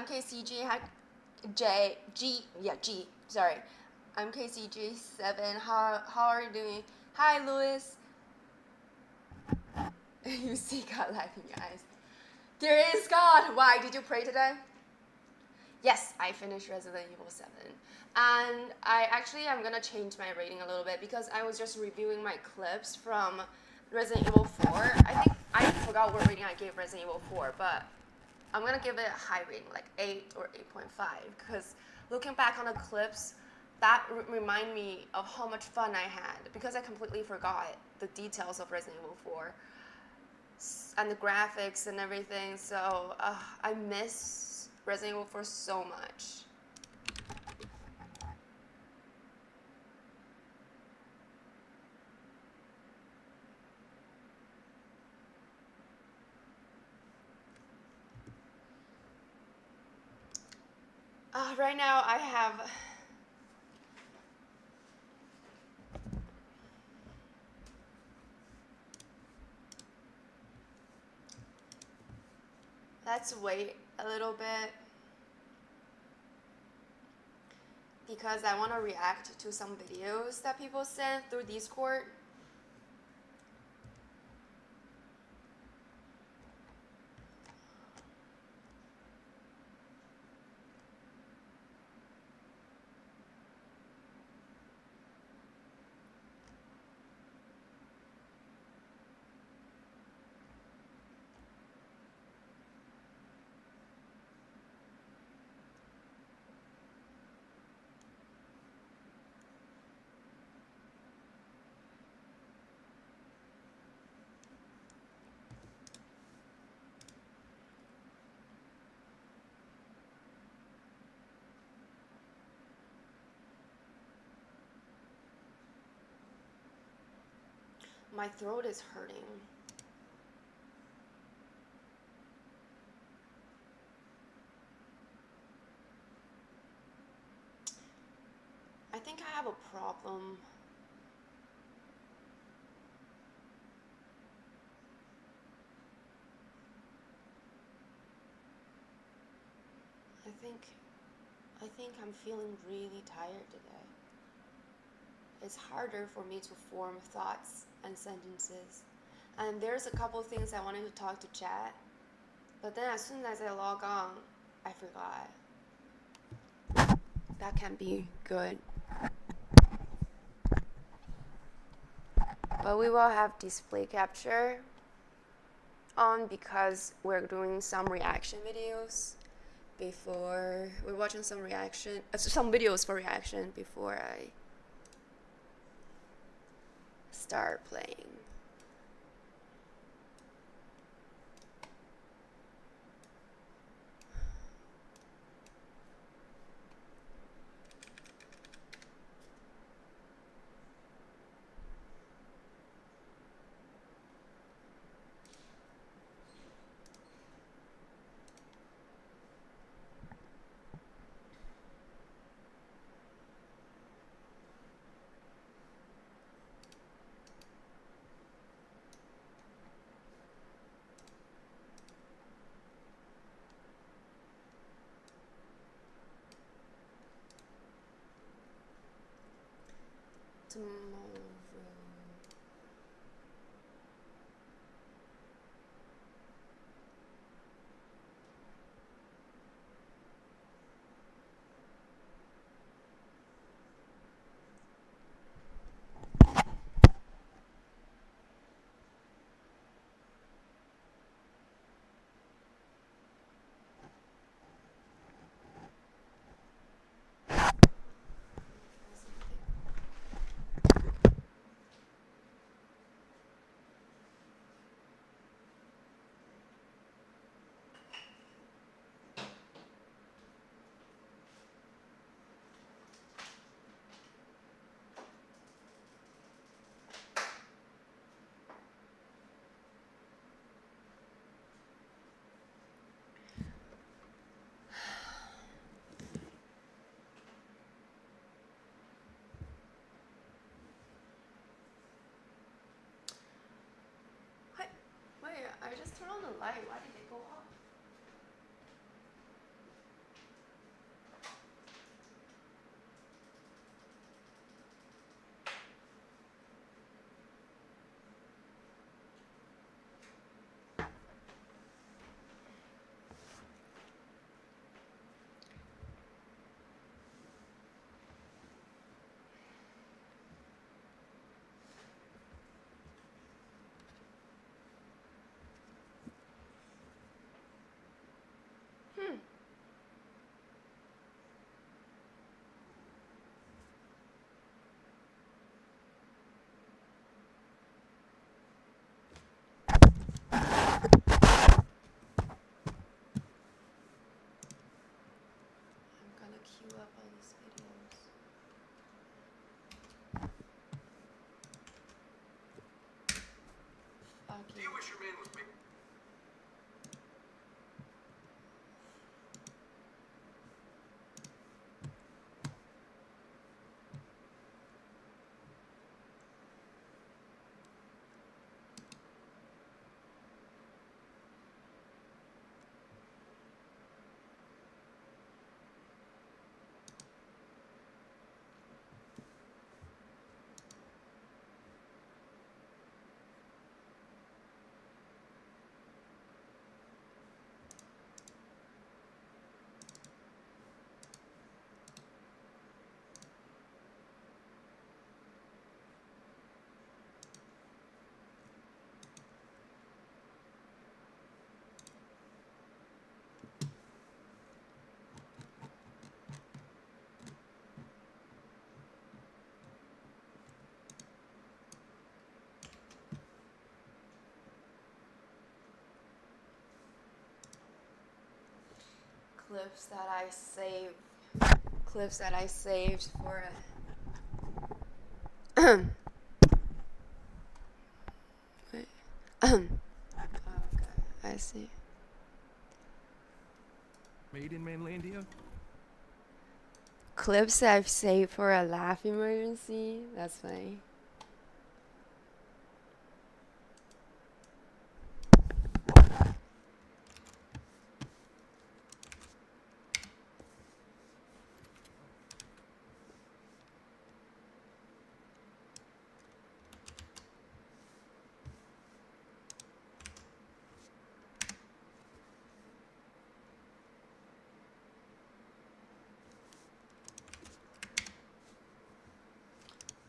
I'm KCG. J G yeah G. Sorry, I'm KCG7. How are you doing? Hi, Louis. You see God light in your eyes. There is God. Why did you pray today? Yes, I finished Resident Evil 7. And I'm gonna change my rating a little bit because I was just reviewing my clips from Resident Evil 4. I think I forgot what rating I gave Resident Evil 4, but I'm gonna give it a high rating, like 8 or 8.5, because looking back on the clips, that remind me of how much fun I had, because I completely forgot the details of Resident Evil 4 and the graphics and everything. So I miss Resident Evil 4 so much. Right now I have let's wait a little bit because I want to react to some videos that people sent through Discord. My throat is hurting. I think I have a problem. I think I'm feeling really tired today. It's harder for me to form thoughts and sentences. And there's a couple things I wanted to talk to chat, but then as soon as I log on, I forgot. That can be good. But we will have display capture on because we're doing some reaction videos before we're watching some videos for reaction before I start playing. Tomorrow. Wait, I just turned on the light. Why did it go off? clips that I saved. Clips that I saved for wait. Okay, I see. Made in Mainlandia? Clips I've saved for a laugh emergency. That's funny.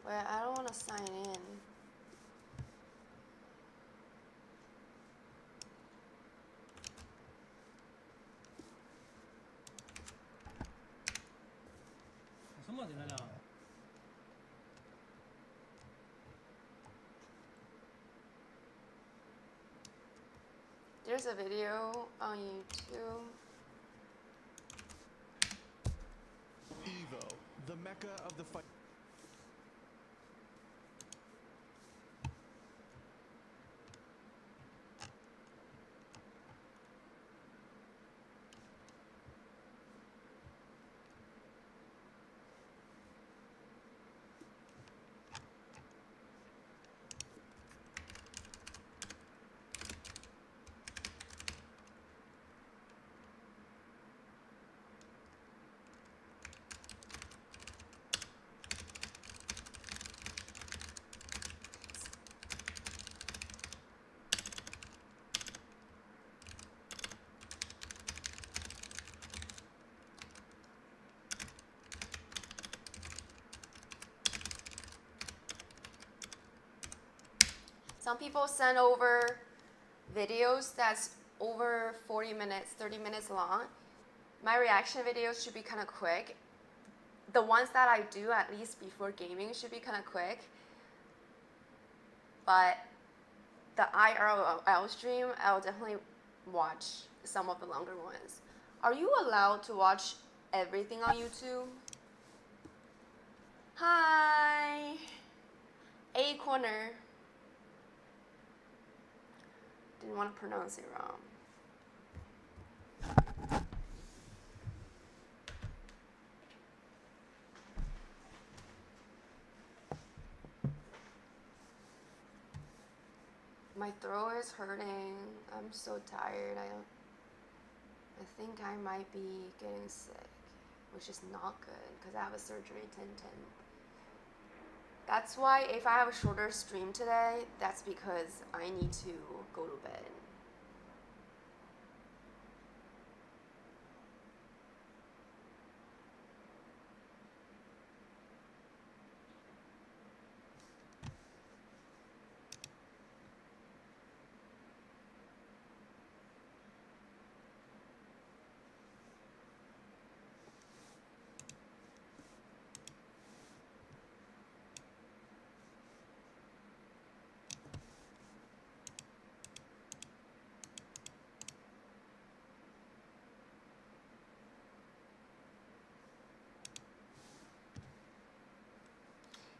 Wait, I don't want to sign in. There's a video on YouTube. Evo, the mecca of the fight. Some people send over videos that's over 40 minutes, 30 minutes long. My reaction videos should be kind of quick. The ones that I do, at least before gaming, should be kind of quick. But the IRL stream, I'll definitely watch some of the longer ones. Are you allowed to watch everything on YouTube? Hi! A corner. Didn't want to pronounce it wrong. My throat is hurting. I'm so tired. I think I might be getting sick, which is not good because I have a surgery 10/10. That's why if I have a shorter stream today, that's because I need to go to bed.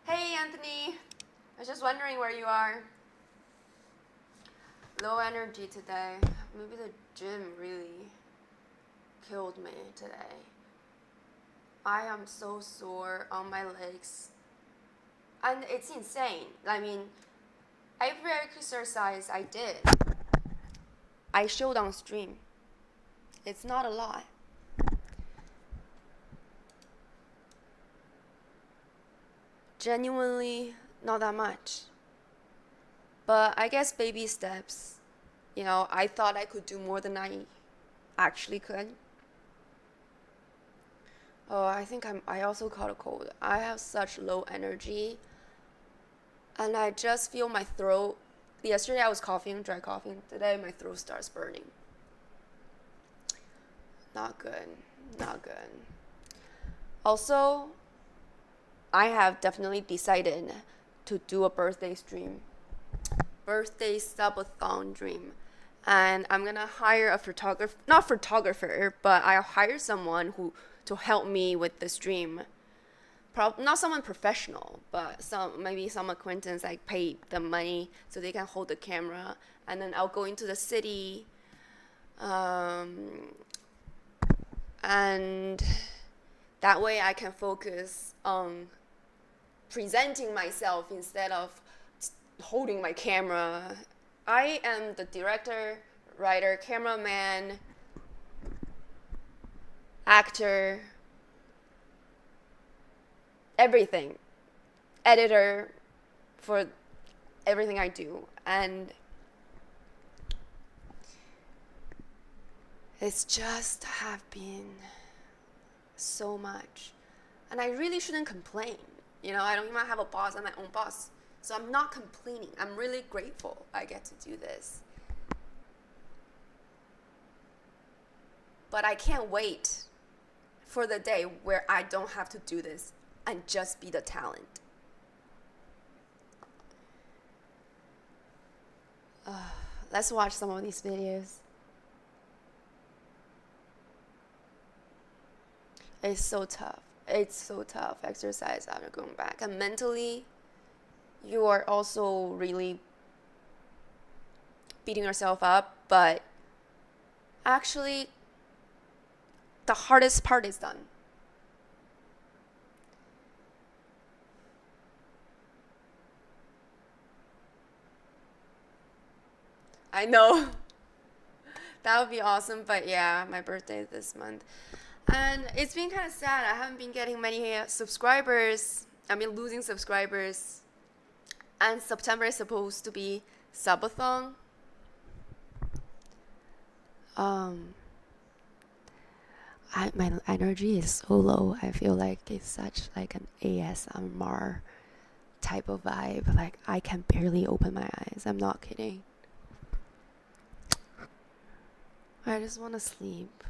Hey Anthony, I was just wondering where you are. Low energy today. Maybe the gym really killed me today. I am so sore on my legs. And it's insane. I mean, every exercise I did, I showed on stream. It's not a lot. Genuinely not that much. But I guess baby steps. You know, I thought I could do more than I actually could. Oh, I think I also caught a cold. I have such low energy. And I just feel my throat. Yesterday I was coughing, dry coughing. Today my throat starts burning. Not good. Not good. Also, I have definitely decided to do a birthday stream. Birthday subathon dream. and I'm gonna hire a photographer, not photographer, but I'll hire someone who to help me with the stream. Not someone professional, but maybe some acquaintance like pay the money so they can hold the camera, and then I'll go into the city, and that way I can focus on presenting myself instead of holding my camera. I am the director, writer, cameraman, actor, everything, editor for everything I do. And it's just have been so much. And I really shouldn't complain. I don't even have a boss. I'm my own boss. So I'm not complaining. I'm really grateful I get to do this. But I can't wait for the day where I don't have to do this and just be the talent. Let's watch some of these videos. It's so tough. It's so tough exercise after going back. And mentally, you are also really beating yourself up. But actually, the hardest part is done. I know. That would be awesome. But yeah, my birthday is this month. And it's been kind of sad. I haven't been getting many subscribers. I've been losing subscribers. And September is supposed to be subathon. My energy is so low. I feel like it's such like an ASMR type of vibe. Like I can barely open my eyes. I'm not kidding. I just want to sleep.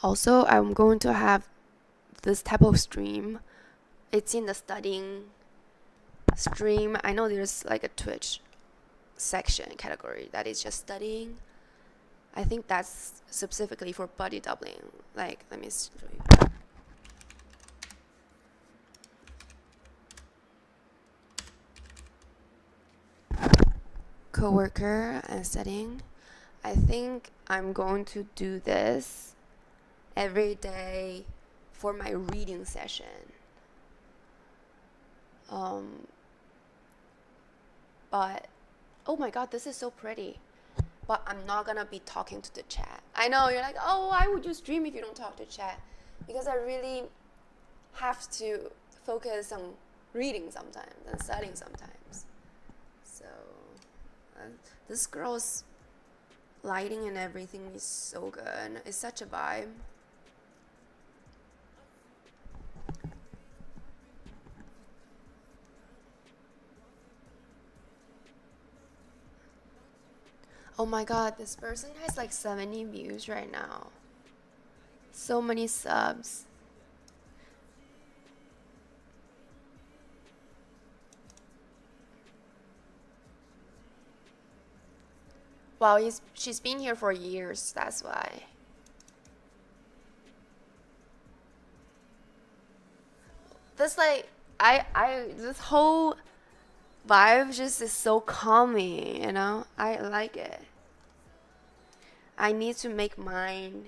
Also, I'm going to have this type of stream. It's in the studying stream. I know there's like a Twitch section category that is just studying. I think that's specifically for body doubling. Like, let me show you. Coworker and studying. I think I'm going to do this every day for my reading session. But oh my god, this is so pretty. But I'm not gonna be talking to the chat. I know you're like, oh, why would you stream if you don't talk to chat? Because I really have to focus on reading sometimes and studying sometimes. So this girl's lighting and everything is so good. It's such a vibe. Oh my god, this person has like 70 views right now. So many subs. Wow, she's been here for years, that's why. This like this whole vibe just is so calming, I like it. I need to make mine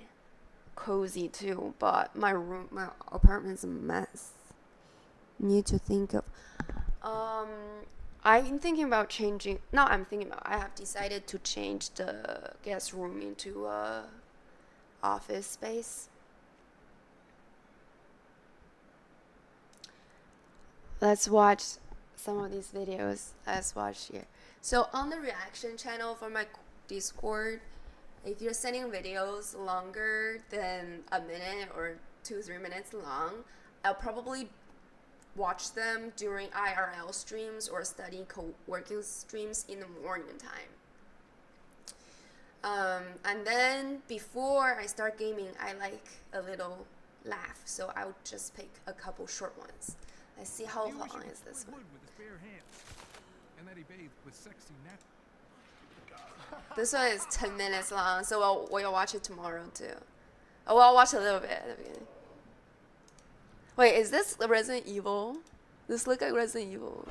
cozy too, but my apartment's a mess. Need to think of I'm thinking about changing. No, I have decided to change the guest room into a office space. Let's watch some of these videos. Let's watch here. So on the reaction channel for my Discord, if you're sending videos longer than a minute or 2-3 minutes long, I'll probably watch them during IRL streams or study co-working streams in the morning time. And then before I start gaming, I like a little laugh, so I'll just pick a couple short ones. Let's see how long is this one. With his bare hands, and that he bathed with sexy nap. This one is 10 minutes long, so we'll watch it tomorrow too. Oh, well, I'll watch a little bit at the beginning. Wait, is this Resident Evil? This look like Resident Evil.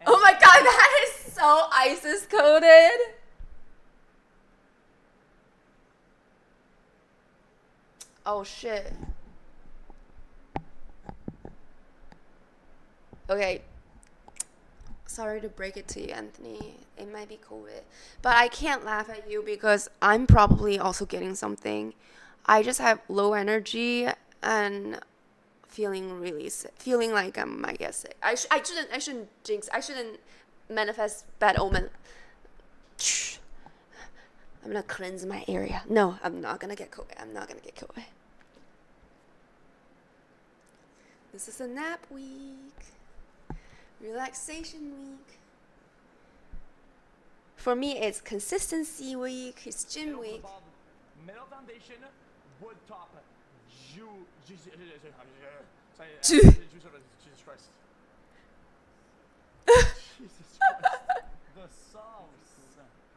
Oh my god, that is so ISIS coded. Oh shit. Okay. Sorry to break it to you, Anthony. It might be COVID. But I can't laugh at you because I'm probably also getting something. I just have low energy and feeling really sick. Feeling like I might get sick. I shouldn't jinx. I shouldn't manifest bad omen. Shh. I'm gonna cleanse my area. No, I'm not gonna get COVID. I'm not gonna get COVID. This is a nap week. Relaxation week. For me, it's consistency week. It's gym week. Metal foundation, wood top, Jesus Christ. Jesus Christ. The sauce.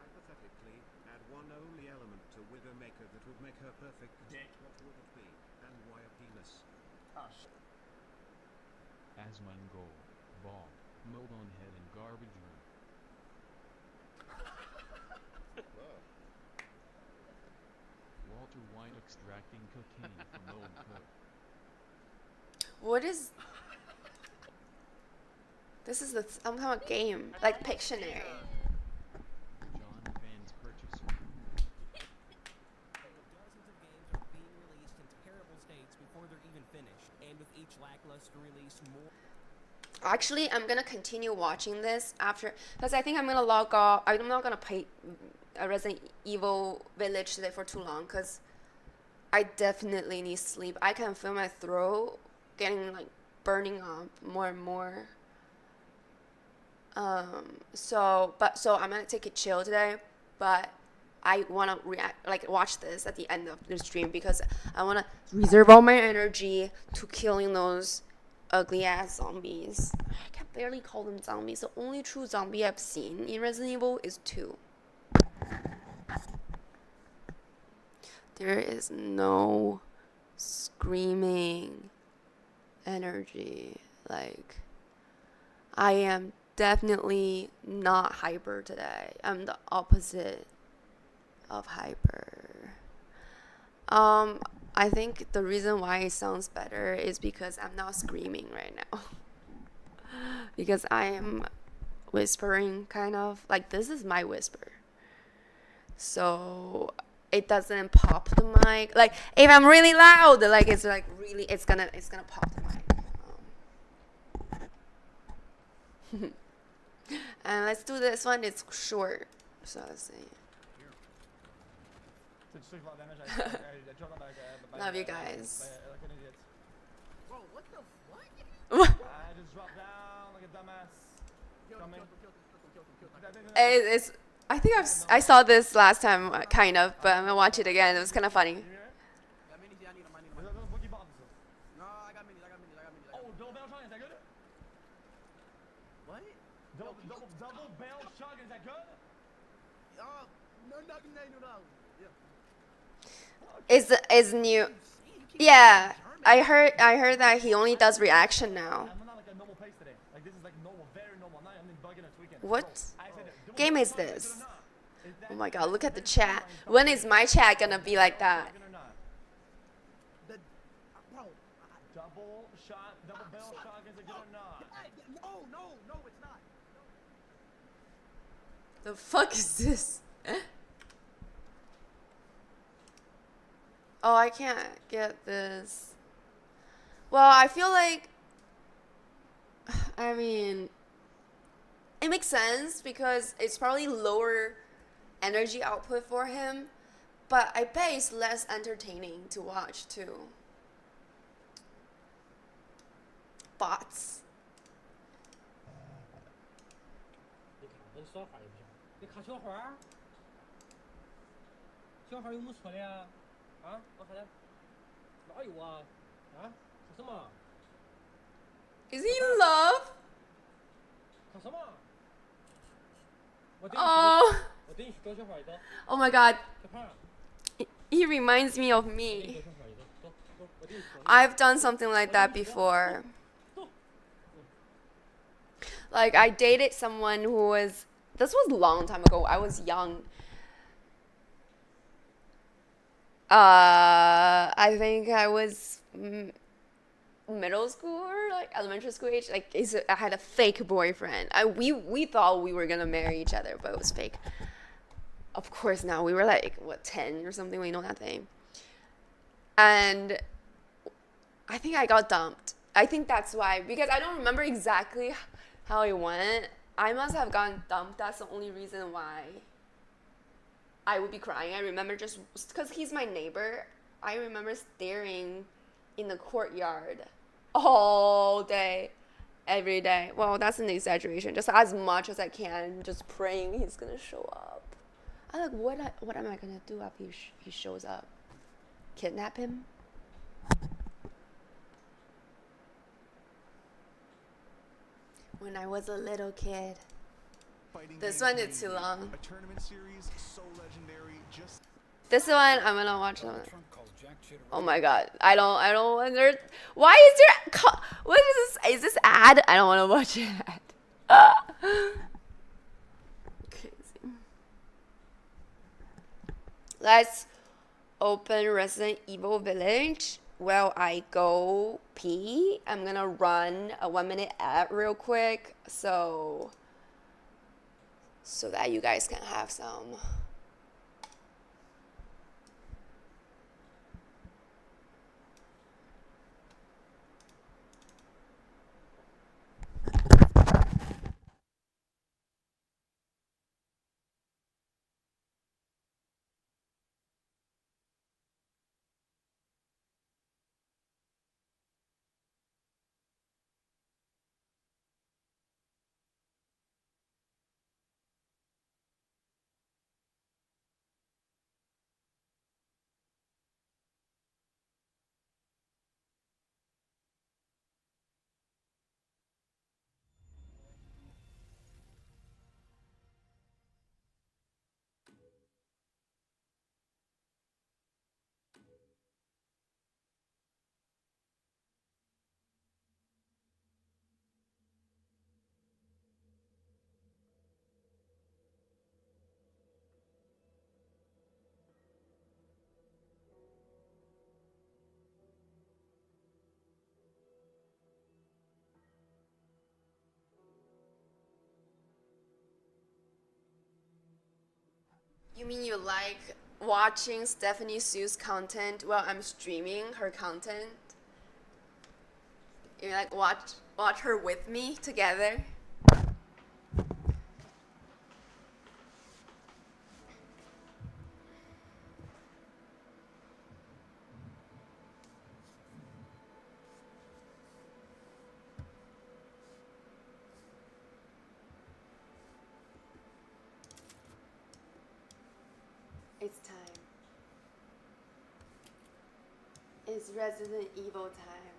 Hypothetically, add one only element to Widowmaker that would make her perfect. Dick. What would it be? And why a penis? Oh, shit. Asmongold, bald, mold on head and garbage room. Walter White extracting cocaine from old cook. What is? This is I'm talking about game, like Pictionary. John Van's purchaser. Dozens of games are being released in terrible states before they're even finished, and with each lackluster release, more. Actually, I'm gonna continue watching this after, because I think I'm gonna log off. I'm not gonna play Resident Evil Village today for too long, because I definitely need sleep. I can feel my throat getting like burning up more and more. So I'm gonna take it chill today, but I wanna watch this at the end of the stream because I wanna reserve all my energy to killing those ugly ass zombies. I can barely call them zombies. The only true zombie I've seen in Resident Evil is 2. There is no screaming energy. Like, I am definitely not hyper today. I'm the opposite of hyper. I think the reason why it sounds better is because I'm not screaming right now. Because I am whispering, kind of. Like, this is my whisper. So it doesn't pop the mic. Like, if I'm really loud, like, it's like really, it's gonna pop the mic. And let's do this one. It's short. So let's see. Love you guys. Bro, what the fuck? What? I just dropped down like a dumbass. It's. I think I saw this last time, kind of, but I'm gonna watch it again. It was kind of funny. No, I got minis. Oh, double barrel shotgun, is that good? What? Double barrel shotgun, is that good? Is new. Yeah, I heard that he only does reaction now. I'm not like a normal pace today. Like, this is like normal, very normal. I'm bugging this weekend. What I said, game is this? Oh my god, look at the chat. When is my chat gonna be like that? Double barrel shotgun, is it good or not? No, it's not. The fuck is this? Oh, I can't get this. Well, I feel like, I mean, it makes sense because it's probably lower energy output for him, but I bet it's less entertaining to watch too. Bots. 你卡跟消化也不行，你卡小花儿，小花儿有没错的呀？啊，我看看。哪有啊？啊？考什么？ Is he in love? 考什么？我等你 Oh, 我等你多小会儿的， oh my god. 小胖， He reminds me of 等你 me. 多小会儿的，走走，我等你走。 I've done something like that before. Like I dated someone who was, this was a long time ago. I was young. I think I was middle school or like elementary school age. Like I had a fake boyfriend. We thought we were gonna marry each other, but it was fake. Of course, now we were like what 10 or something. We know nothing. And I think I got dumped. I think that's why, because I don't remember exactly how it went. I must have gotten dumped. That's the only reason why I would be crying. I remember just because he's my neighbor. I remember staring in the courtyard all day, every day. Well, that's an exaggeration. Just as much as I can, just praying he's gonna show up. I'm like, what am I gonna do after he shows up? Kidnap him? When I was a little kid. This one is too long. A tournament series so legendary, just This one I'm gonna watch. Oh my god, I don't wonder. Why is there? What is this? Is this ad? I don't want to watch it. Crazy. Let's open Resident Evil Village. While I go pee, I'm gonna run a 1-minute ad real quick, so that you guys can have some. You mean you like watching Stephanie Sue's content while I'm streaming her content? You like watch her with me together? It's time. It's Resident Evil time.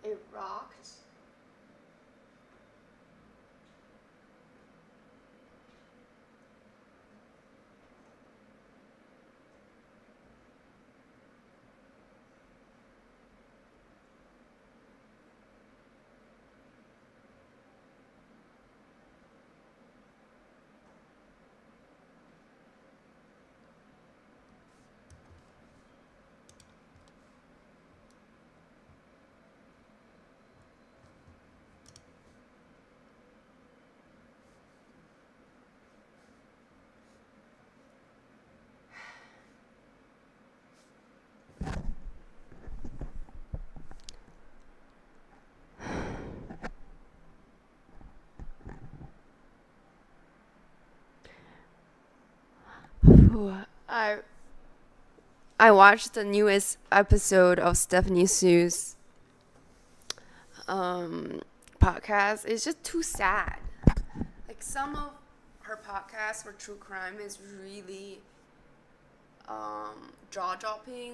It rocked. I watched the newest episode of Stephanie Sue's podcast is just too sad. Like some of her podcasts for true crime is really jaw-dropping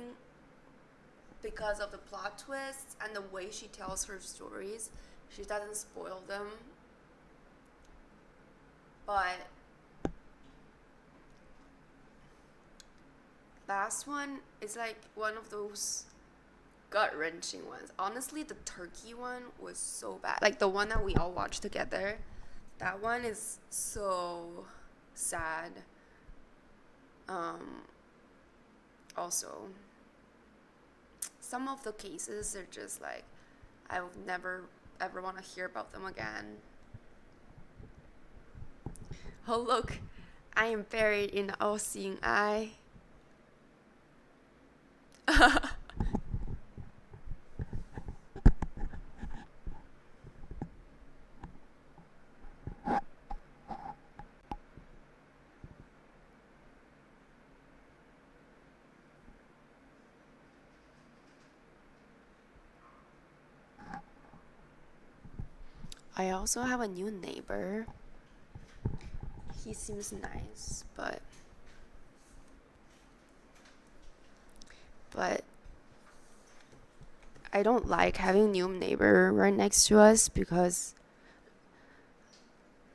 because of the plot twists and the way she tells her stories. She doesn't spoil them. But last one is like one of those gut-wrenching ones. Honestly, the turkey one was so bad. Like the one that we all watched together. That one is so sad. Also, some of the cases are just like, I would never ever want to hear about them again. Oh look, I am buried in the all-seeing eye. I also have a new neighbor. He seems nice, but I don't like having a new neighbor right next to us because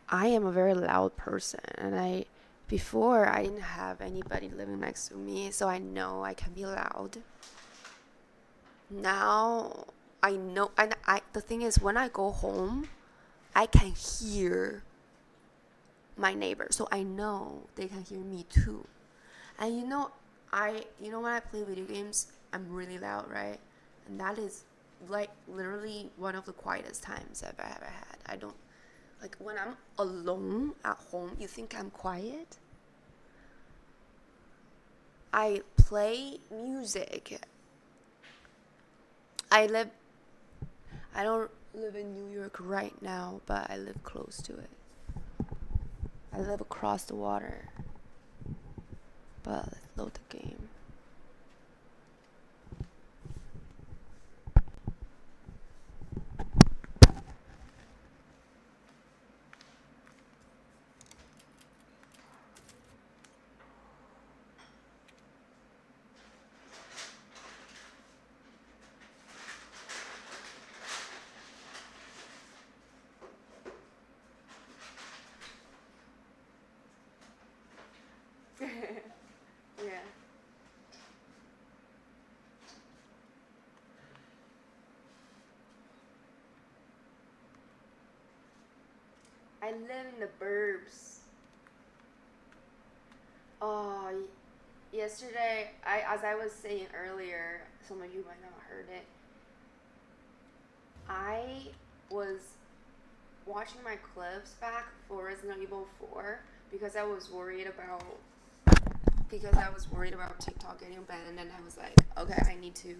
I am a very loud person, and before I didn't have anybody living next to me, so I know I can be loud. Now I know, and the thing is, when I go home, I can hear my neighbor, so I know they can hear me too. And when I play video games, I'm really loud, right? And that is like literally one of the quietest times I've ever had. I don't like when I'm alone at home. You think I'm quiet? I play music. I don't live in New York right now, but I live close to it. I live across the water. But let's load the game. Yeah. I live in the burbs. Oh, yesterday, as I was saying earlier, some of you might not have heard it. I was watching my clips back for Resident Evil 4 because I was worried about TikTok getting banned, and I was like, okay, I need to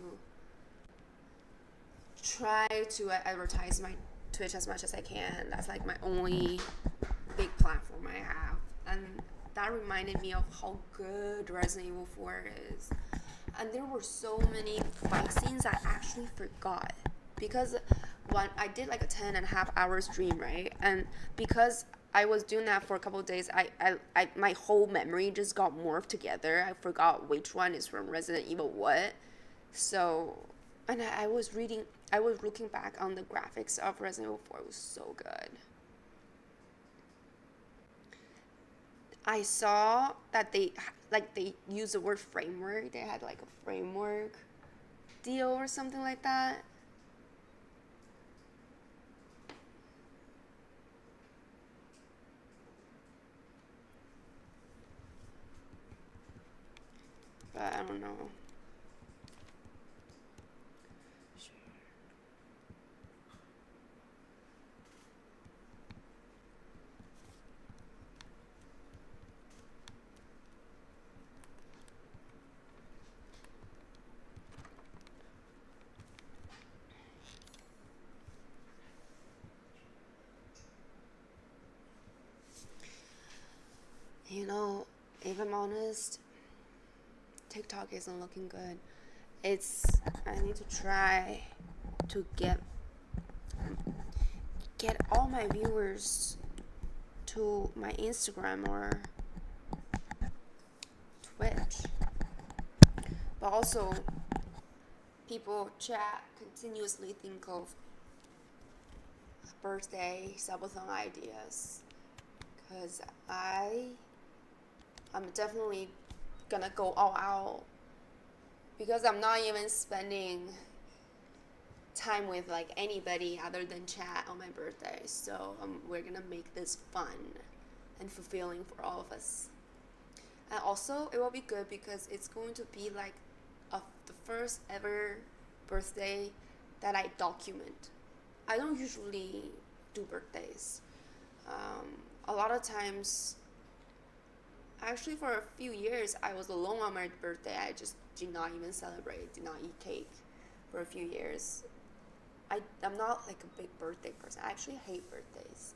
try to advertise my Twitch as much as I can. That's like my only big platform I have, and that reminded me of how good Resident Evil 4 is. And there were so many fight scenes I actually forgot because when I did like a 10.5 hour stream, right? And because I was doing that for a couple of days, I my whole memory just got morphed together. I forgot which one is from Resident Evil what. So, and I was looking back on the graphics of Resident Evil 4. It was so good. I saw that they used the word framework. They had like a framework deal or something like that. But I don't know. If I'm honest, TikTok isn't looking good. I need to try to get get all my viewers to my Instagram or Twitch. But also, people chat continuously think of birthday subathon ideas. Because I'm definitely gonna go all out. Because I'm not even spending time with like anybody other than chat on my birthday. So we're gonna make this fun and fulfilling for all of us. And also, it will be good because it's going to be like the first ever birthday that I document. I don't usually do birthdays. A lot of times, actually for a few years, I was alone on my birthday. I just did not even celebrate, did not eat cake for a few years. I'm not like a big birthday person. I actually hate birthdays.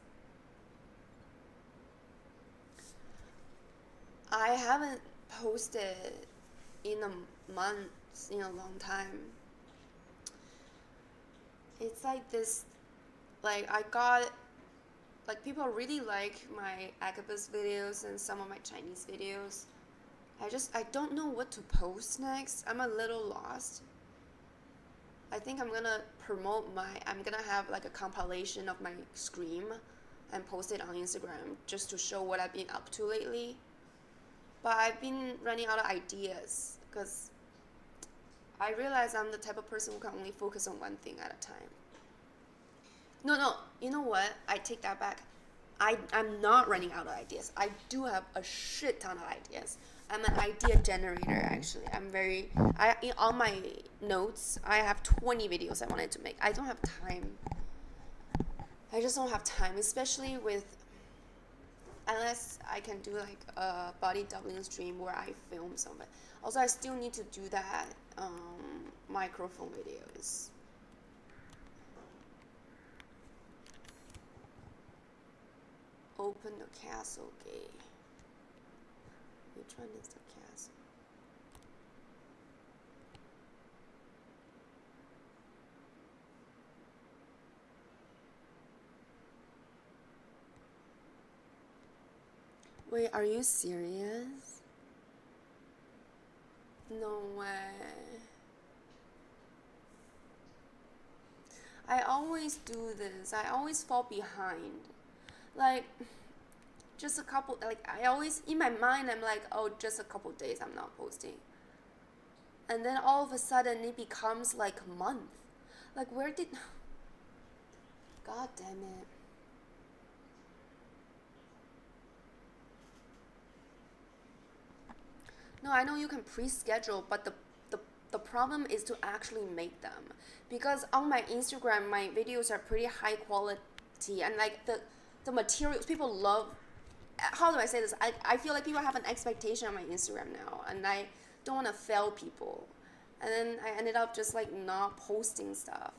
I haven't posted in a month, in a long time. It's like this, like I got, like people really like my Agabus videos and some of my Chinese videos. I don't know what to post next. I'm a little lost. I think I'm gonna have like a compilation of my Scream and post it on Instagram just to show what I've been up to lately. But I've been running out of ideas because I realize I'm the type of person who can only focus on one thing at a time. No, you know what? I take that back. I'm not running out of ideas. I do have a shit ton of ideas. I'm an idea generator, actually. On my notes, I have 20 videos I wanted to make. I don't have time. I just don't have time, especially unless I can do like a body doubling stream where I film some of it. Also, I still need to do that microphone videos. Open the castle gate. Which one is the castle? Wait, are you serious? No way. I always do this. I always fall behind. Like, just a couple, like, I always, in my mind, I'm like, oh, just a couple days I'm not posting. And then all of a sudden, it becomes like a month. Like, God damn it. No, I know you can pre-schedule, but the problem is to actually make them. Because on my Instagram, my videos are pretty high quality, and like the materials, people love, how do I say this? I feel like people have an expectation on my Instagram now, and I don't want to fail people. And then I ended up just like not posting stuff.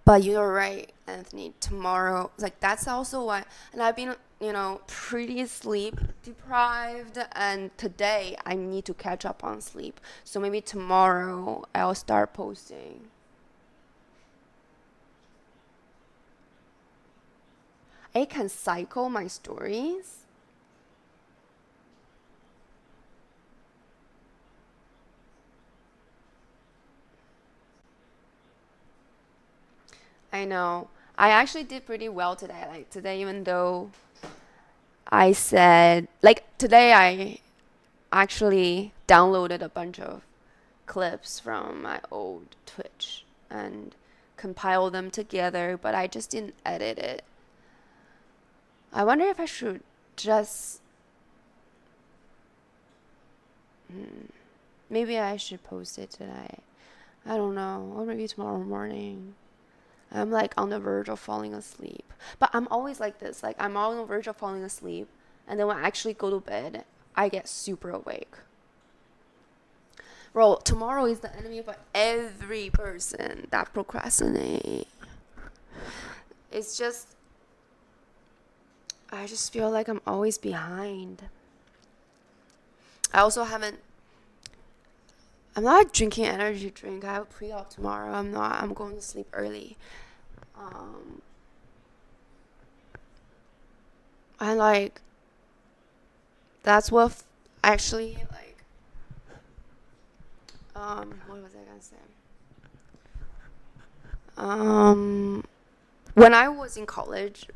But you're right, Anthony. Tomorrow, like that's also why, and I've been, pretty sleep deprived, and today I need to catch up on sleep. So maybe tomorrow I'll start posting. I can cycle my stories. I know. I actually did pretty well today. Like today, even though I said, like today I actually downloaded a bunch of clips from my old Twitch and compiled them together, but I just didn't edit it. I wonder if I should just... maybe I should post it tonight. I don't know. Or maybe tomorrow morning. I'm like on the verge of falling asleep. But I'm always like this. Like I'm on the verge of falling asleep. And then when I actually go to bed, I get super awake. Bro, tomorrow is the enemy for every person that procrastinate. It's just... I just feel like I'm always behind. I also haven't. I'm not drinking energy drink. I have a pre-op tomorrow. I'm going to sleep early. And like, that's what actually like. What was I gonna say? When I was in college,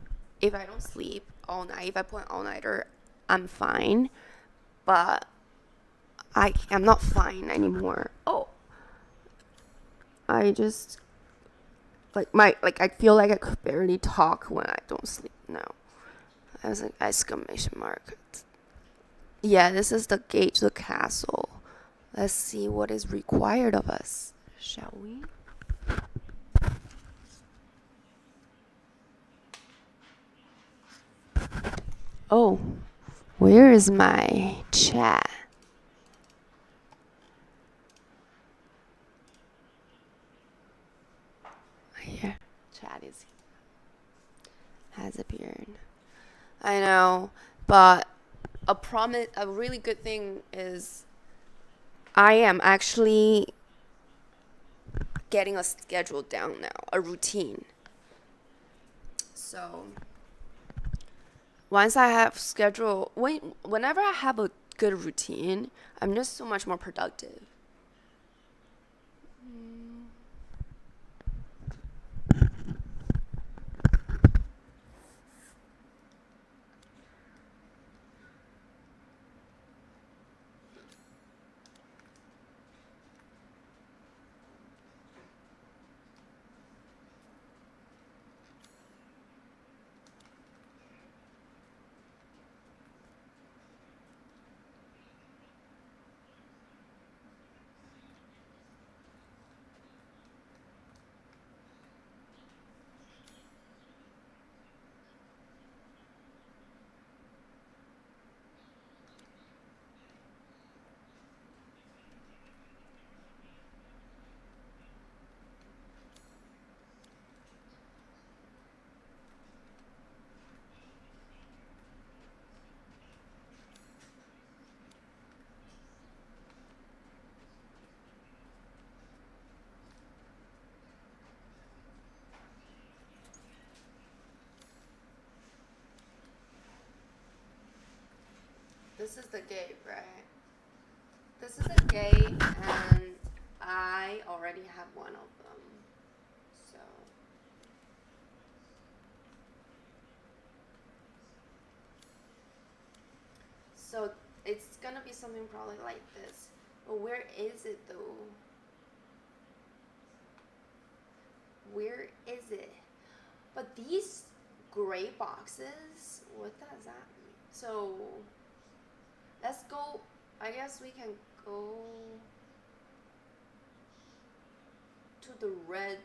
if I don't sleep all night, if I put an all-nighter, I'm fine. But I'm not fine anymore. Oh, I just I feel like I could barely talk when I don't sleep now. I was like exclamation mark. Yeah, this is the gate to the castle. Let's see what is required of us, shall we? Oh, where is my chat? Here, chat has appeared. I know, but a really good thing is I am actually getting a schedule down now, a routine. So once I have schedule, whenever I have a good routine, I'm just so much more productive. This is the gate, right? This is the gate, and I already have one of them. So it's gonna be something probably like this. But where is it though? Where is it? But these gray boxes, what does that mean? So let's go. I guess we can go to the red.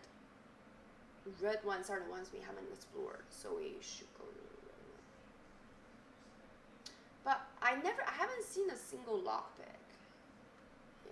Red ones are the ones we haven't explored, so we should go to the red one. But I haven't seen a single lockpick. Yeah.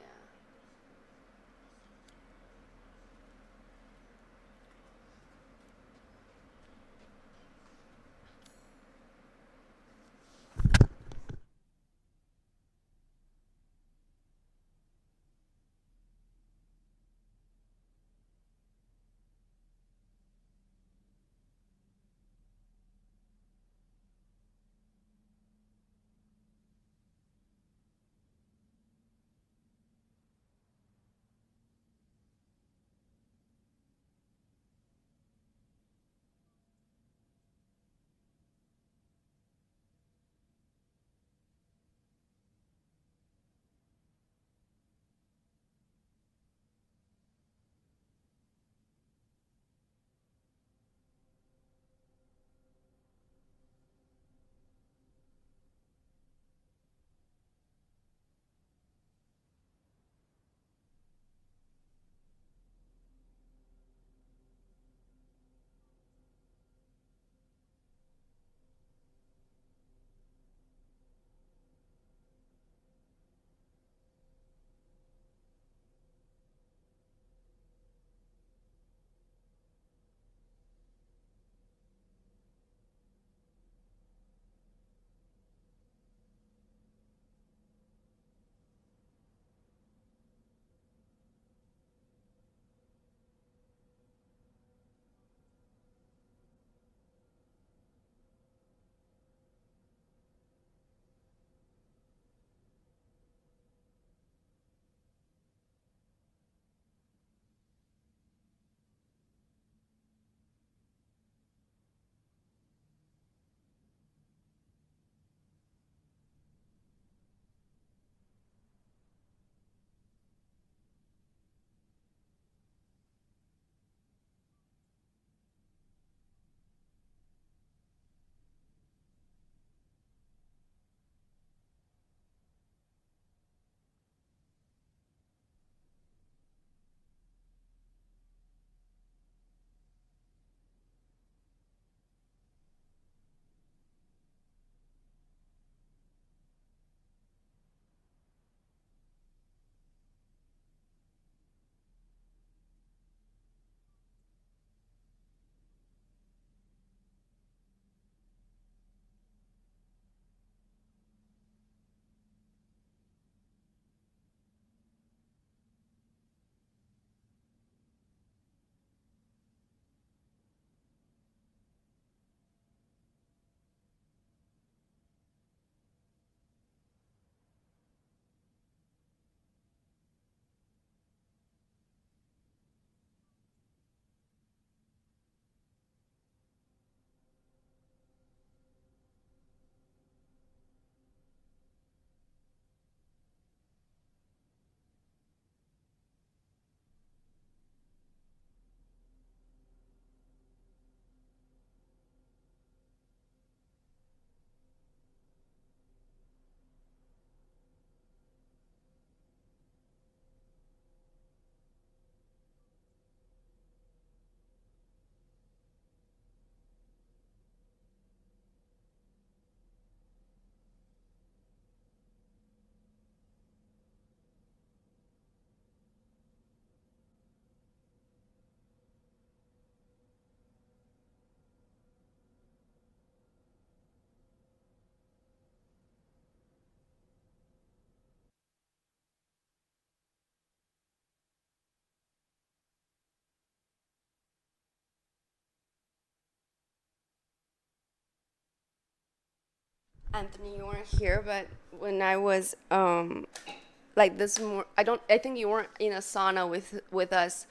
Anthony, you weren't here, but when I was like this more, I think you weren't in a sauna with us,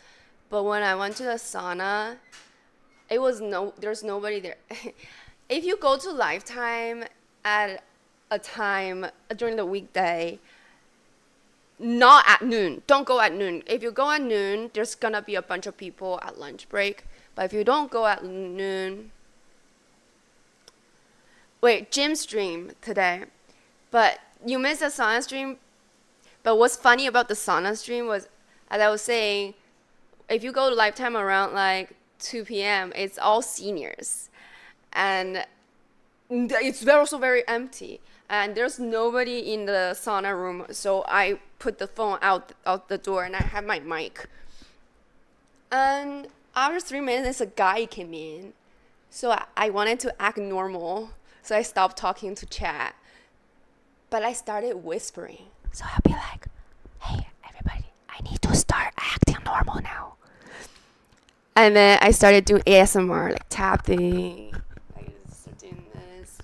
but when I went to the sauna, there's nobody there. If you go to Lifetime at a time during the weekday, not at noon. Don't go at noon. If you go at noon, there's gonna be a bunch of people at lunch break. But if you don't go at noon, wait, gym stream today. But you missed the sauna stream. But what's funny about the sauna stream was, as I was saying, if you go to Lifetime around like 2 p.m., it's all seniors. And it's also very empty. And there's nobody in the sauna room. So I put the phone out the door and I had my mic. And after 3 minutes, a guy came in. So I wanted to act normal. So I stopped talking to chat. But I started whispering. So I'll be like, hey, everybody, I need to start acting normal now. And then I started doing ASMR, like tapping. I started doing this.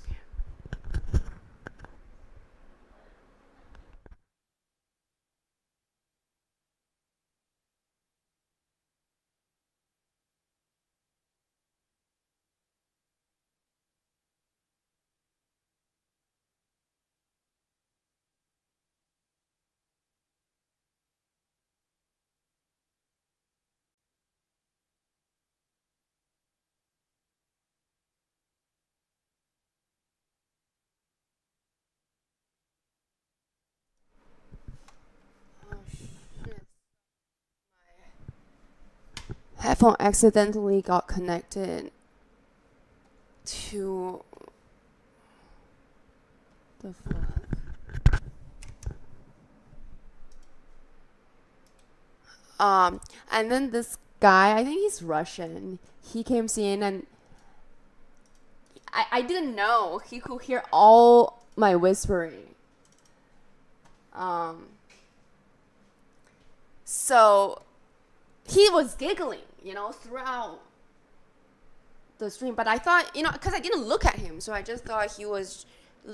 Oh shit. My headphone accidentally got connected to the fuck. And then this guy, I think he's Russian. He came in and I didn't know he could hear all my whispering. So he was giggling, throughout the stream. But I thought, because I didn't look at him, so I just thought he was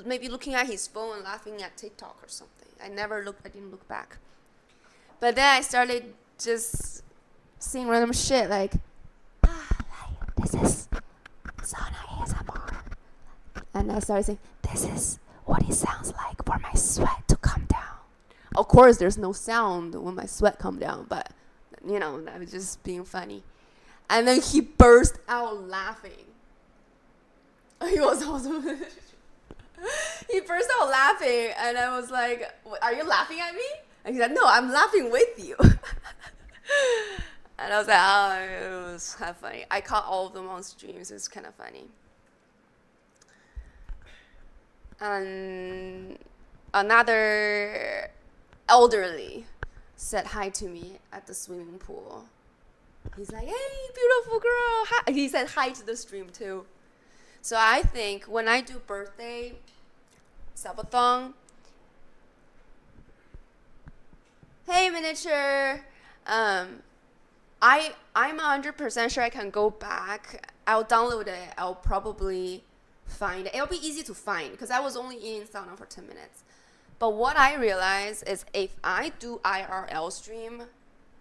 maybe looking at his phone, laughing at TikTok or something. I didn't look back. But then I started just saying random shit like, this is sauna ASMR. And I started saying, this is what it sounds like for my sweat to come down. Of course, there's no sound when my sweat come down, but, that was just being funny. And then he burst out laughing. He was also... He burst out laughing, and I was like, are you laughing at me? And he said, no, I'm laughing with you. And I was like, it was kind of funny. I caught all of them on streams. It was kind of funny. And another elderly said hi to me at the swimming pool. He's like, hey, beautiful girl. Hi. He said hi to the stream too. So I think when I do birthday subathon, hey, miniature, I'm 100% sure I can go back. I'll download it. I'll probably find it. It'll be easy to find because I was only in sauna for 10 minutes. But what I realize is if I do IRL stream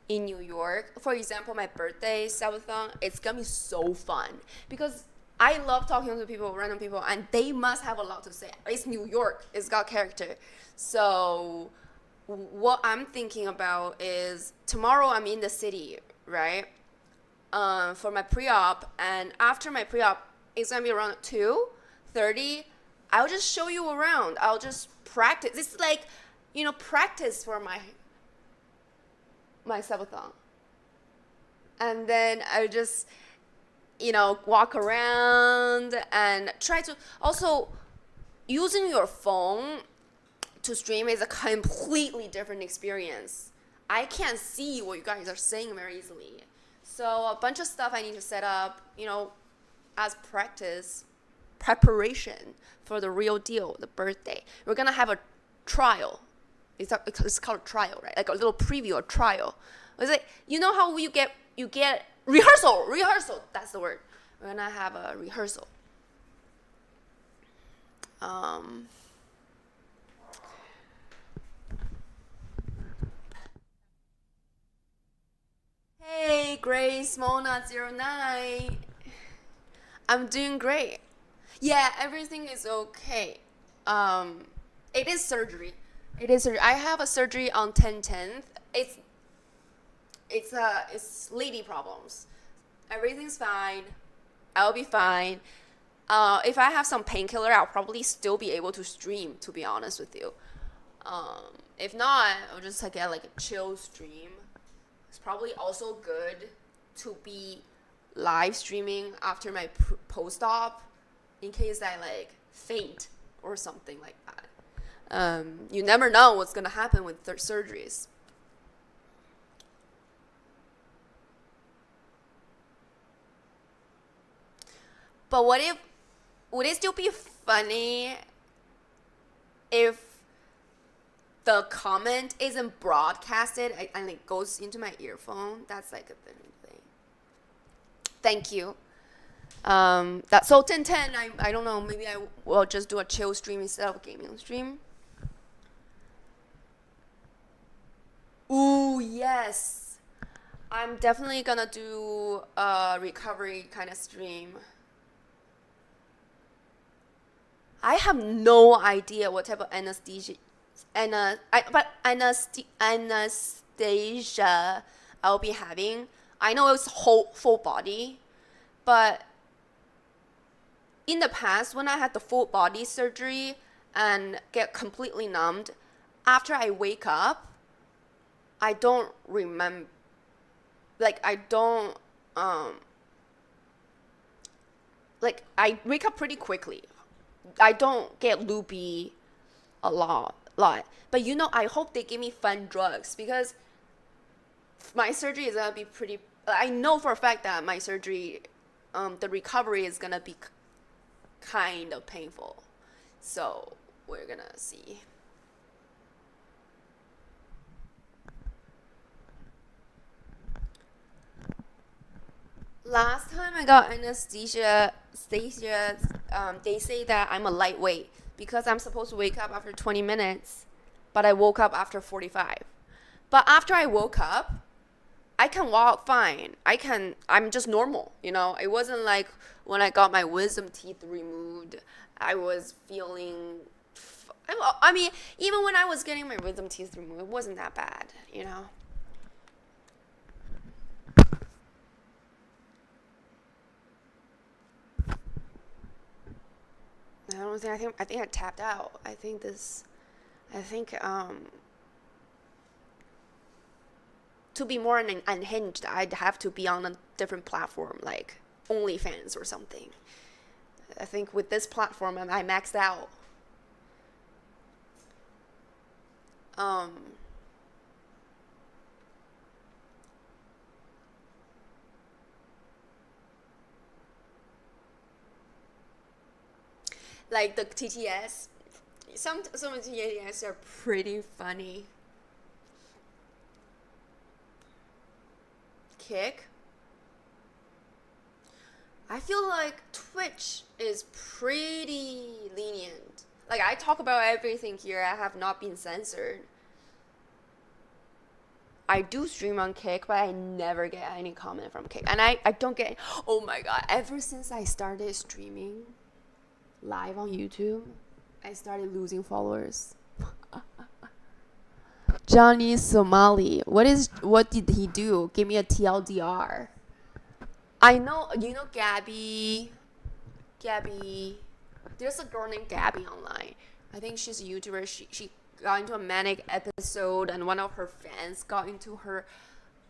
in New York, for example, my birthday subathon, it's gonna be so fun because I love talking to people, random people, and they must have a lot to say. It's New York. It's got character. So what I'm thinking about is tomorrow I'm in the city, right? For my pre-op, and after my pre-op, it's gonna be around 2:30. I'll just show you around. I'll just practice. It's like, practice for my subathon. And then I just, walk around and try to, also using your phone to stream is a completely different experience. I can't see what you guys are saying very easily. So a bunch of stuff I need to set up, as preparation for the real deal, the birthday. We're gonna have a trial. It's called a trial, right? Like a little preview, a trial. It's like, how you get rehearsal. That's the word. We're gonna have a rehearsal. Um, hey, Grace Mona09. I'm doing great. Yeah, everything is okay. It is surgery. It is surgery. I have a surgery on 10/10. It's lady problems. Everything's fine. I'll be fine. If I have some painkiller, I'll probably still be able to stream. To be honest with you, if not, I'll just get like a chill stream. It's probably also good to be live streaming after my post-op, in case I like faint or something like that. You never know what's gonna happen with surgeries. But would it still be funny if the comment isn't broadcasted and it goes into my earphone? That's like a thing. Thank you. That's so 10/10. I don't know. Maybe I will just do a chill stream instead of a gaming stream. Ooh, yes. I'm definitely gonna do a recovery kind of stream. I have no idea what type of anesthesia I'll be having. I know it's full body, but in the past when I had the full body surgery and get completely numbed, after I wake up, I don't remember. Like I don't like I wake up pretty quickly. I don't get loopy a lot. But I hope they give me fun drugs, because my surgery is gonna be pretty. I know for a fact that my surgery, the recovery is gonna be kind of painful. So we're gonna see. Last time I got anesthesia, they say that I'm a lightweight because I'm supposed to wake up after 20 minutes, but I woke up after 45. But after I woke up, I can walk fine. I'm just normal, It wasn't like when I got my wisdom teeth removed, I was feeling, I mean, even when I was getting my wisdom teeth removed, it wasn't that bad, I think I tapped out. I think to be more unhinged, I'd have to be on a different platform, like OnlyFans or something. I think with this platform, I maxed out. Like the TTS, some of the TTS are pretty funny. Kick. I feel like Twitch is pretty lenient. Like I talk about everything here. I have not been censored. I do stream on Kick, but I never get any comment from Kick. And I don't get, oh my god, ever since I started streaming live on YouTube, I started losing followers. Johnny Somali, what did he do? Give me a TLDR. I know, Gabby. There's a girl named Gabby online. I think she's a YouTuber. She got into a manic episode, and one of her fans got into her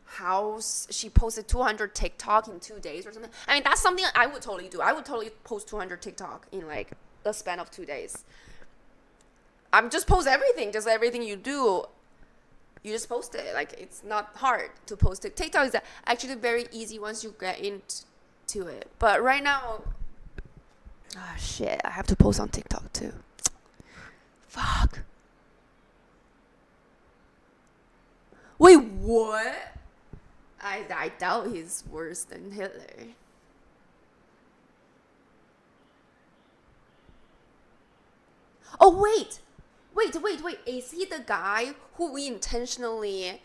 house. She posted 200 TikTok in 2 days or something. I mean, that's something I would totally do. I would totally post 200 TikTok in like the span of 2 days. I'm just post everything, just everything you do. You just post it. Like, it's not hard to post it. TikTok is actually very easy once you get into it. But right now, shit, I have to post on TikTok too. Fuck. Wait, what? I doubt he's worse than Hitler. Oh, wait. Is he the guy who we intentionally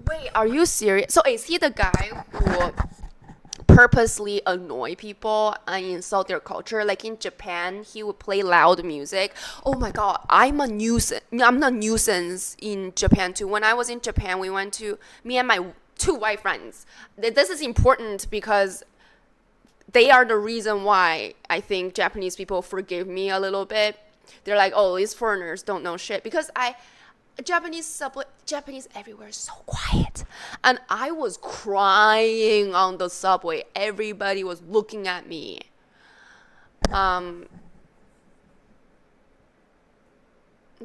Wait, are you serious? So is he the guy who purposely annoy people and insult their culture? Like in Japan, he would play loud music. Oh my god, I'm a nuisance. I'm not nuisance in Japan too. When I was in Japan, we went to me and my two white friends. This is important because they are the reason why I think Japanese people forgive me a little bit. They're like, oh, these foreigners don't know shit. Because Japanese everywhere is so quiet. And I was crying on the subway. Everybody was looking at me. The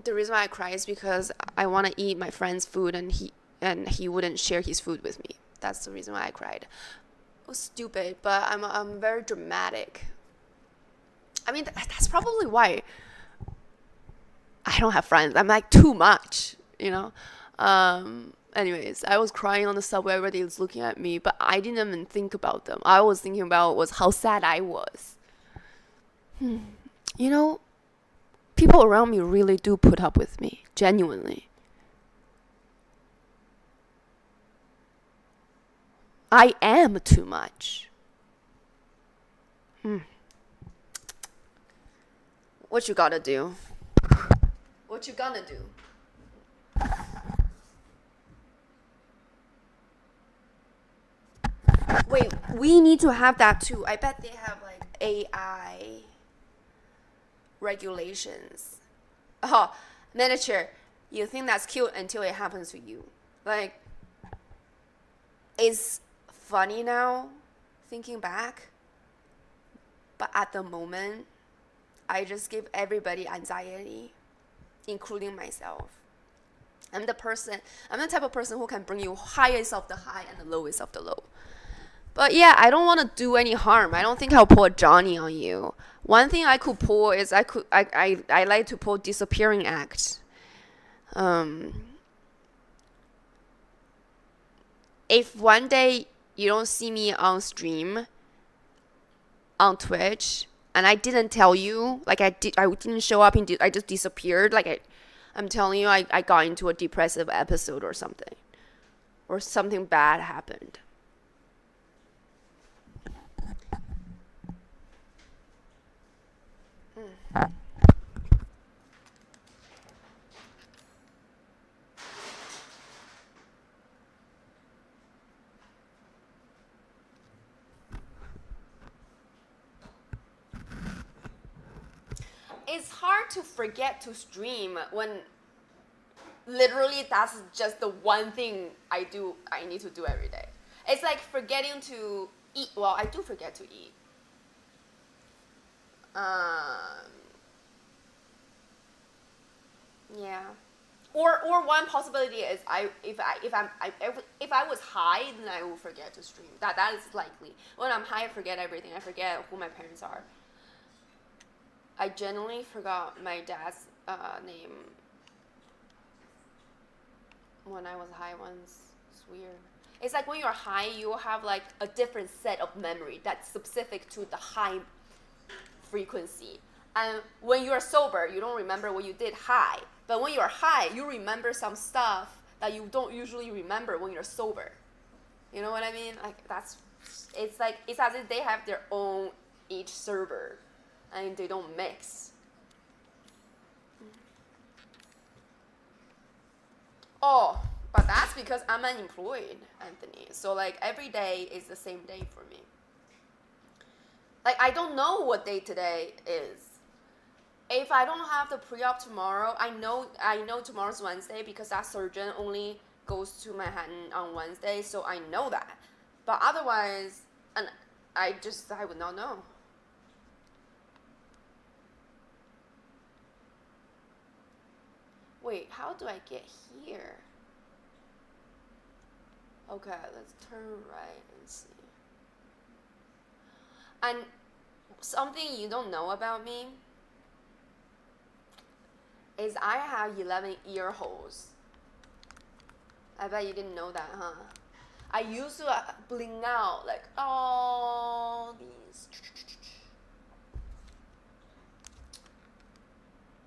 reason why I cry is because I want to eat my friend's food and he wouldn't share his food with me. That's the reason why I cried. It was stupid, but I'm very dramatic. I mean, that's probably why I don't have friends. I'm like too much, you know. Anyways, I was crying on the subway. Everybody was looking at me, but I didn't even think about them. I was thinking about was how sad I was. You know, people around me really do put up with me, genuinely. I am too much. What you gotta do? What you gonna do? Wait, we need to have that too. I bet they have like AI regulations. Oh, miniature. You think that's cute until it happens to you. Like, it's funny now, thinking back. But at the moment, I just give everybody anxiety, including myself. I'm the type of person who can bring you highest of the high and the lowest of the low. But yeah, I don't want to do any harm. I don't think I'll pull a Johnny on you. One thing I could pull is I like to pull disappearing act. If one day you don't see me on stream on Twitch and I didn't tell you, like I didn't show up I just disappeared, like I'm telling you, I got into a depressive episode or something bad happened. It's hard to forget to stream when literally that's just the one thing I need to do every day. It's like forgetting to eat. Well, I do forget to eat. Yeah. Or one possibility is if I was high, then I will forget to stream. That is likely. When I'm high, I forget everything. I forget who my parents are. I genuinely forgot my dad's name when I was high once. It's weird. It's like when you're high, you will have like a different set of memory that's specific to the high frequency. And when you're sober, you don't remember what you did high. But when you're high, you remember some stuff that you don't usually remember when you're sober. You know what I mean? Like it's as if they have their own each server and they don't mix. Oh, but that's because I'm unemployed, Anthony. So like every day is the same day for me. Like I don't know what day today is. If I don't have the pre-op tomorrow, I know tomorrow's Wednesday because that surgeon only goes to Manhattan on Wednesday, so I know that. But otherwise, and I would not know. Wait, how do I get here? Okay, let's turn right and see. And something you don't know about me is I have 11 ear holes. I bet you didn't know that, huh? I used to bling out like all these.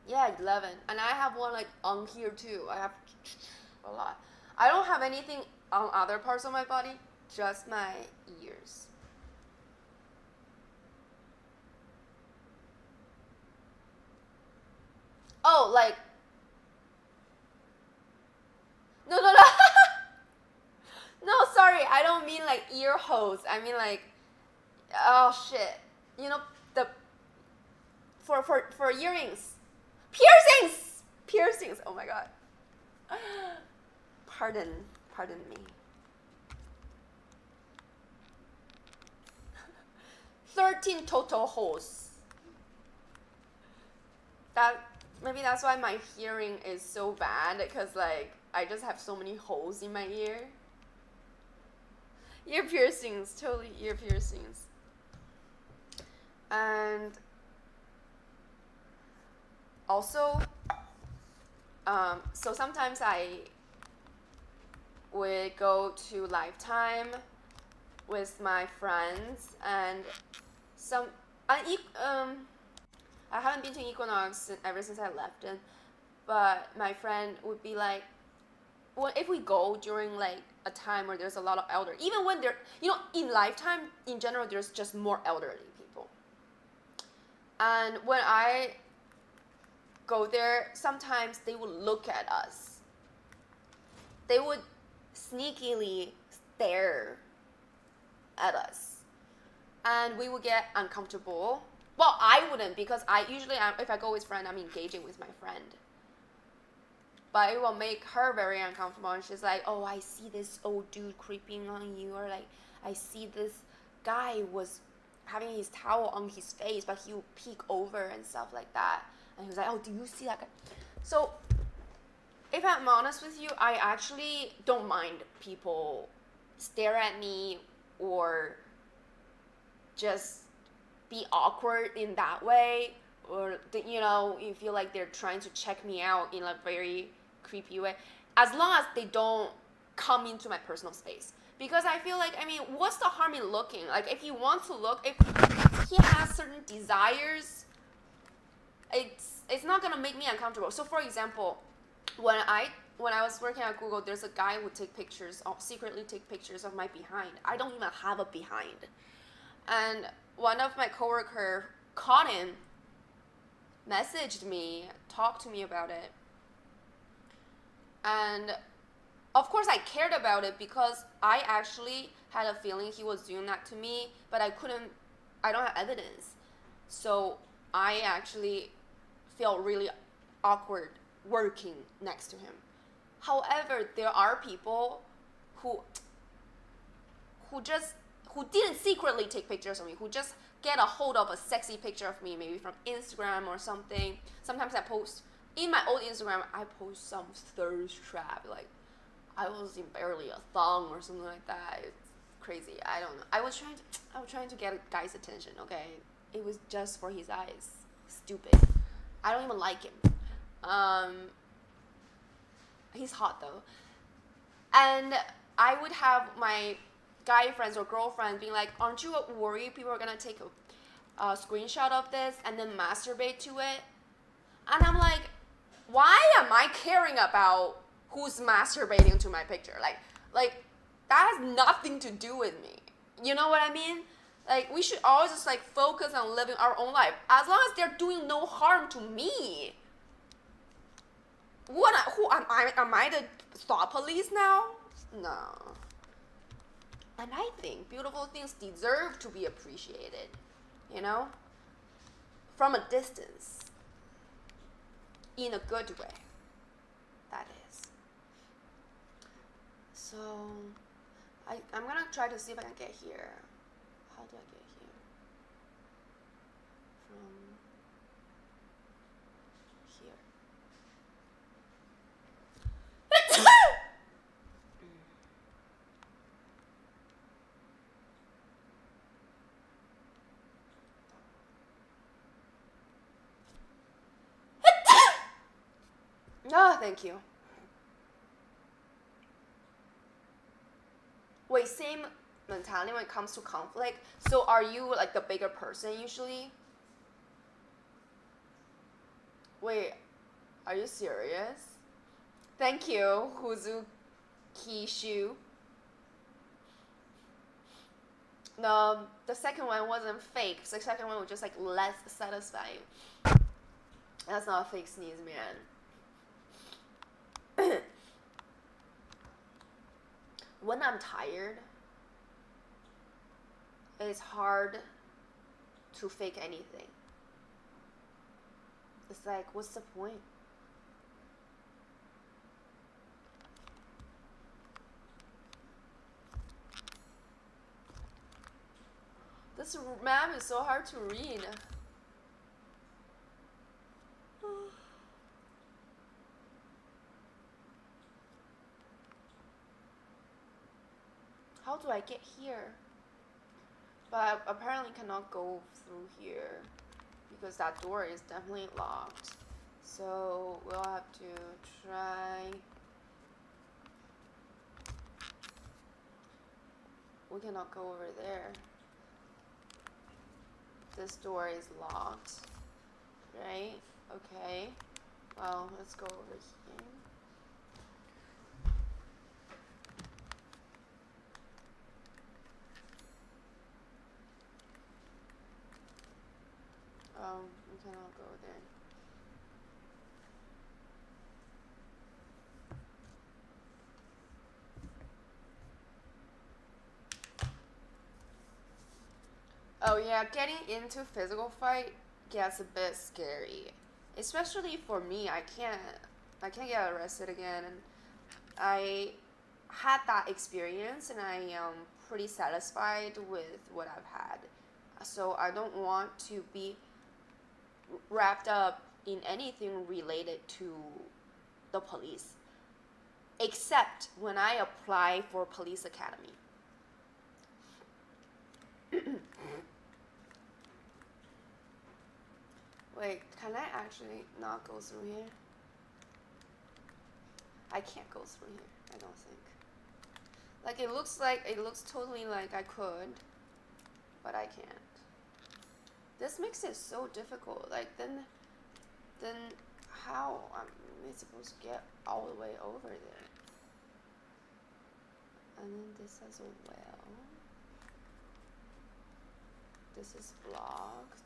Yeah, 11. And I have one like on here too. I have a lot. I don't have anything on other parts of my body, just my ears. Oh, like, no. No, sorry, I don't mean like ear holes. I mean like, oh shit. You know, the, for earrings. Piercings, oh my god. Pardon me. 13 total holes. Maybe that's why my hearing is so bad, because like I just have so many holes in my ear. Ear piercings, totally ear piercings. And also, so sometimes I would go to Lifetime with my friends, and I haven't been to Equinox ever since I left it, but my friend would be like, well, if we go during like a time where there's a lot of elderly, even when in Lifetime in general, there's just more elderly people. And when I go there, sometimes they would look at us. They would sneakily stare at us, and we would get uncomfortable. Well, I wouldn't, because if I go with friend, I'm engaging with my friend. But it will make her very uncomfortable, and she's like, oh, I see this old dude creeping on you, or like, I see this guy was having his towel on his face, but he would peek over and stuff like that. And he was like, oh, do you see that guy? So, if I'm honest with you, I actually don't mind people stare at me or just be awkward in that way, or you feel like they're trying to check me out in a very creepy way, as long as they don't come into my personal space. Because I feel like, what's the harm in looking? Like, if you want to look, if he has certain desires, it's not gonna make me uncomfortable. So for example, when I was working at Google, there's a guy who would secretly take pictures of my behind. I don't even have a behind. And one of my coworker caught him, messaged me, talked to me about it. And of course I cared about it, because I actually had a feeling he was doing that to me, but I don't have evidence. So I actually felt really awkward working next to him. However, there are people who didn't secretly take pictures of me, who just get a hold of a sexy picture of me, maybe from Instagram or something. Sometimes I post, in my old Instagram, I post some thirst trap, like I was in barely a thong or something like that. It's crazy. I don't know. I was trying to get a guy's attention, okay? It was just for his eyes. Stupid. I don't even like him. He's hot though. And I would have my guy friends or girlfriends being like, aren't you worried people are gonna take a screenshot of this and then masturbate to it? And I'm like, why am I caring about who's masturbating to my picture? Like that has nothing to do with me. You know what I mean? Like, we should always just like focus on living our own life, as long as they're doing no harm to me. Who am I? Am I the thought police now? No. And I think beautiful things deserve to be appreciated, from a distance, in a good way. That is. So, I'm gonna try to see if I can get here. How do I get here? From here. No, thank you. Wait, same mentality when it comes to conflict. So are you like the bigger person usually? Wait, are you serious? Thank you, Huzukishu. No, the second one wasn't fake. The second one was just like less satisfying. That's not a fake sneeze, man. When I'm tired, it's hard to fake anything. It's like, what's the point? This map is so hard to read. How do I get here? But I apparently cannot go through here because that door is definitely locked. So we'll have to try. We cannot go over there. This door is locked, right? Okay. Well, let's go over here. We cannot go there. Oh yeah, getting into physical fight gets a bit scary, especially for me. I can't get arrested again, and I had that experience, and I am pretty satisfied with what I've had. So I don't want to be wrapped up in anything related to the police, except when I apply for police academy. Wait, can I actually not go through here? I can't go through here, I don't think. Like it looks totally like I could, but I can't. This makes it so difficult. Like then how am I supposed to get all the way over there? And then this has a well. This is blocked.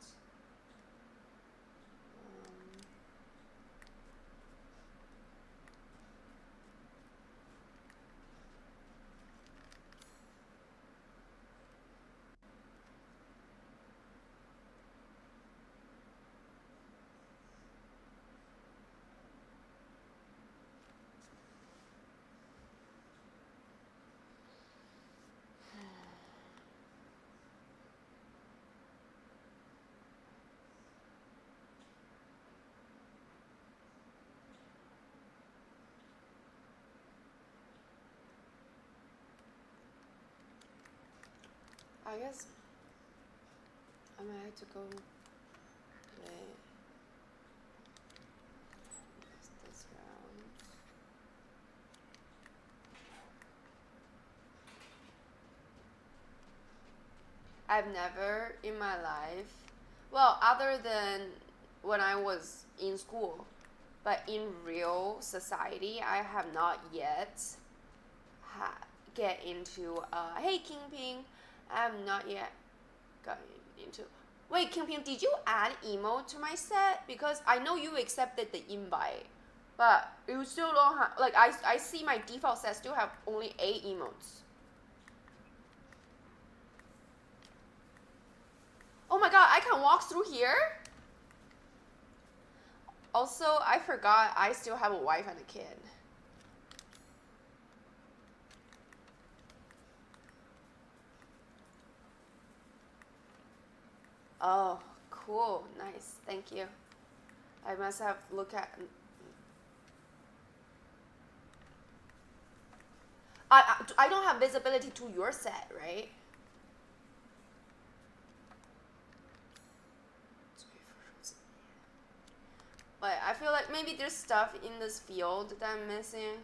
I guess I might have to go this round. I've never in my life, well, other than when I was in school, but in real society, I have not yet get into, hey Kingping, I have not yet gotten into. Wait, Kingping, did you add emote to my set? Because I know you accepted the invite, but you still don't have, like, I see my default set still have only 8 emotes. Oh my god, I can walk through here? Also, I forgot I still have a wife and a kid. Oh, cool. Nice. Thank you. I must have looked at... I don't have visibility to your set, right? But I feel like maybe there's stuff in this field that I'm missing.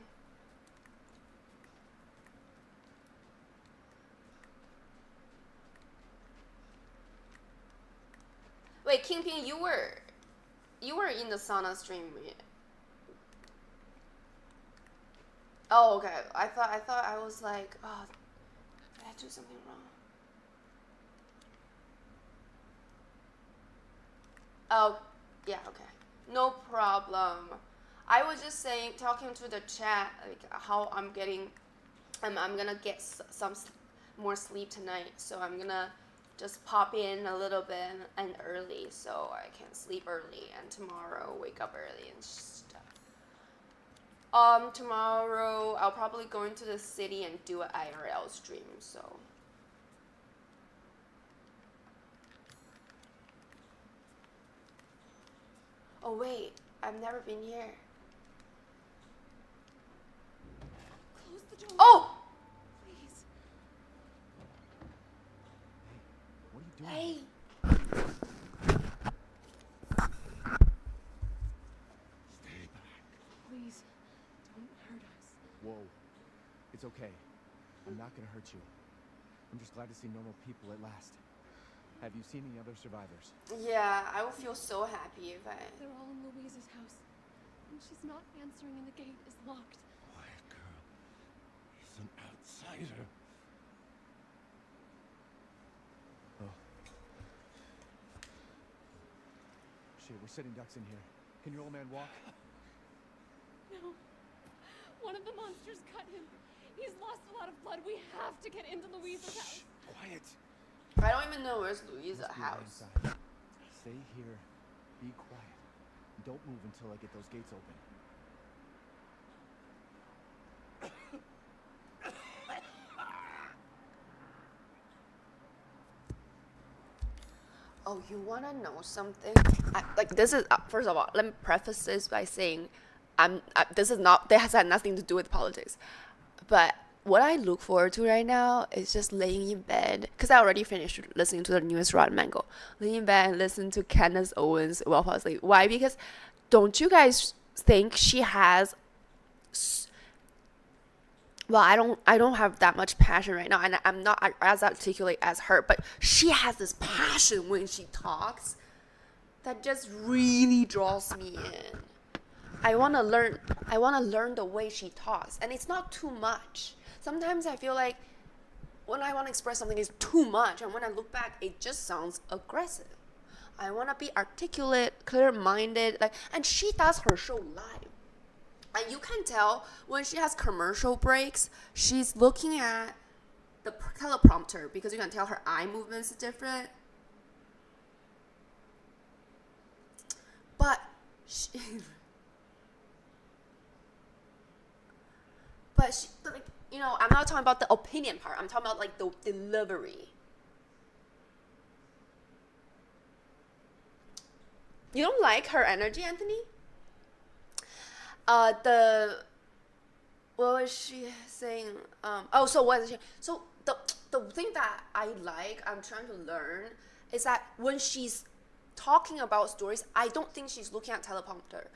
Wait, Kingpin, you were in the sauna stream. Oh, okay. I thought I was like, oh, did I do something wrong? Oh, yeah, okay. No problem. I was just saying, talking to the chat, like how I'm gonna get some more sleep tonight. So I'm gonna just pop in a little bit and early so I can sleep early and tomorrow wake up early and stuff. Tomorrow I'll probably go into the city and do an IRL stream, so. Oh wait, I've never been here. Close the door. Oh! Please. What are you doing? Hey! Stay back. Please. Don't hurt us. Whoa. It's okay. I'm not gonna hurt you. I'm just glad to see normal people at last. Have you seen any other survivors? Yeah, I would feel so happy if I... They're all in Louise's house. And she's not answering and the gate is locked. Quiet girl. He's an outsider. Oh. Shit, we're sitting ducks in here. Can your old man walk? No. One of the monsters cut him. He's lost a lot of blood. We have to get into Louise's house. Quiet. I don't even know where's Louisa's Must be way house. inside. Stay here. Be quiet. Don't move until I get those gates open. Oh, you wanna know something? This is first of all, let me preface this by saying, this has had nothing to do with politics, but what I look forward to right now is just laying in bed, because I already finished listening to the newest Rotten Mango. Laying in bed and listen to Candace Owens while fall asleep. Why? Because don't you guys think she has? Well, I don't have that much passion right now, and I'm not as articulate as her. But she has this passion when she talks that just really draws me in. I wanna learn the way she talks, and it's not too much. Sometimes I feel like when I want to express something, it's too much, and when I look back, it just sounds aggressive. I want to be articulate, clear-minded, and she does her show live. And you can tell when she has commercial breaks, she's looking at the teleprompter because you can tell her eye movements are different. But I'm not talking about the opinion part. I'm talking about the delivery. You don't like her energy, Anthony? What was she saying? So the thing that I'm trying to learn is that when she's talking about stories, I don't think she's looking at teleprompter.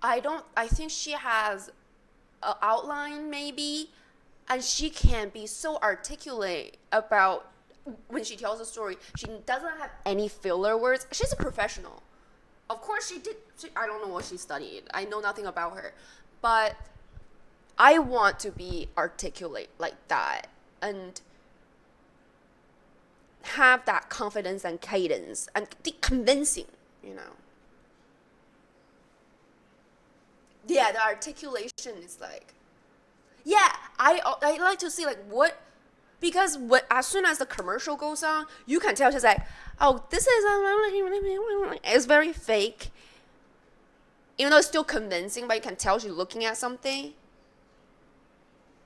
I think she has an outline maybe, and she can be so articulate about when she tells a story. She doesn't have any filler words. She's a professional. Of course I don't know what she studied. I know nothing about her. But I want to be articulate like that and have that confidence and cadence and convincing, Yeah, the articulation is I like to see because as soon as the commercial goes on, you can tell she's like, oh, this is it's very fake. Even though it's still convincing, but you can tell she's looking at something.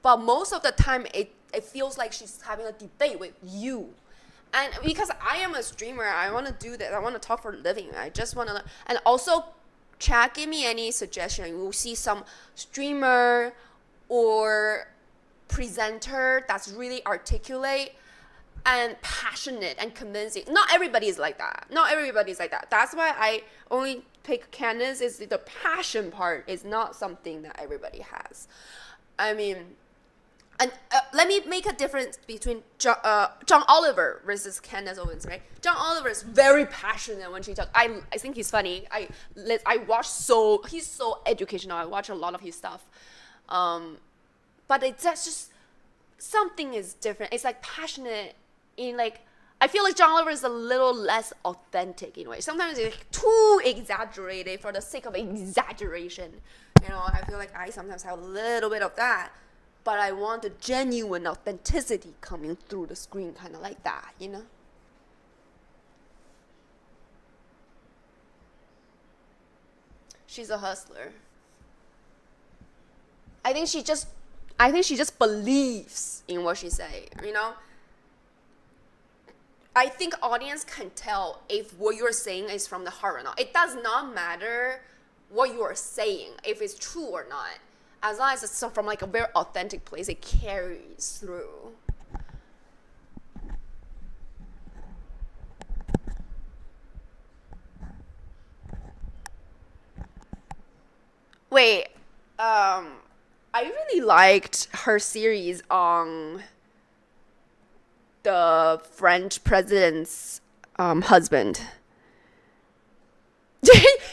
But most of the time, it feels like she's having a debate with you. And because I am a streamer, I want to do that. I want to talk for a living. I just want to, and also, chat, give me any suggestion. You will see some streamer or presenter that's really articulate. and passionate and convincing. Not everybody is like that. Not everybody is like that. That's why I only pick Candace. Is the passion part is not something that everybody has. I mean, and let me make a difference between John Oliver versus Candace Owens, right? John Oliver is very passionate when she talks. I think he's funny. I watch he's so educational. I watch a lot of his stuff, but it's just something is different. It's like passionate in like. I feel like John Oliver is a little less authentic in a way. Sometimes it's too exaggerated for the sake of exaggeration. I feel like I sometimes have a little bit of that. But I want the genuine authenticity coming through the screen, kind of like that, She's a hustler. I think she just believes in what she's saying, I think audience can tell if what you're saying is from the heart or not. It does not matter what you are saying, if it's true or not. As long as it's from like a very authentic place, it carries through. Wait, I really liked her series on the French president's husband.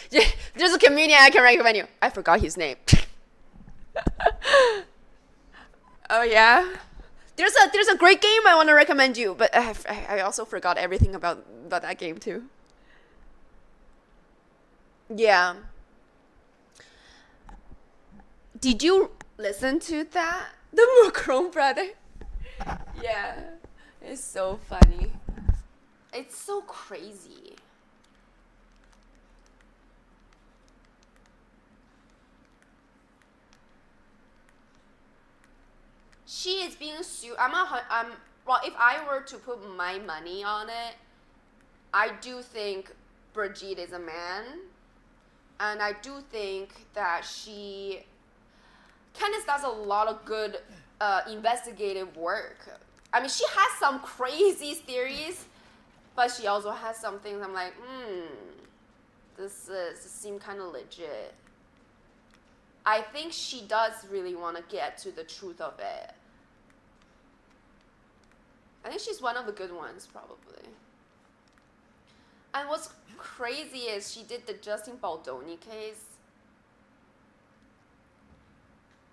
There's a comedian I can recommend you. I forgot his name. Oh yeah, there's a great game I want to recommend you, but I also forgot everything about that game too. Yeah. Did you listen to that? The Macron brother. Yeah, it's so funny. It's so crazy. She is being sued. Well, if I were to put my money on it, I do think Brigitte is a man. And I do think that Candace does a lot of good investigative work. I mean, she has some crazy theories, but she also has some things I'm like, this seems kind of legit. I think she does really want to get to the truth of it. I think she's one of the good ones, probably. And what's crazy is she did the Justin Baldoni case.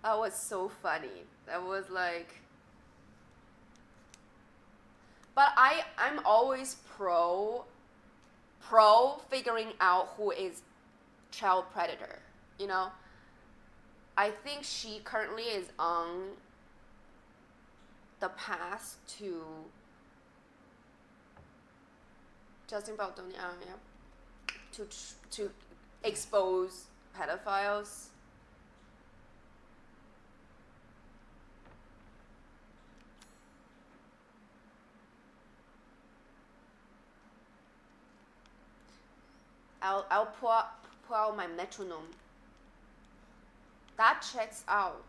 That was so funny. That was like... But I'm always pro figuring out who is child predator, I think she currently is on the path to Justin Baldoni, to expose pedophiles. I'll pull out my metronome. That checks out.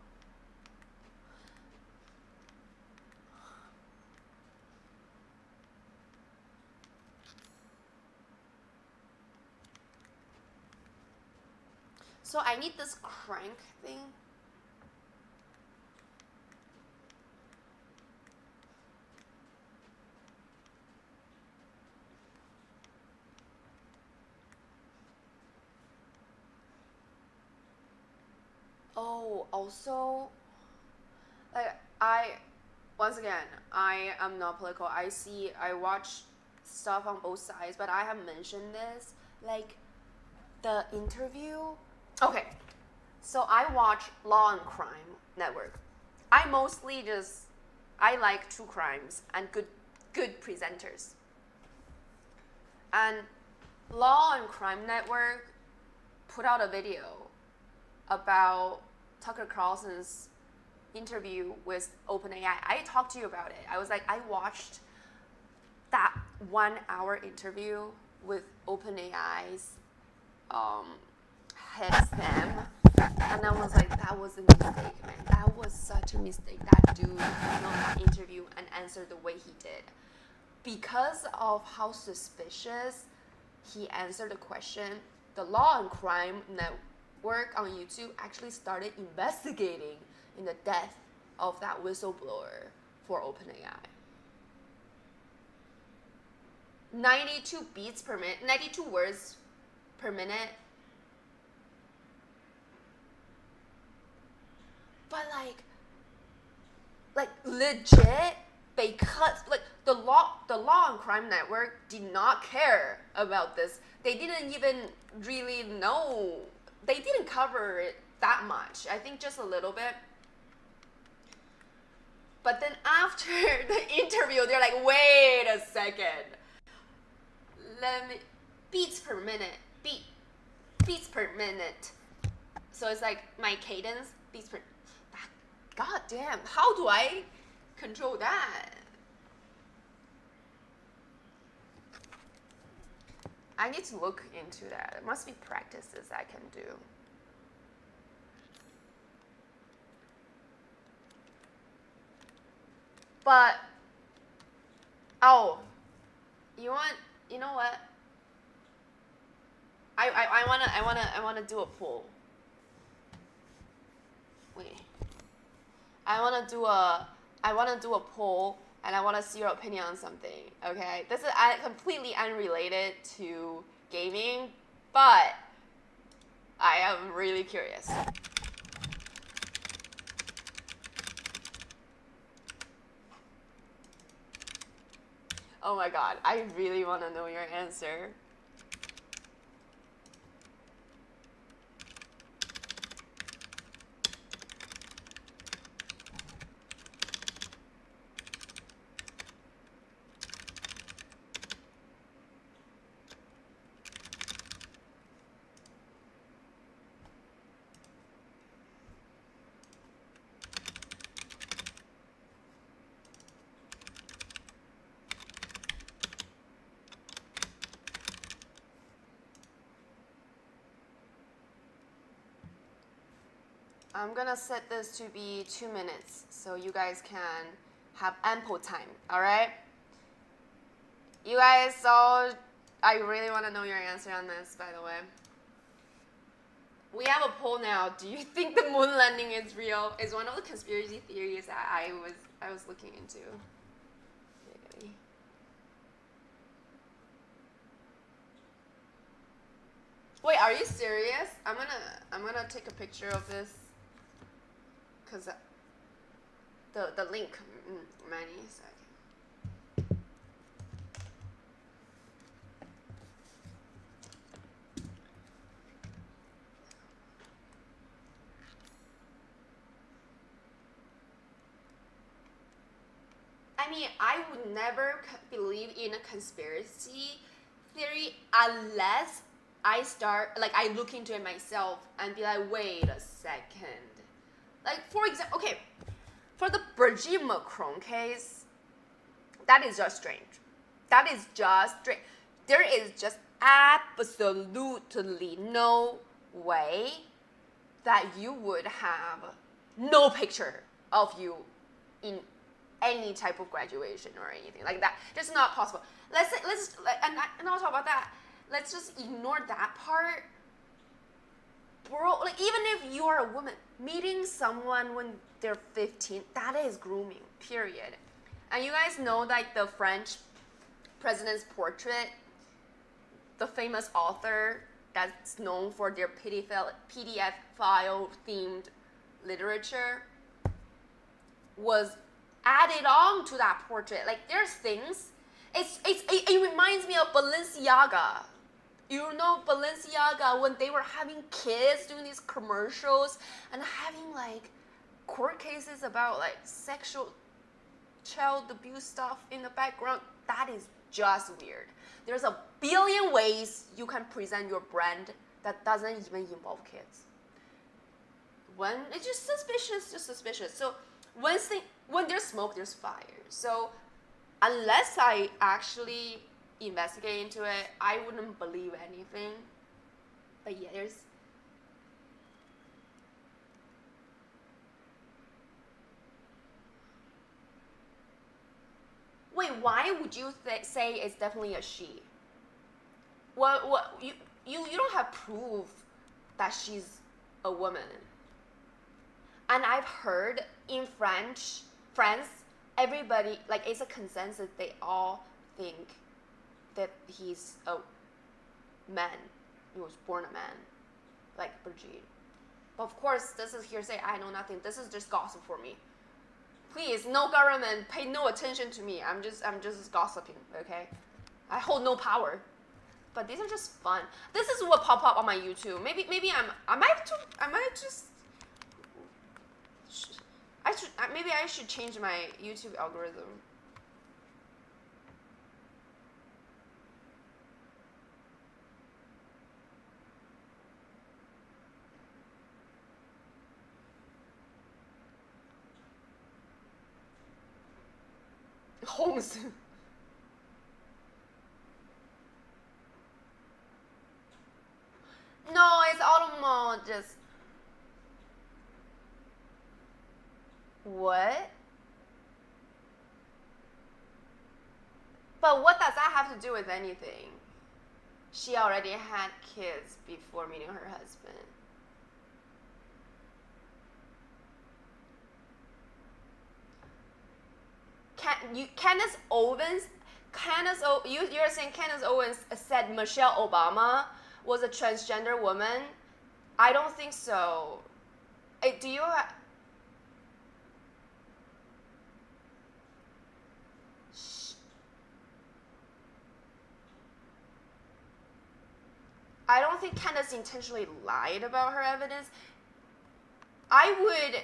So I need this crank thing. Oh, also, like once again, I am not political. I watch stuff on both sides, but I have mentioned this, like the interview. Okay, so I watch Law and Crime Network. I like true crimes and good presenters. And Law and Crime Network put out a video about Tucker Carlson's interview with OpenAI. I talked to you about it. I was like, I watched that 1 hour interview with OpenAI's head Sam, and I was like, that was a mistake, man. That was such a mistake. That dude, that interview and answer the way he did. because of how suspicious he answered the question, the Law and Crime Network on YouTube actually started investigating in the death of that whistleblower for OpenAI. 92 beats per minute, 92 words per minute. But like legit, because like the law and crime network did not care about this. They didn't even really know. They didn't cover it that much. I think just a little bit. But then after the interview, they're like, wait a second. Let me, beats per minute, beats per minute. So it's like my cadence, beats per, god damn, how do I control that? I need to look into that. It must be practices I can do. But, oh, you know what? I wanna do a poll. Wait. I wanna do a poll, and I wanna see your opinion on something. Okay, this is completely unrelated to gaming, but I am really curious. Oh my god, I really want to know your answer. I'm gonna set this to be 2 minutes so you guys can have ample time, all right? You guys all, I really want to know your answer on this, by the way. We have a poll now. Do you think the moon landing is real? It's one of the conspiracy theories that I was looking into. Wait, are you serious? I'm gonna take a picture of this. Cause the link, many seconds. I mean, I would never believe in a conspiracy theory unless I look into it myself and be like, wait a second. Like, for example, okay, for the Brigitte Macron case, that is just strange. That is just strange. There is just absolutely no way that you would have no picture of you in any type of graduation or anything like that. Just not possible. And I'll talk about that. Let's just ignore that part. Bro, like even if you are a woman, meeting someone when they're 15, that is grooming, period. And you guys know like the French president's portrait, the famous author that's known for their PDF file themed literature was added on to that portrait. Like there's things, it reminds me of Balenciaga. You know Balenciaga, when they were having kids doing these commercials and having like court cases about like sexual child abuse stuff in the background, that is just weird. There's a billion ways you can present your brand that doesn't even involve kids. When it's just suspicious. So when there's smoke, there's fire. So unless I actually investigate into it, I wouldn't believe anything. But yeah, there's wait, why would you say it's definitely a she? What you don't have proof that she's a woman. And I've heard in France, everybody, like, it's a consensus, they all think that he's a man. He was born a man, like Brigitte. But of course, this is hearsay. I know nothing. This is just gossip for me. Please, no government, pay no attention to me. I'm just gossiping, okay? I hold no power. But these are just fun. This is what pop up on my YouTube. Maybe maybe I should change my YouTube algorithm. Holmes. No, it's automotive. What? But what does that have to do with anything? She already had kids before meeting her husband. You're saying Candace Owens said Michelle Obama was a transgender woman? I don't think so. Do you I don't think Candace intentionally lied about her evidence. I would,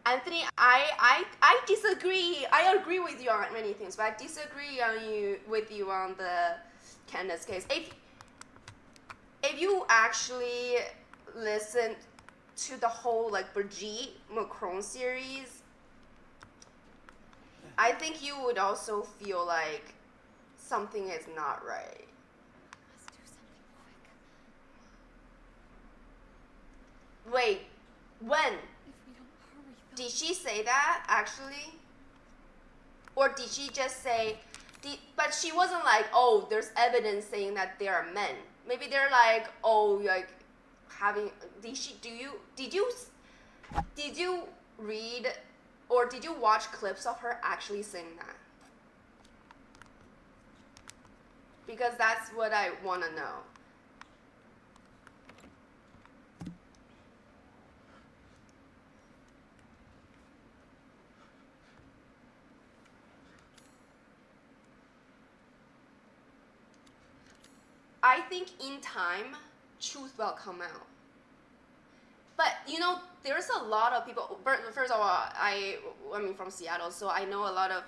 Anthony, I disagree. I agree with you on many things, but I disagree with you on the Candace case. If you actually listen to the whole like Brigitte Macron series, I think you would also feel like something is not right. Let's do something quick. Wait, when? If we don't hurry, Did she say that actually? Or did she just say, but she wasn't like, oh, there's evidence saying that they are men. Maybe they're like, oh, like having, did you read or did you watch clips of her actually saying that? Because that's what I want to know. I think in time, truth will come out. But you know, there's a lot of people. First of all, I'm from Seattle, so I know a lot of.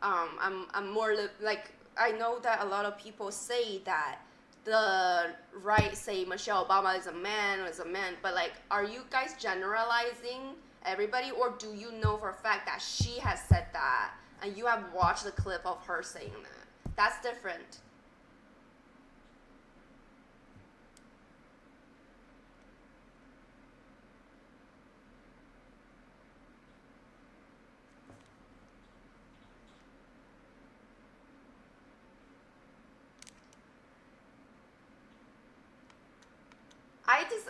I'm more like I know that a lot of people say that the right say Michelle Obama is a man, but like, are you guys generalizing everybody, or do you know for a fact that she has said that and you have watched the clip of her saying that? That's different.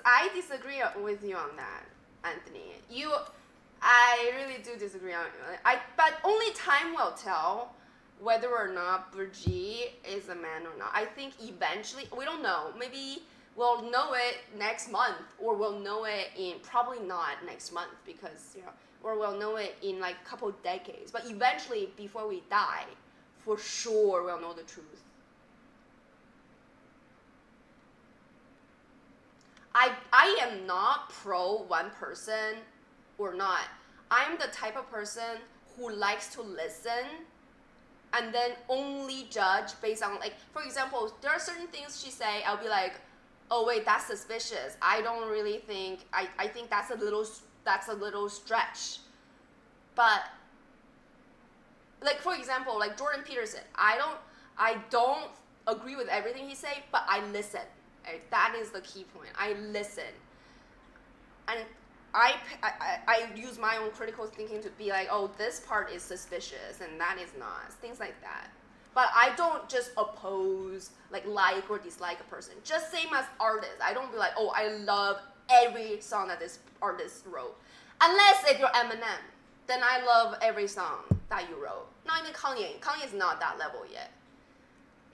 I disagree with you on that, Anthony. I really do disagree on but only time will tell whether or not Brigitte is a man or not. I think eventually, we don't know. Maybe we'll know it next month, or we'll know it in, probably not next month because, or we'll know it in like a couple decades. But eventually, before we die, for sure we'll know the truth. I am not pro one person or not. I'm the type of person who likes to listen and then only judge based on, like, for example, there are certain things she say, I'll be like, oh wait, that's suspicious. I don't really think, I think that's a little stretch. But like, for example, like Jordan Peterson, I don't agree with everything he say, but I listen. That is the key point. I listen. And I use my own critical thinking to be like, oh, this part is suspicious and that is not, things like that. But I don't just oppose, like or dislike a person. Just same as artists. I don't be like, oh, I love every song that this artist wrote. Unless if you're Eminem, then I love every song that you wrote. Not even Kanye. Kanye's not that level yet.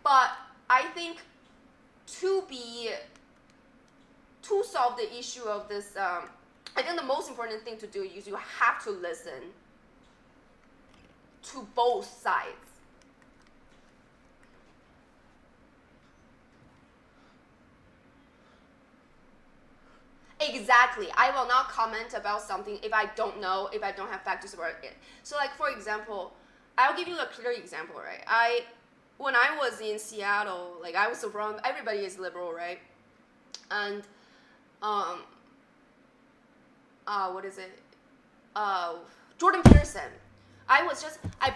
But I think to solve the issue of this, I think the most important thing to do is you have to listen to both sides. Exactly. I will not comment about something if I don't know, if I don't have fact to support it. So like, for example, I'll give you a clear example, right? When I was in Seattle, like I was from, everybody is liberal, right? And, what is it? Jordan Peterson. I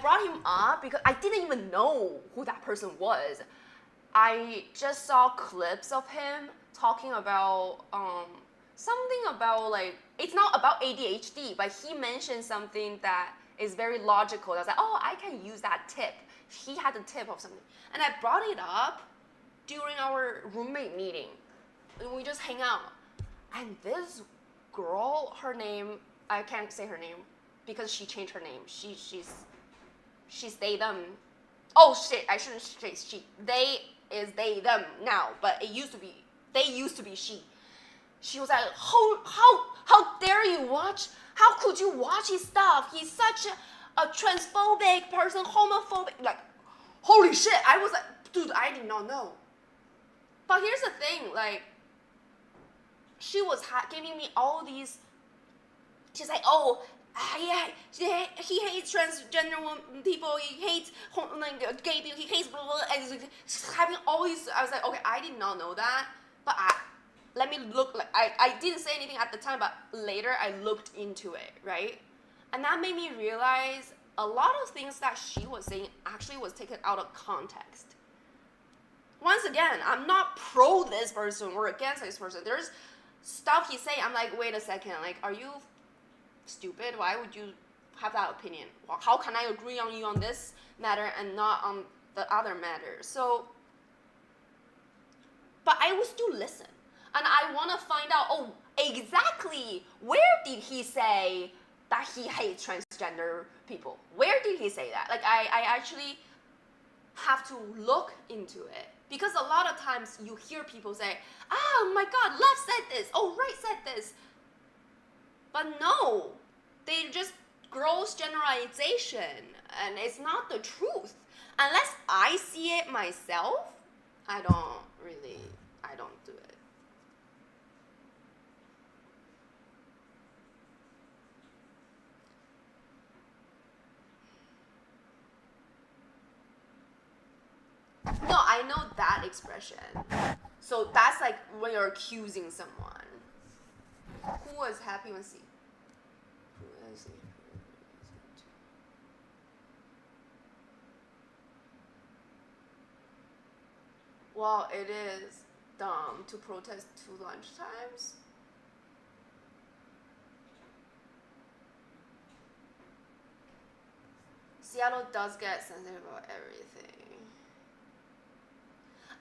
brought him up because I didn't even know who that person was. I just saw clips of him talking about, something about like, it's not about ADHD, but he mentioned something that is very logical. I was like, oh, I can use that tip. He had a tip of something. And I brought it up during our roommate meeting. And we just hang out. And this girl, her name, I can't say her name because she changed her name. She's they, them. Oh shit, I shouldn't say she. They is they, them now, but they used to be she. She was like, how dare you watch? How could you watch his stuff? He's such a transphobic person, homophobic. Like, holy shit! I was like, dude, I did not know. But here's the thing, like, she was giving me all these. She's like, oh, he hates transgender people. He hates gay people. He hates blah blah. And she's having all these. I was like, okay, I did not know that, but let me look. Like I didn't say anything at the time, but later I looked into it, right? And that made me realize a lot of things that she was saying actually was taken out of context. Once again, I'm not pro this person or against this person. There's stuff he say, I'm like, wait a second, like, are you stupid? Why would you have that opinion? How can I agree on you on this matter and not on the other matter? So, but I will still listen. And I want to find out, oh, exactly, where did he say that he hates transgender people? Where did he say that? Like, I actually have to look into it. Because a lot of times you hear people say, oh my God, left said this, oh, right said this. But no, they just gross generalization, and it's not the truth. Unless I see it myself, I don't do it. No, I know that expression. So that's like when you're accusing someone. Who was happy when see? Well, it is dumb to protest 2 lunchtimes. Seattle does get sensitive about everything.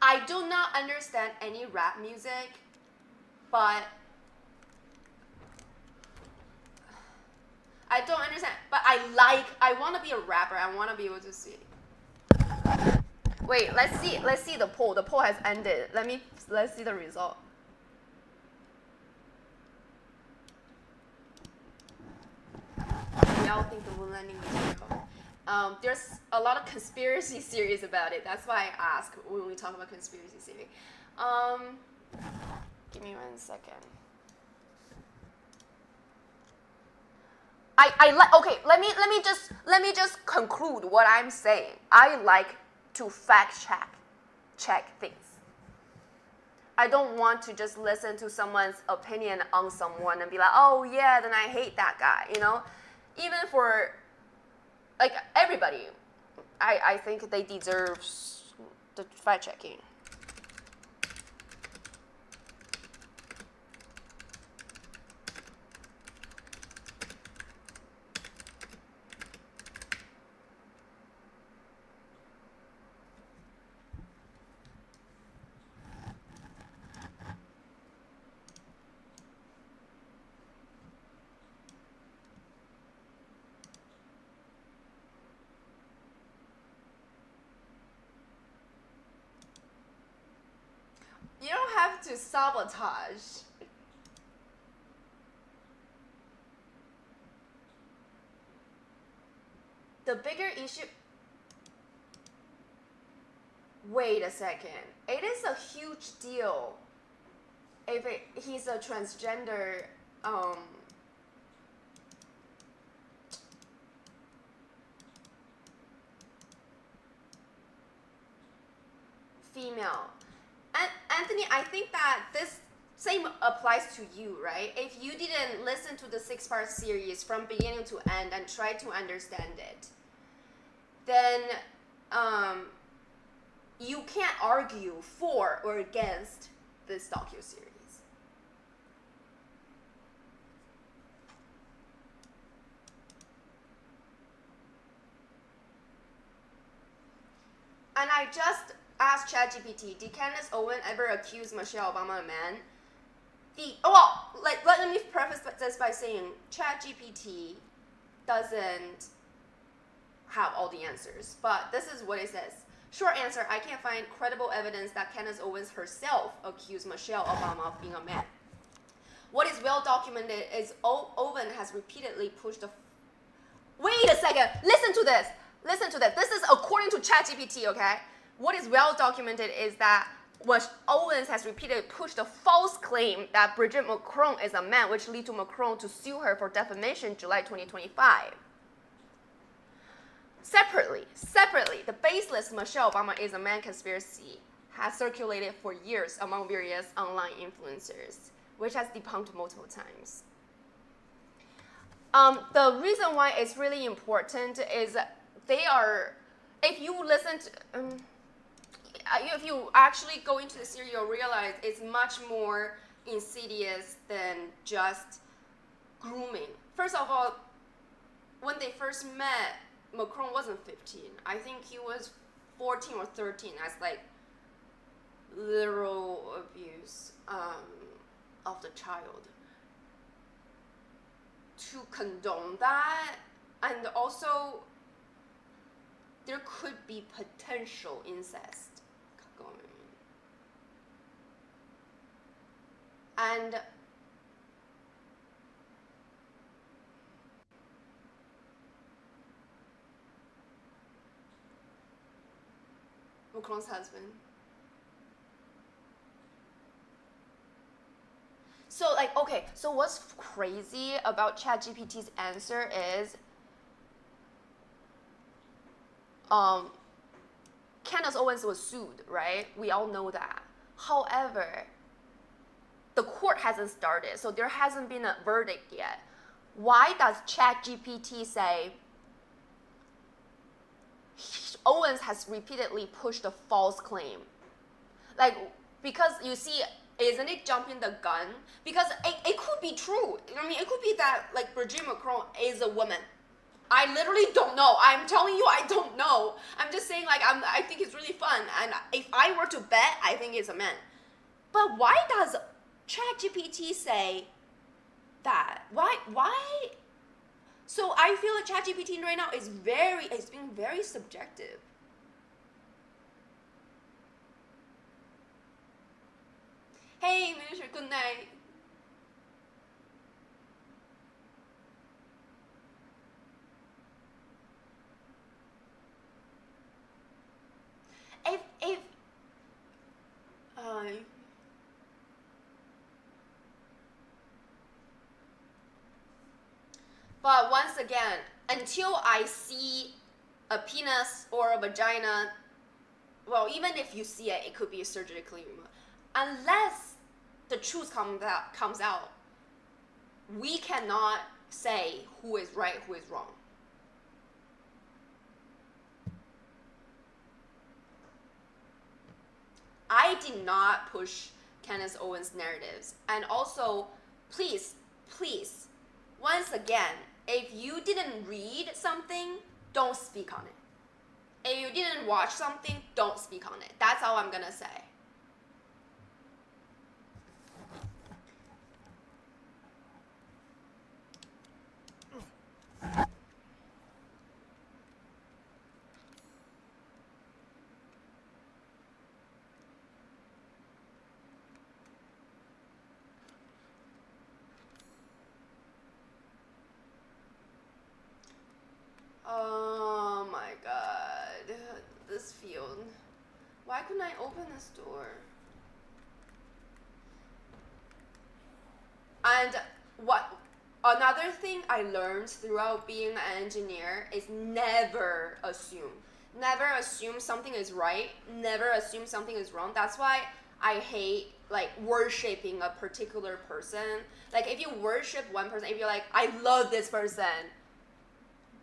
I do not understand any rap music, but I don't understand. But I want to be a rapper. I want to be able to see. Wait, let's see the poll. The poll has ended. Let's see the result. Y'all think the moon landing was real? There's a lot of conspiracy theories about it. That's why I ask when we talk about conspiracy theory. Give me 1 second. Okay, let me just conclude what I'm saying. I like to fact check things. I don't want to just listen to someone's opinion on someone and be like, oh yeah, then I hate that guy, you know? Even for, like, everybody, I think they deserve the fact checking. have to sabotage. The bigger issue. Wait a second. It is a huge deal if he's a transgender female. And Anthony, I think that this same applies to you, right? If you didn't listen to the 6-part series from beginning to end and try to understand it, then you can't argue for or against this docuseries. And I just asked ChatGPT, did Candace Owen ever accuse Michelle Obama of a man? Let me preface this by saying ChatGPT doesn't have all the answers, but this is what it says. Short answer, I can't find credible evidence that Candace Owens herself accused Michelle Obama of being a man. What is well documented is Owen has repeatedly pushed the... Wait a second, listen to this. This is according to ChatGPT, okay? What is well documented is that Owens has repeatedly pushed a false claim that Brigitte Macron is a man, which led to Macron to sue her for defamation in July 2025. Separately, the baseless Michelle Obama is a man conspiracy has circulated for years among various online influencers, which has debunked multiple times. The reason why it's really important is if you listen to, if you actually go into the series, you'll realize it's much more insidious than just grooming. First of all, when they first met, Macron wasn't 15. I think he was 14 or 13 as like literal abuse of the child. To condone that, and also there could be potential incest going on. And Macron's husband. So so what's crazy about ChatGPT's answer is Candace Owens was sued, right? We all know that. However, the court hasn't started, so there hasn't been a verdict yet. Why does ChatGPT say Owens has repeatedly pushed a false claim? Because you see, isn't it jumping the gun? Because it could be true. I mean, it could be that Brigitte Macron is a woman. I literally don't know. I'm telling you, I don't know. I'm just saying I think it's really fun. And if I were to bet, I think it's a man. But why does ChatGPT say that? Why? So I feel like ChatGPT right now is being very subjective. Hey, Minister, good night. But once again, until I see a penis or a vagina, well, even if you see it, it could be surgically removed. Unless the truth comes out, we cannot say who is right, who is wrong. I did not push Candace Owens' narratives. And also, please, once again, if you didn't read something, don't speak on it. If you didn't watch something, don't speak on it. That's all I'm gonna say. Why couldn't I open this door? And what another thing I learned throughout being an engineer is never assume. Never assume something is right. Never assume something is wrong. That's why I hate like worshiping a particular person. Like if you worship one person, if you're like, I love this person,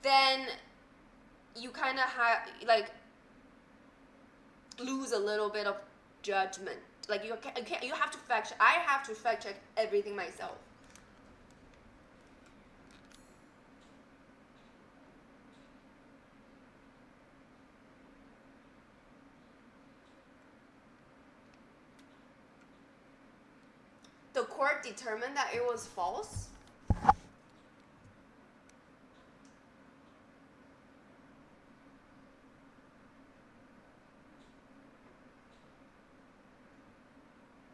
then you kind of have like lose a little bit of judgment. Like you have to fact check. I have to fact check everything myself. The court determined that it was false.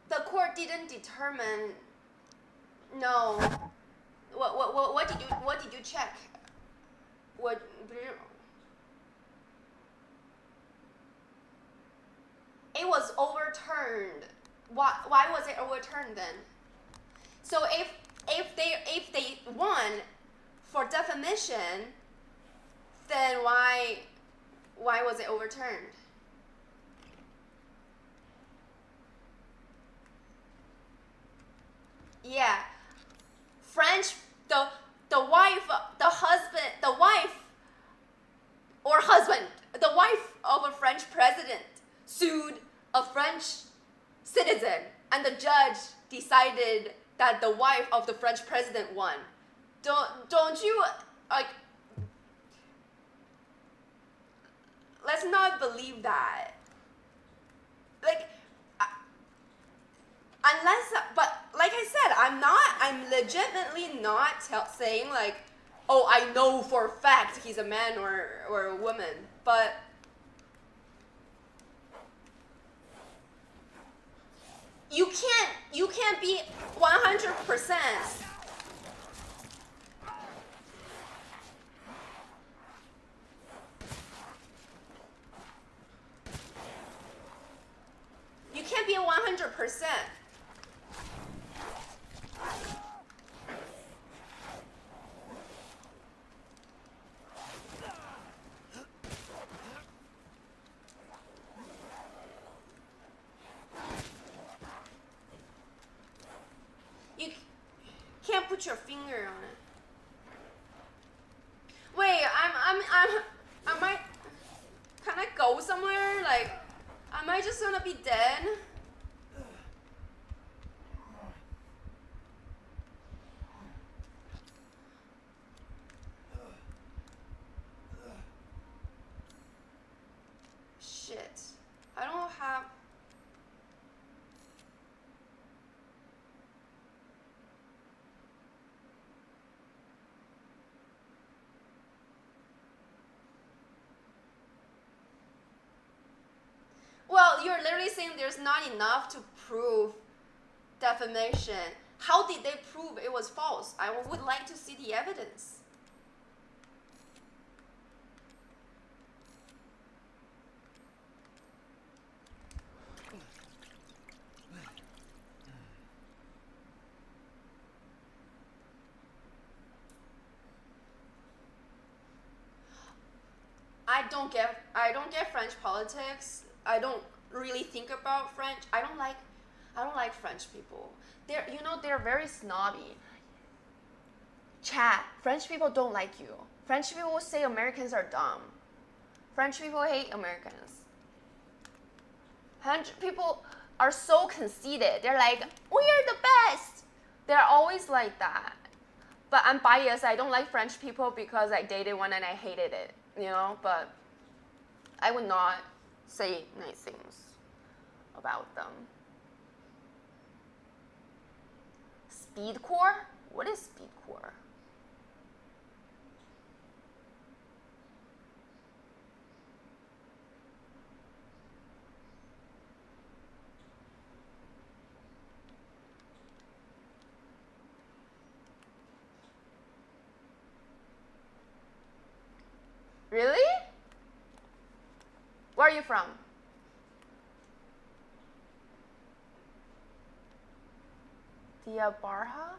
The court didn't determine. No. What did you check? What? It was overturned. Why was it overturned then? So if they won for defamation, then why was it overturned? Yeah, French the wife of a French president sued a French citizen, and the judge decided that the wife of the French president won. Don't you like? Let's not believe that. Like, unless, but like I said, I'm legitimately not saying like, oh, I know for a fact he's a man or a woman, but you can't be 100%. You can't be 100%. You can't put your finger on it. Wait, can I go somewhere? Like, am I just gonna be dead? Shit. I don't have... Well, you're literally saying there's not enough to prove defamation. How did they prove it was false? I would like to see the evidence. I don't get French politics. I don't really think about French. I don't like French people. They're very snobby. Chat, French people don't like you. French people say Americans are dumb. French people hate Americans. French people are so conceited. They're like, we are the best. They're always like that. But I'm biased. I don't like French people because I dated one and I hated it, but I would not say nice things about them. Speedcore? What is speedcore? Really? Where are you from? Dia Barha?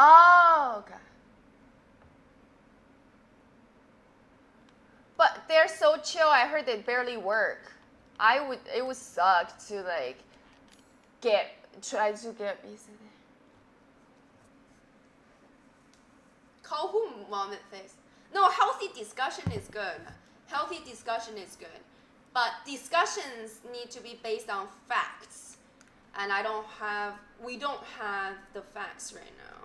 Oh, okay. But they're so chill. I heard they barely work. It would suck to like try to get basically. Call whom vomit face? No, healthy discussion is good. Healthy discussion is good. But discussions need to be based on facts. And we don't have the facts right now.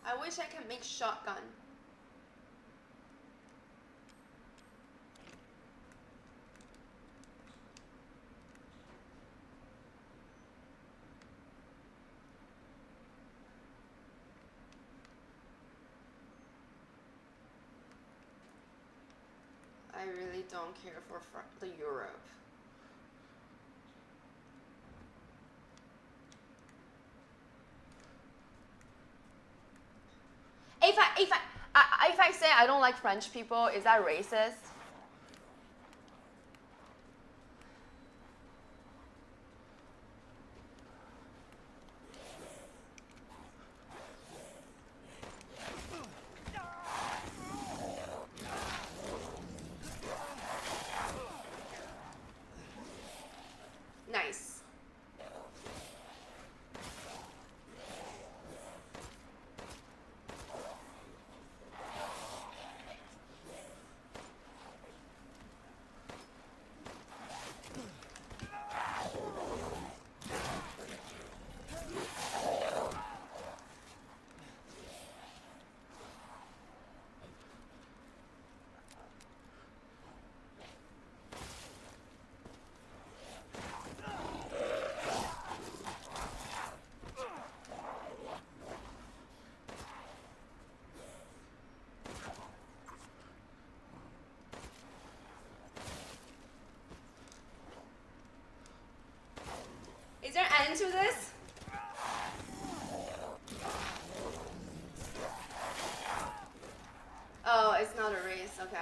I wish I could make shotgun. I really don't care for the Europe. If I say I don't like French people, is that racist? Nice. Is there an end to this? Oh, it's not a race, okay.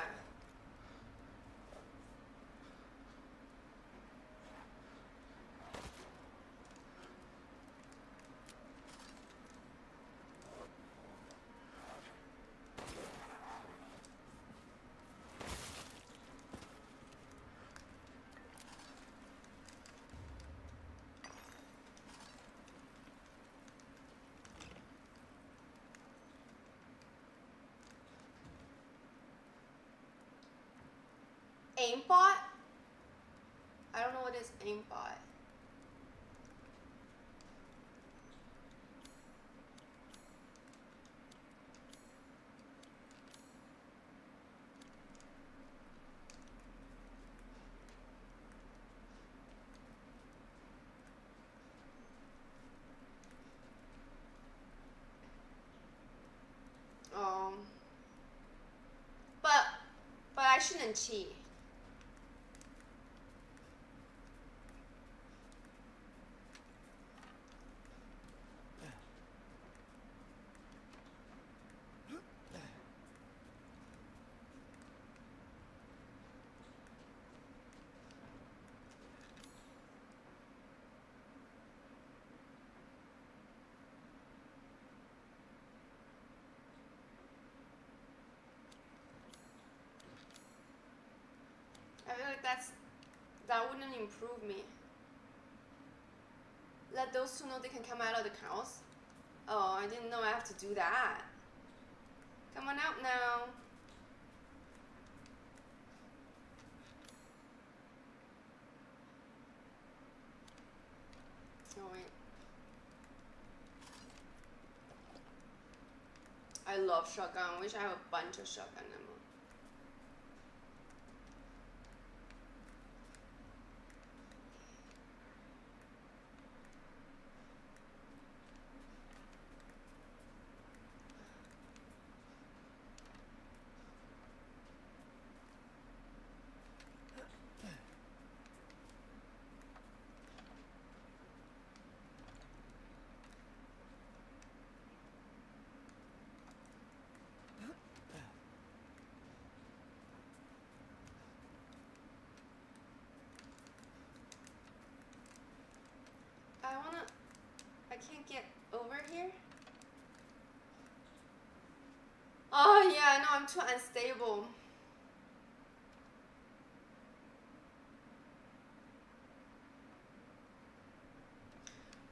Aimbot? I don't know what is aimbot. But I shouldn't cheat. I feel like that wouldn't improve me. Let those two know they can come out of the house. Oh, I didn't know I have to do that. Come on out now. Oh wait. I love shotgun. Wish I have a bunch of shotgun ammo. I can't get over here. Oh yeah, no, I'm too unstable.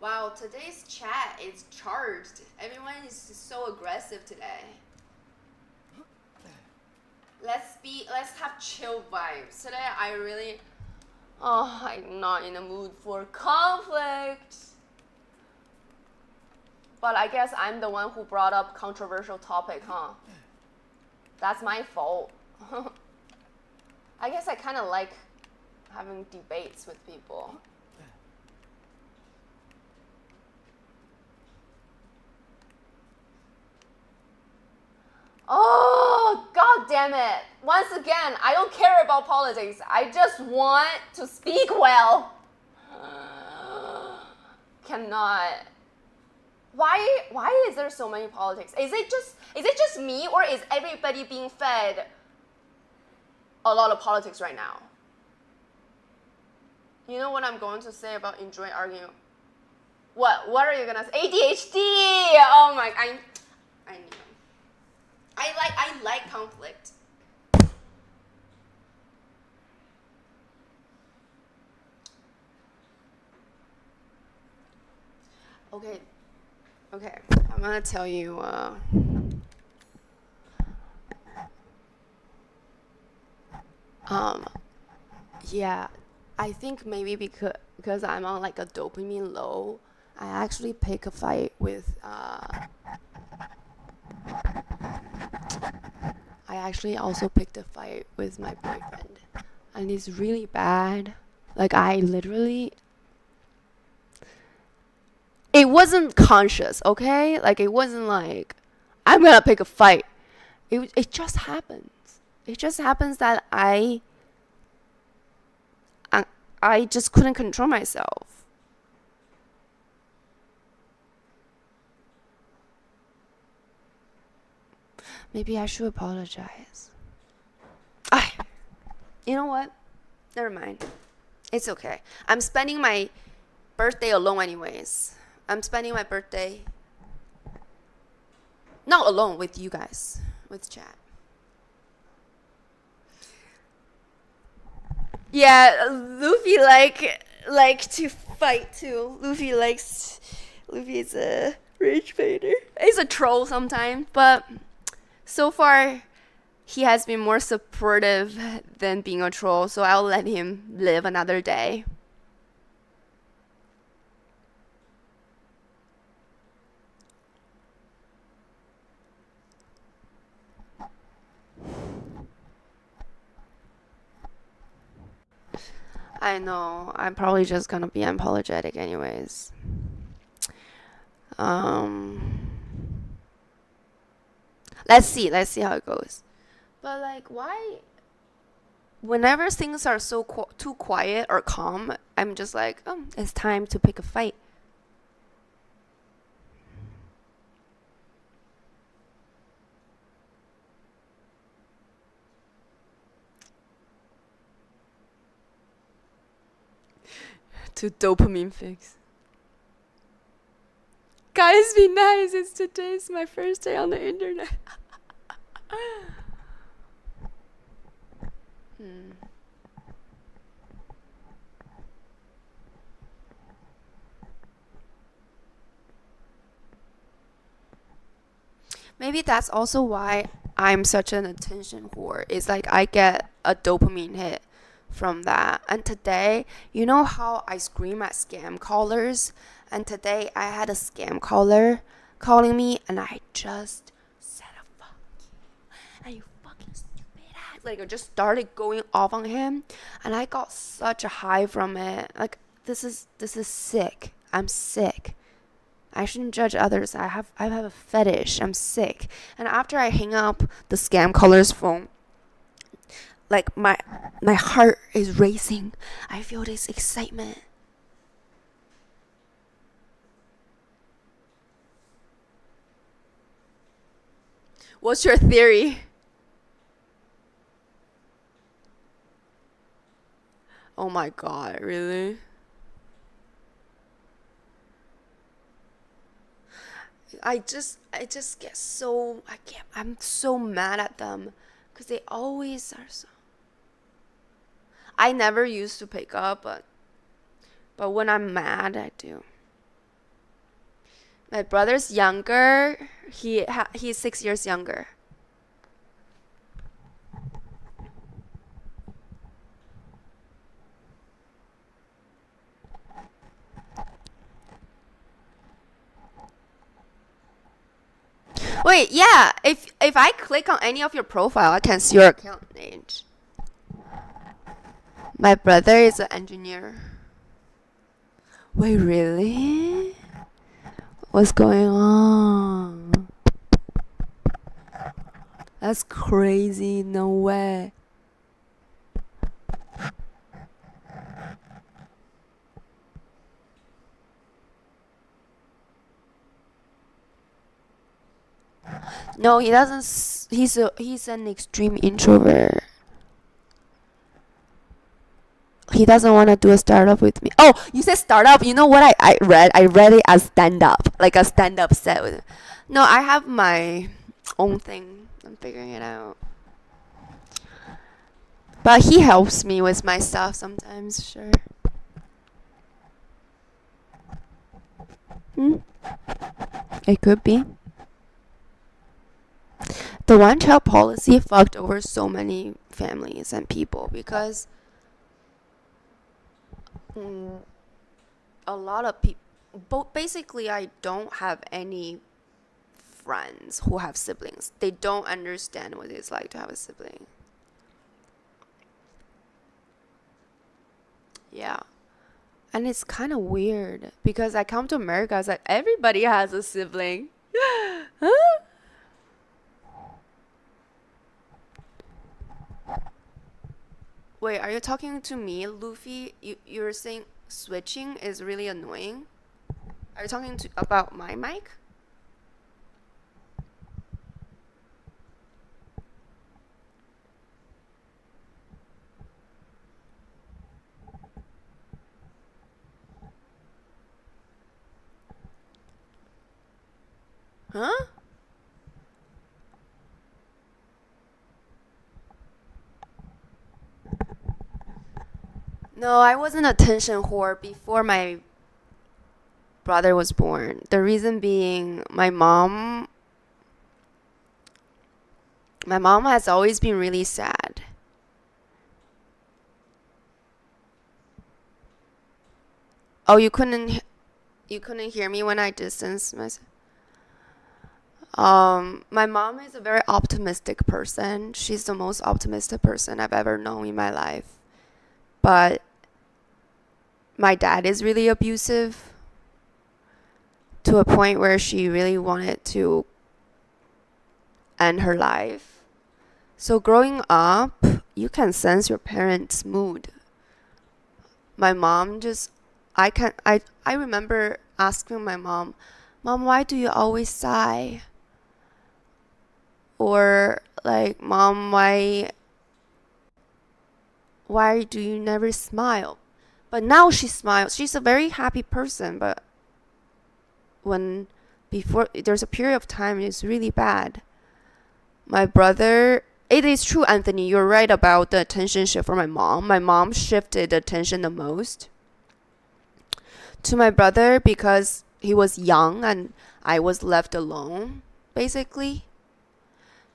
Wow, today's chat is charged. Everyone is so aggressive today. Let's have chill vibes. Today I'm not in the mood for conflict. But I guess I'm the one who brought up controversial topic, huh? That's my fault. I guess I kind of like having debates with people. Oh, god damn it. Once again, I don't care about politics. I just want to speak well. Cannot. Why is there so many politics? Is it just me, or is everybody being fed a lot of politics right now? You know what I'm going to say about enjoying arguing? What are you gonna say? ADHD! Oh my, I knew. I like conflict. Okay, I'm gonna tell you, yeah, I think maybe because I'm on like a dopamine low, I actually pick a fight with, I actually also picked a fight with my boyfriend, and it's really bad. Like, it wasn't conscious, okay? Like, it wasn't like, I'm gonna pick a fight. It just happens. It just happens that I just couldn't control myself. Maybe I should apologize. You know what? Never mind. It's okay. I'm spending my birthday alone anyways. I'm spending my birthday not alone, with you guys, with chat. Yeah, Luffy like to fight too. Luffy is a rage baiter. He's a troll sometimes, but so far he has been more supportive than being a troll, so I'll let him live another day. I know, I'm probably just gonna be unapologetic anyways. Let's see how it goes. But like, why? Whenever things are so too quiet or calm, I'm just like, it's time to pick a fight. To dopamine fix. Guys, be nice. Today's my first day on the internet. Maybe that's also why I'm such an attention whore. It's like I get a dopamine hit from that. And today, you know how I scream at scam callers? And today I had a scam caller calling me, and I just said you fucking stupid ass. Like, I just started going off on him, and I got such a high from it. Like, this is sick. I'm sick. I shouldn't judge others. I have a fetish. I'm sick. And after I hang up the scam caller's phone, like, my heart is racing. I feel this excitement. What's your theory? Oh my god, really? I just get so, I'm so mad at them because they always are so. I never used to pick up, but when I'm mad, I do. My brother's younger. He's 6 years younger. Wait, yeah. If I click on any of your profile, I can see your account age. My brother is an engineer. Wait, really? What's going on? That's crazy. No way. No, he doesn't. He's an extreme introvert. He doesn't want to do a startup with me. Oh, you said startup. You know what I read? I read it as stand up, like a stand up set. No, I have my own thing. I'm figuring it out. But he helps me with my stuff sometimes, sure. It could be. The one child policy fucked over so many families and people because a lot of people, basically, I don't have any friends who have siblings. They don't understand what it's like to have a sibling. Yeah. And it's kind of weird because I come to America, it's like everybody has a sibling. Huh? Wait, are you talking to me, Luffy? You're saying switching is really annoying? Are you talking about my mic? Huh? No, I was an attention whore before my brother was born. The reason being my mom has always been really sad. Oh, you couldn't hear me when I distanced myself. My mom is a very optimistic person. She's the most optimistic person I've ever known in my life. But my dad is really abusive to a point where she really wanted to end her life. So growing up, you can sense your parents' mood. My mom just I remember asking my mom, "Mom, why do you always sigh?" Or like, "Mom, why do you never smile?" But now she smiles. She's a very happy person, but before there's a period of time it's really bad. My brother, it is true, Anthony, you're right about the attention shift for my mom. My mom shifted the attention the most to my brother because he was young and I was left alone, basically.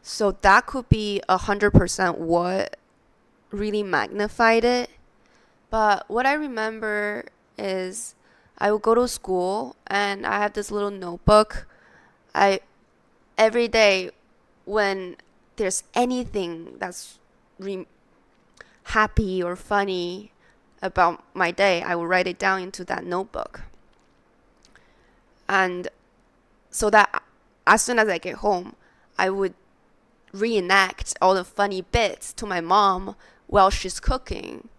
So that could be 100% what really magnified it. But what I remember is I would go to school and I had this little notebook. Every day when there's anything that's happy or funny about my day, I would write it down into that notebook. And so that as soon as I get home, I would reenact all the funny bits to my mom while she's cooking.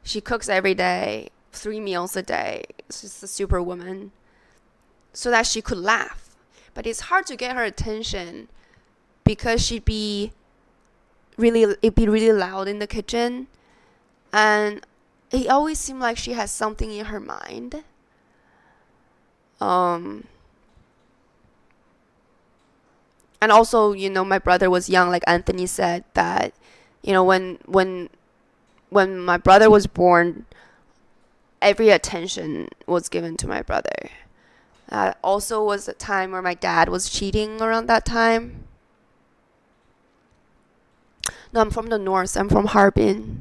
She cooks every day, 3 meals a day. She's a superwoman. So that she could laugh. But it's hard to get her attention because it'd be really loud in the kitchen. And it always seemed like she has something in her mind. And also, my brother was young, like Anthony said, that, when my brother was born, every attention was given to my brother. Also was a time where my dad was cheating around that time. No, I'm from the north. I'm from Harbin.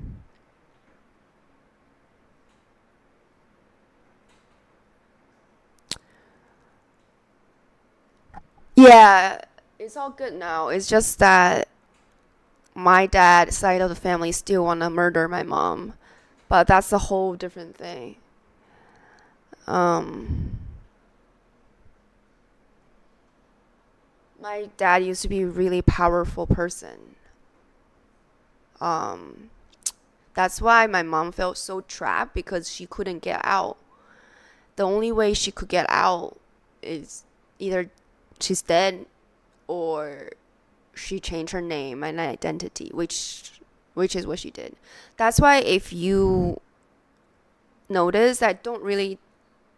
Yeah, it's all good now. It's just that my dad's side of the family still want to murder my mom. But that's a whole different thing. My dad used to be a really powerful person. That's why my mom felt so trapped, because she couldn't get out. The only way she could get out is either she's dead or she changed her name and identity, which is what she did. That's why if you notice, I don't really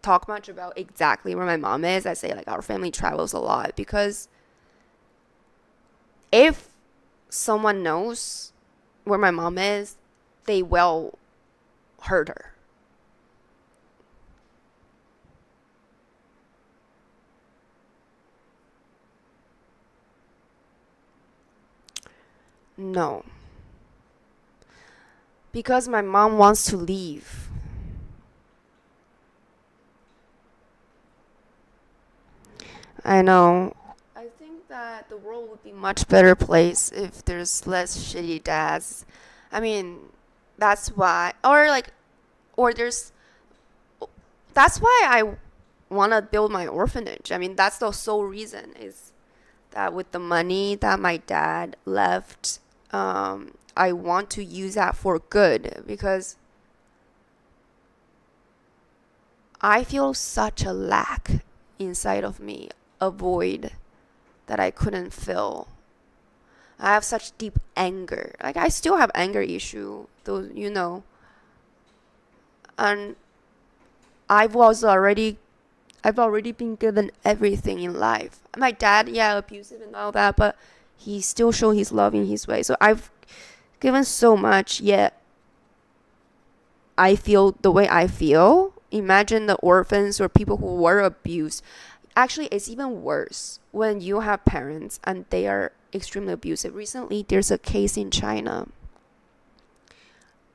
talk much about exactly where my mom is. I say like our family travels a lot, because if someone knows where my mom is, they will hurt her. No. Because my mom wants to leave. I know. I think that the world would be a much better place if there's less shitty dads. I mean, that's why, that's why I want to build my orphanage. I mean, that's the sole reason, is that with the money that my dad left, I want to use that for good, because I feel such a lack inside of me, a void that I couldn't fill. I have such deep anger. Like, I still have anger issue, though, and I've already been given everything in life. My dad, yeah, abusive and all that, but he still showed his love in his way. So I've given so much, yet I feel the way I feel. Imagine the orphans or people who were abused. Actually, it's even worse when you have parents and they are extremely abusive. Recently, there's a case in China.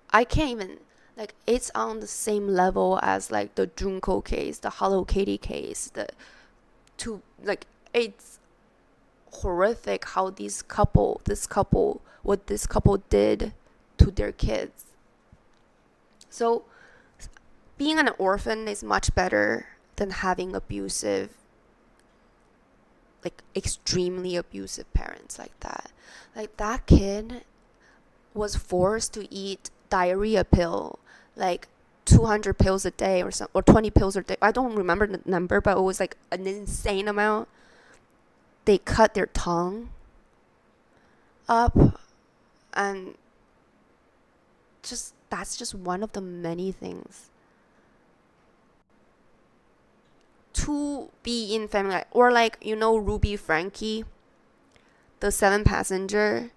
I can't even, like, it's on the same level as like the Junko case, the Hello Kitty case, it's horrific how this couple did to their kids. So being an orphan is much better than having abusive, like extremely abusive parents like that. Like, that kid was forced to eat diarrhea pill, like 200 pills a day or 20 pills a day. I don't remember the number, but it was like an insane amount. They cut their tongue up, and that's just one of the many things to be in family. Or like, Ruby Frankie, the 7 passenger.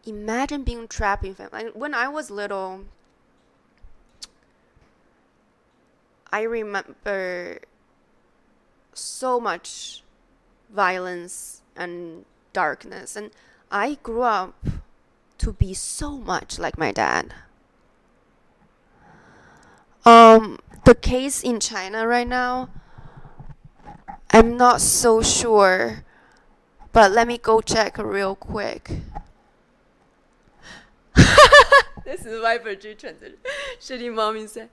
Imagine being trapped in family. When I was little, I remember so much violence and darkness, and I grew up to be so much like my dad. The case in China right now, I'm not so sure, But let me go check real quick. This is why Virgil transition. Shitty mommy said.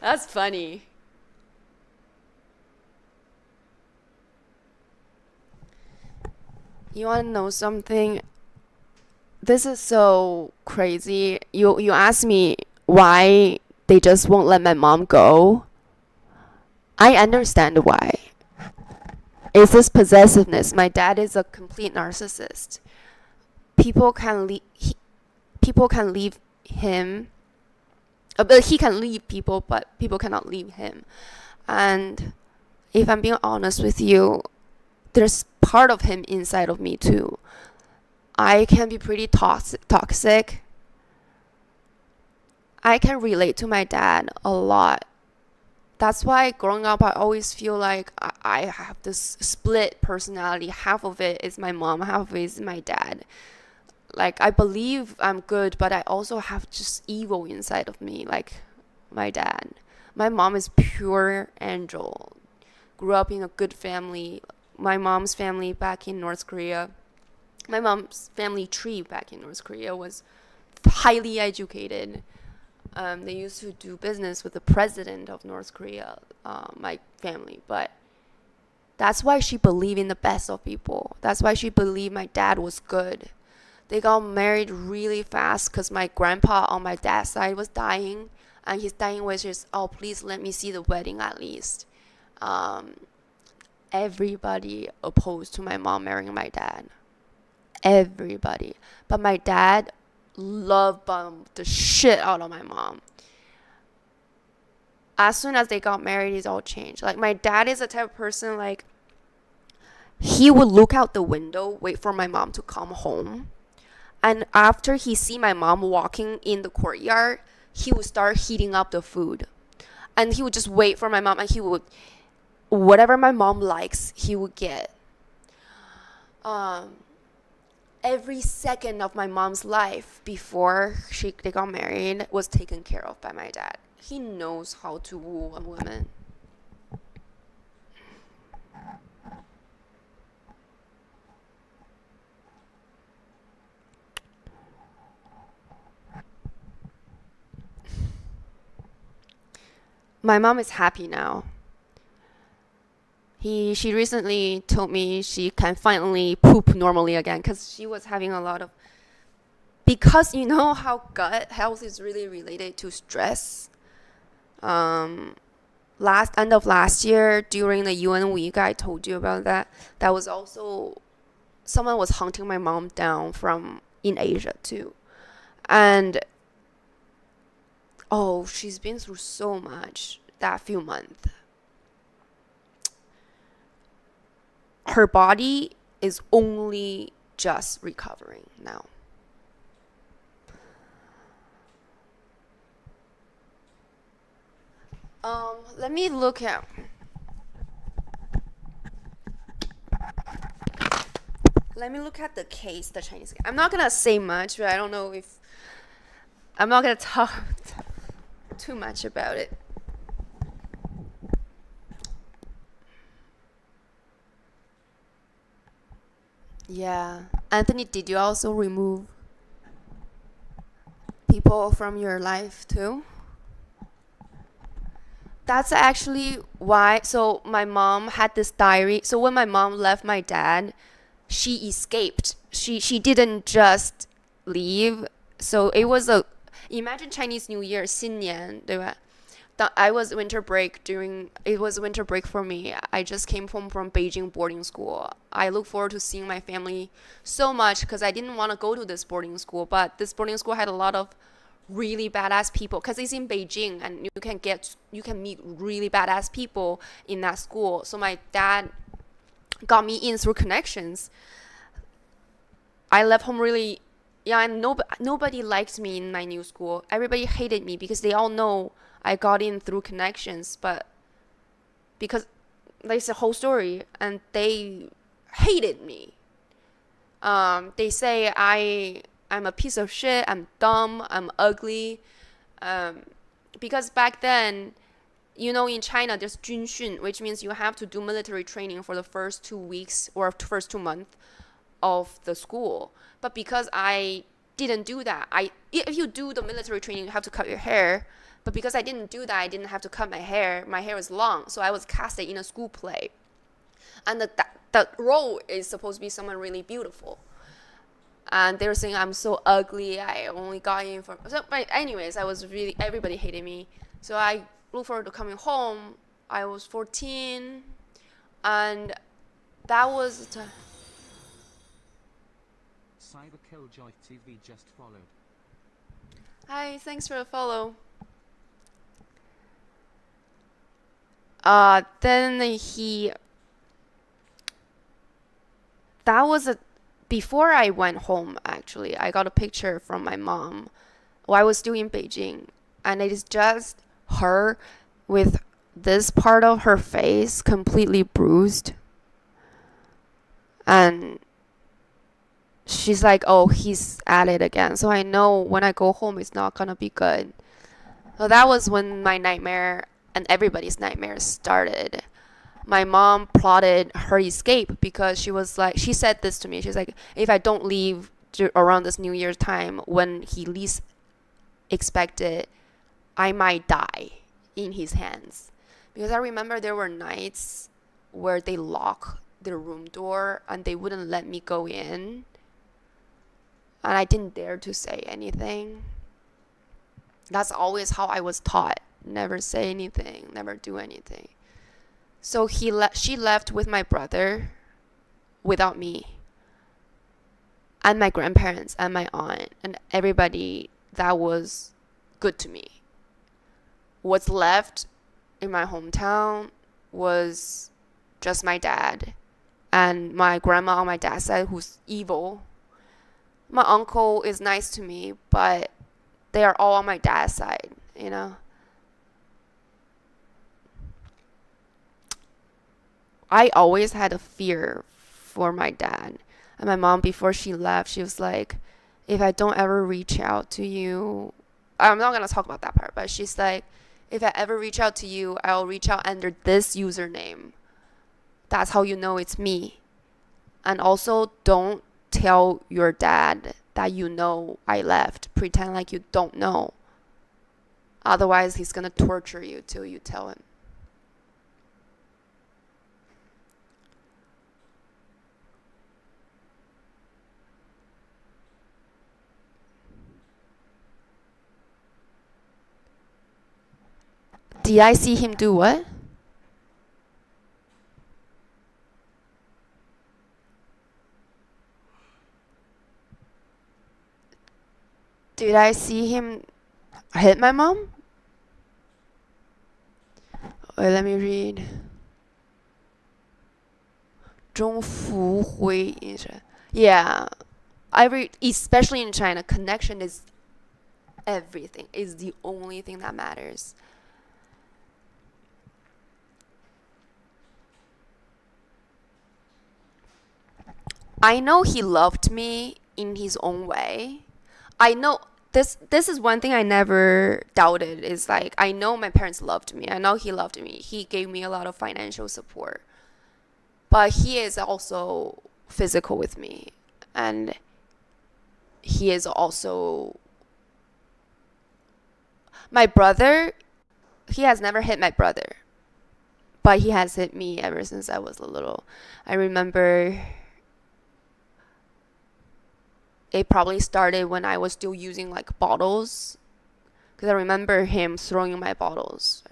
That's funny. You want to know something? This is so crazy. You asked me why they just won't let my mom go. I understand why. It's this possessiveness. My dad is a complete narcissist. People can leave him. But he can leave people, but people cannot leave him. And if I'm being honest with you, there's part of him inside of me too. I can be pretty toxic. I can relate to my dad a lot. That's why growing up, I always feel like I have this split personality. Half of it is my mom, half of it is my dad. Like, I believe I'm good, but I also have just evil inside of me, like my dad. My mom is pure angel. Grew up in a good family. My mom's family back in North Korea. My mom's family tree back in North Korea was highly educated. They used to do business with the president of North Korea, my family. But that's why she believed in the best of people. That's why she believed my dad was good. They got married really fast because my grandpa on my dad's side was dying. And his dying wish is, oh, please let me see the wedding at least. Everybody opposed to my mom marrying my dad. Everybody. But my dad love bombed the shit out of my mom. As soon as they got married, it's all changed. Like, my dad is the type of person, like, he would look out the window, wait for my mom to come home. And after he see my mom walking in the courtyard, he would start heating up the food. And he would just wait for my mom, and he would, whatever my mom likes, he would get. Every second of my mom's life before they got married was taken care of by my dad. He knows how to woo a woman. My mom is happy now. She recently told me she can finally poop normally again because she was having a lot of, because you know how gut health is really related to stress. End of last year during the UN week, I told you about that. That was also, someone was hunting my mom down from in Asia too. And oh, she's been through so much that few months. Her body is only just recovering now. Let me look at. Let me look at the case, the Chinese case. I'm not gonna say much, but I don't know if I'm not gonna talk too much about it. Yeah. Anthony, did you also remove people from your life too? That's actually why. So my mom had this diary. So when my mom left my dad, she escaped. She didn't just leave. So it was a, imagine Chinese New Year, 新年, 对吧? I was winter break it was winter break for me. I just came home from Beijing boarding school. I look forward to seeing my family so much because I didn't want to go to this boarding school, but this boarding school had a lot of really badass people because it's in Beijing and you can meet really badass people in that school. So my dad got me in through connections. I left home really, yeah, and nobody liked me in my new school. Everybody hated me because they all know I got in through connections, but because there's a whole story and they hated me. They say I'm a piece of shit, I'm dumb, I'm ugly. Because back then, you know, in China, there's 军训, which means you have to do military training for the first 2 weeks or first 2 months of the school. But because I didn't do that, if you do the military training, you have to cut your hair. But because I didn't do that, I didn't have to cut my hair. My hair was long, so I was casted in a school play. And the role is supposed to be someone really beautiful. And they were saying I'm so ugly. I only got in for. So, but anyways, everybody hated me. So I look forward to coming home. I was 14, and that was the time. Cyber Killjoy TV just followed. Hi, thanks for the follow. Then that was before I went home, actually. I got a picture from my mom while I was still in Beijing, and it is just her with this part of her face completely bruised. And she's like, oh, he's at it again. So I know when I go home, it's not gonna be good. So that was when my nightmare and everybody's nightmares started. My mom plotted her escape because she said this to me. She's like, if I don't leave around this New Year's time when he least expected, I might die in his hands. Because I remember there were nights where they lock their room door and they wouldn't let me go in. And I didn't dare to say anything. That's always how I was taught. Never say anything, never do anything. So she left with my brother without me. And my grandparents and my aunt and everybody that was good to me. What's left in my hometown was just my dad and my grandma on my dad's side, who's evil. My uncle is nice to me, but they are all on my dad's side, you know. I always had a fear for my dad. And my mom, before she left, she was like, if I don't ever reach out to you, I'm not going to talk about that part, but she's like, if I ever reach out to you, I'll reach out under this username. That's how you know it's me. And also, don't tell your dad that you know I left. Pretend like you don't know. Otherwise, he's going to torture you till you tell him. Did I see him do what? Did I see him hit my mom? Wait, let me read. 中福回 Yeah, especially in China, connection is everything. Is the only thing that matters. I know he loved me in his own way. I know this is one thing I never doubted, is like, I know my parents loved me. I know he loved me. He gave me a lot of financial support. But he is also physical with me. And he is also my brother. He has never hit my brother. But he has hit me ever since I was little. I remember it probably started when I was still using like bottles, because I remember him throwing my bottles.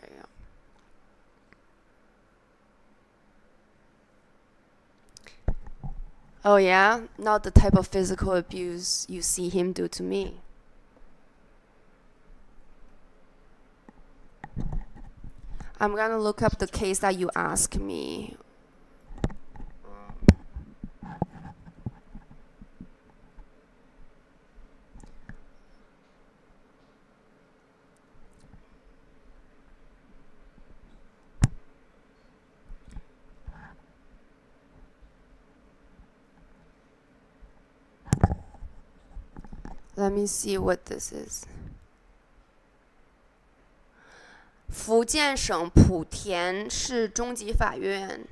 Oh yeah, not the type of physical abuse you see him do to me. I'm gonna look up the case that you asked me. Let me see what this is. 福建省莆田市中级法院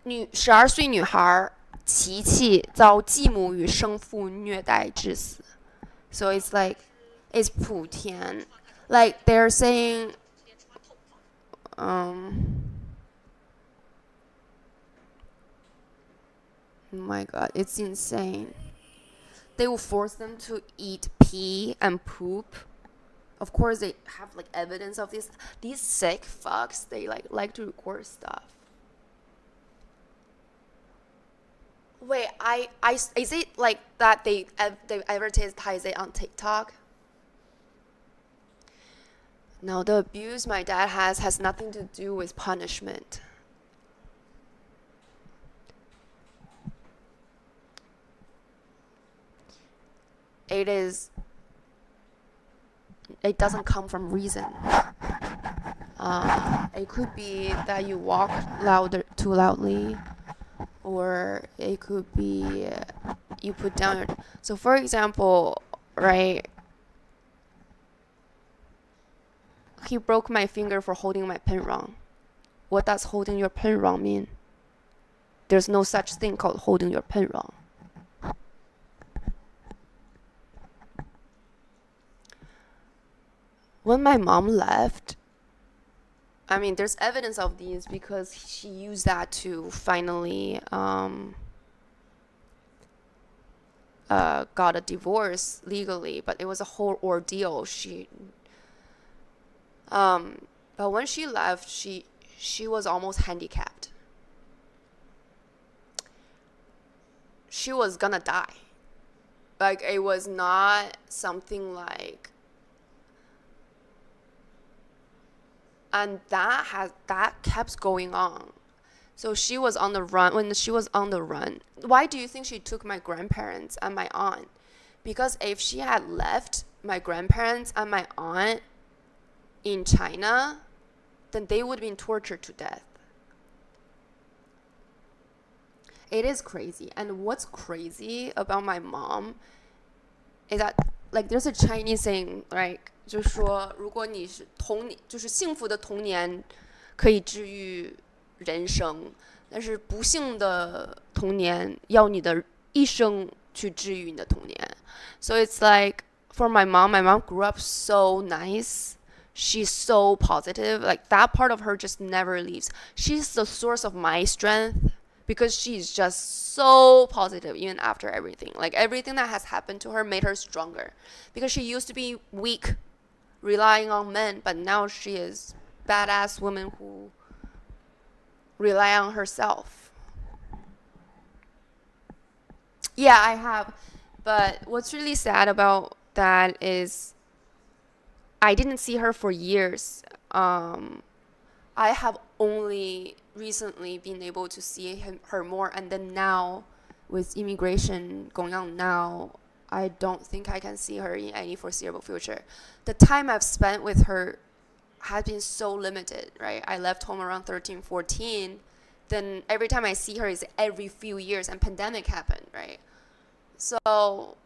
12岁女孩其妻遭继母与生父虐待致死. So it's like, it's 莆田. Like they're saying, oh my god, it's insane. They will force them to eat pee and poop. Of course, they have like evidence of this. These sick fucks, they like to record stuff. Wait, is it like that they advertise it on TikTok? No, the abuse my dad has nothing to do with punishment. It doesn't come from reason. It could be that you walk too loudly, or it could be you put down your. So for example, right, he broke my finger for holding my pen wrong. What does holding your pen wrong mean? There's no such thing called holding your pen wrong. When my mom left, I mean, there's evidence of these because she used that to finally got a divorce legally, but it was a whole ordeal. But when she left, she was almost handicapped. She was gonna die. Like, it was not something like. And that kept going on. So she was on the run. When she was on the run, why do you think she took my grandparents and my aunt? Because if she had left my grandparents and my aunt in China, then they would have been tortured to death. It is crazy. And what's crazy about my mom is that, like, there's a Chinese saying, right? 就是说，如果你是就是幸福的童年可以治愈人生，但是不幸的童年要你的一生去治愈你的童年。So it's like, for my mom grew up so nice. She's so positive. Like, that part of her just never leaves. She's the source of my strength because she's just so positive even after everything. Like, everything that has happened to her made her stronger because she used to be weak, relying on men, but now she is badass woman who rely on herself. Yeah, I have. But what's really sad about that is I didn't see her for years. I have only recently been able to see her more, and then now with immigration going on now, I don't think I can see her in any foreseeable future. The time I've spent with her has been so limited, right? I left home around 13, 14. Then every time I see her is every few years, and pandemic happened, right? So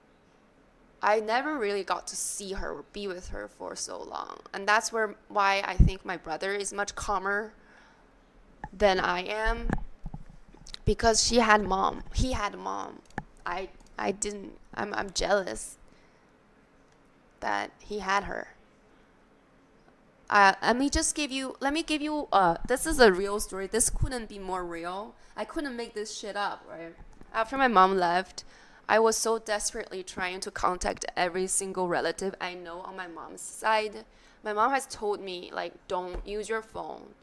I never really got to see her or be with her for so long. And that's why I think my brother is much calmer than I am, because he had mom. I didn't. I'm jealous that he had her. Let me give you, this is a real story. This couldn't be more real. I couldn't make this shit up, right? After my mom left, I was so desperately trying to contact every single relative I know on my mom's side. My mom has told me, like, don't use your phone.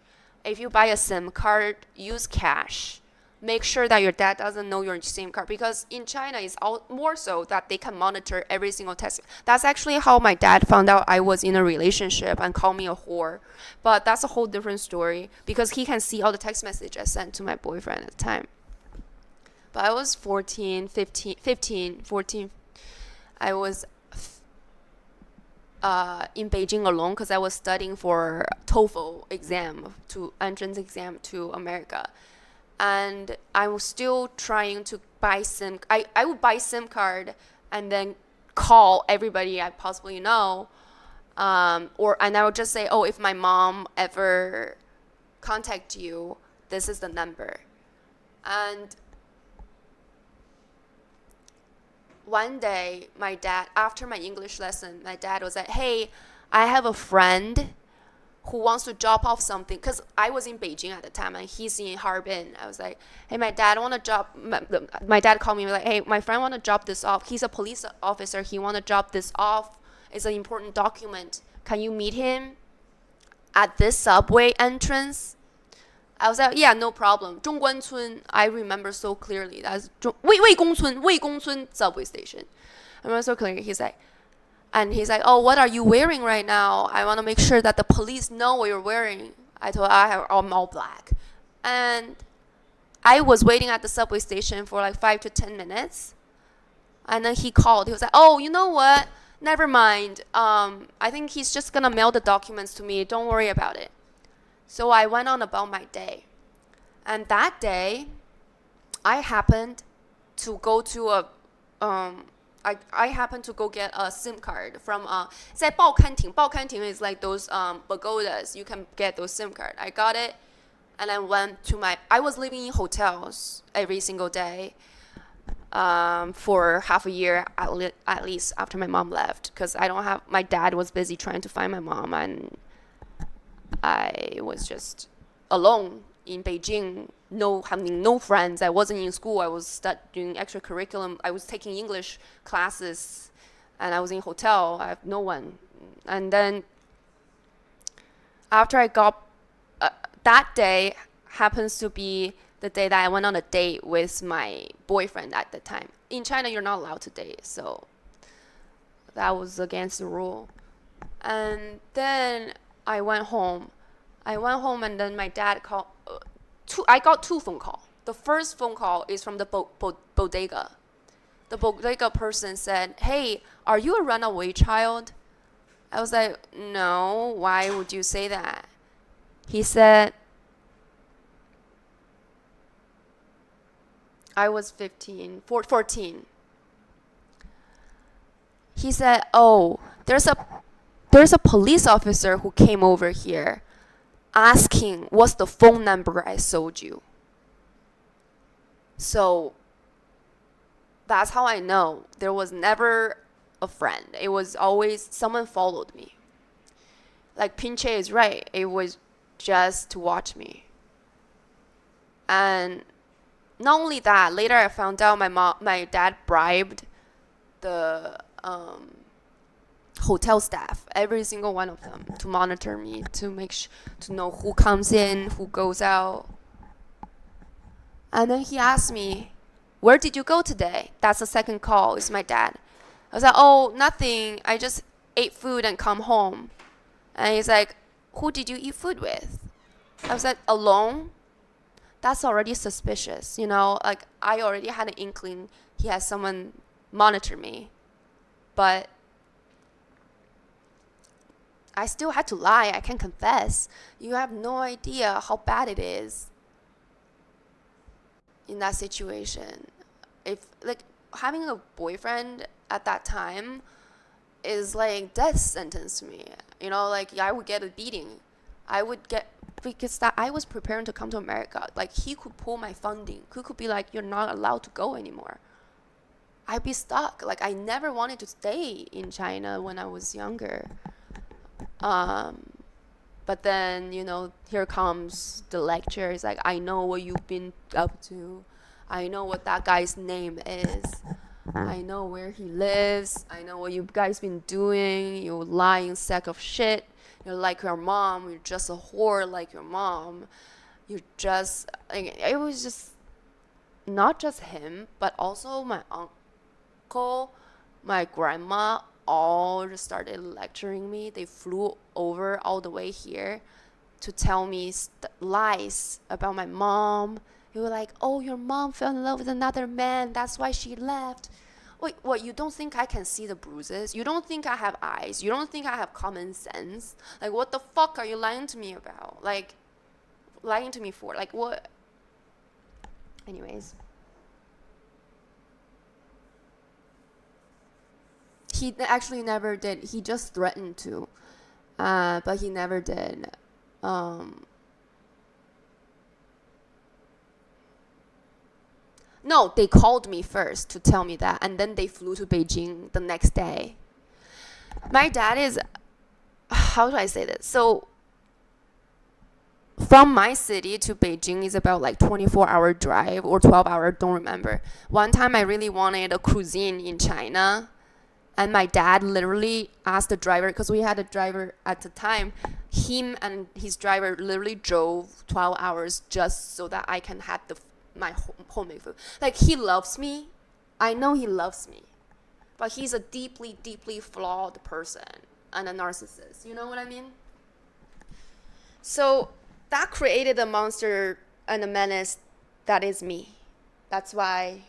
If you buy a SIM card, use cash. Make sure that your dad doesn't know your SIM card, because in China it's more so that they can monitor every single text. That's actually how my dad found out I was in a relationship and called me a whore. But that's a whole different story, because he can see all the text messages I sent to my boyfriend at the time. But I was 14. I was in Beijing alone because I was studying for TOEFL entrance exam to America. And I was still trying to buy I would buy SIM card and then call everybody I possibly know. And I would just say, oh, if my mom ever contact you, this is the number. And one day, my dad, after my English lesson, my dad was like, hey, I have a friend who wants to drop off something, because I was in Beijing at the time and he's in Harbin. I was like, hey, my dad my dad called me like, hey, my friend want to drop this off. He's a police officer. He want to drop this off. It's an important document. Can you meet him at this subway entrance? I was like, yeah, no problem. 中关村, I remember so clearly. That's 魏公村 subway station. I remember so clearly. He's like, oh, what are you wearing right now? I want to make sure that the police know what you're wearing. I told him I'm all black. And I was waiting at the subway station for like 5 to 10 minutes. And then he called. He was like, oh, you know what? Never mind. I think he's just going to mail the documents to me. Don't worry about it. So I went on about my day. And that day, I happened to go to I happened to go get a SIM card from 在报刊亭. 报刊亭 is like those pagodas. You can get those SIM card. I got it, and I went to I was living in hotels every single day for half a year at least after my mom left, because my dad was busy trying to find my mom, and I was just alone in Beijing, having no friends. I wasn't in school. I was doing extracurriculum. I was taking English classes, and I was in hotel. I have no one. And then after I got that day happens to be the day that I went on a date with my boyfriend at the time. In China, you're not allowed to date, so that was against the rule. And then I went home, and then my dad called. I got 2 phone calls. The first phone call is from the bodega. The bodega person said, hey, are you a runaway child? I was like, no, why would you say that? He said, I was 14. He said, oh, there's a police officer who came over here asking what's the phone number I sold you. So that's how I know there was never a friend. It was always someone followed me. Like Pinche is right. It was just to watch me. And not only that, later I found out my dad bribed the hotel staff, every single one of them, to monitor me, to to know who comes in, who goes out. And then he asked me, where did you go today? That's the second call. It's my dad. I was like, oh, nothing. I just ate food and come home. And he's like, who did you eat food with? I was like, alone? That's already suspicious, like I already had an inkling he has someone monitor me. But I still had to lie. I can confess. You have no idea how bad it is in that situation. If like having a boyfriend at that time is like death sentence to me. Like I would get a beating. Because I was preparing to come to America. Like he could pull my funding. He could be like, you're not allowed to go anymore. I'd be stuck. Like I never wanted to stay in China when I was younger. But then, here comes the lecture. It's like, I know what you've been up to. I know what that guy's name is. I know where he lives. I know what you guys been doing. You lying sack of shit. You're like your mom. You're just a whore like your mom. It was just not just him, but also my uncle, my grandma, all just started lecturing me. They flew over all the way here to tell me lies about my mom. They were like, oh, your mom fell in love with another man. That's why she left. Wait, what? You don't think I can see the bruises? You don't think I have eyes? You don't think I have common sense? Like, what the fuck are you lying to me about? Like, lying to me for? Like, what? Anyways. He actually never did. He just threatened to. But he never did. No, they called me first to tell me that, and then they flew to Beijing the next day. My dad is, how do I say this? So from my city to Beijing is about like 24-hour drive or 12-hour, don't remember. One time I really wanted a cuisine in China, and my dad literally asked the driver, because we had a driver at the time, him and his driver literally drove 12 hours just so that I can have my homemade food. Like, he loves me. I know he loves me. But he's a deeply, deeply flawed person and a narcissist. You know what I mean? So that created a monster and a menace that is me. That's why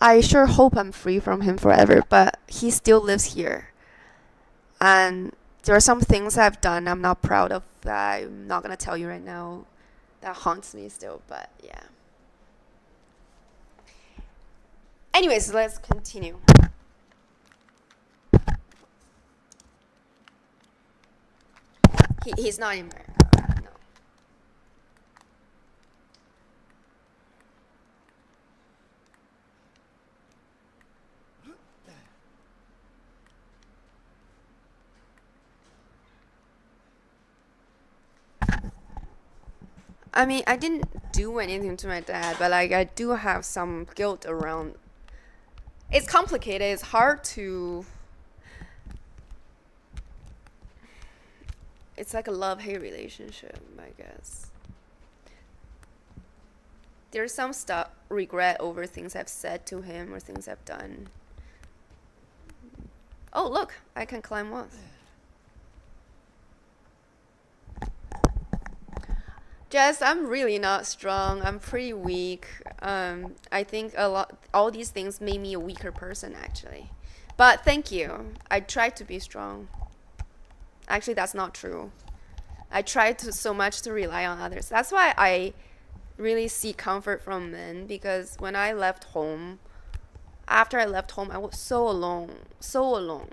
I sure hope I'm free from him forever, but he still lives here. And there are some things I've done I'm not proud of that I'm not going to tell you right now. That haunts me still, but yeah. Anyways, let's continue. He's not in America, no. I mean, I didn't do anything to my dad, but like I do have some guilt around. It's complicated. It's hard to. It's like a love-hate relationship, I guess. There's some stuff, regret over things I've said to him or things I've done. Oh, look, I can climb walls. Jess, I'm really not strong. I'm pretty weak. I think all these things made me a weaker person, actually. But thank you. I tried to be strong. Actually, that's not true. I tried so much to rely on others. That's why I really seek comfort from men, because when I left home, after I left home, I was so alone. So alone.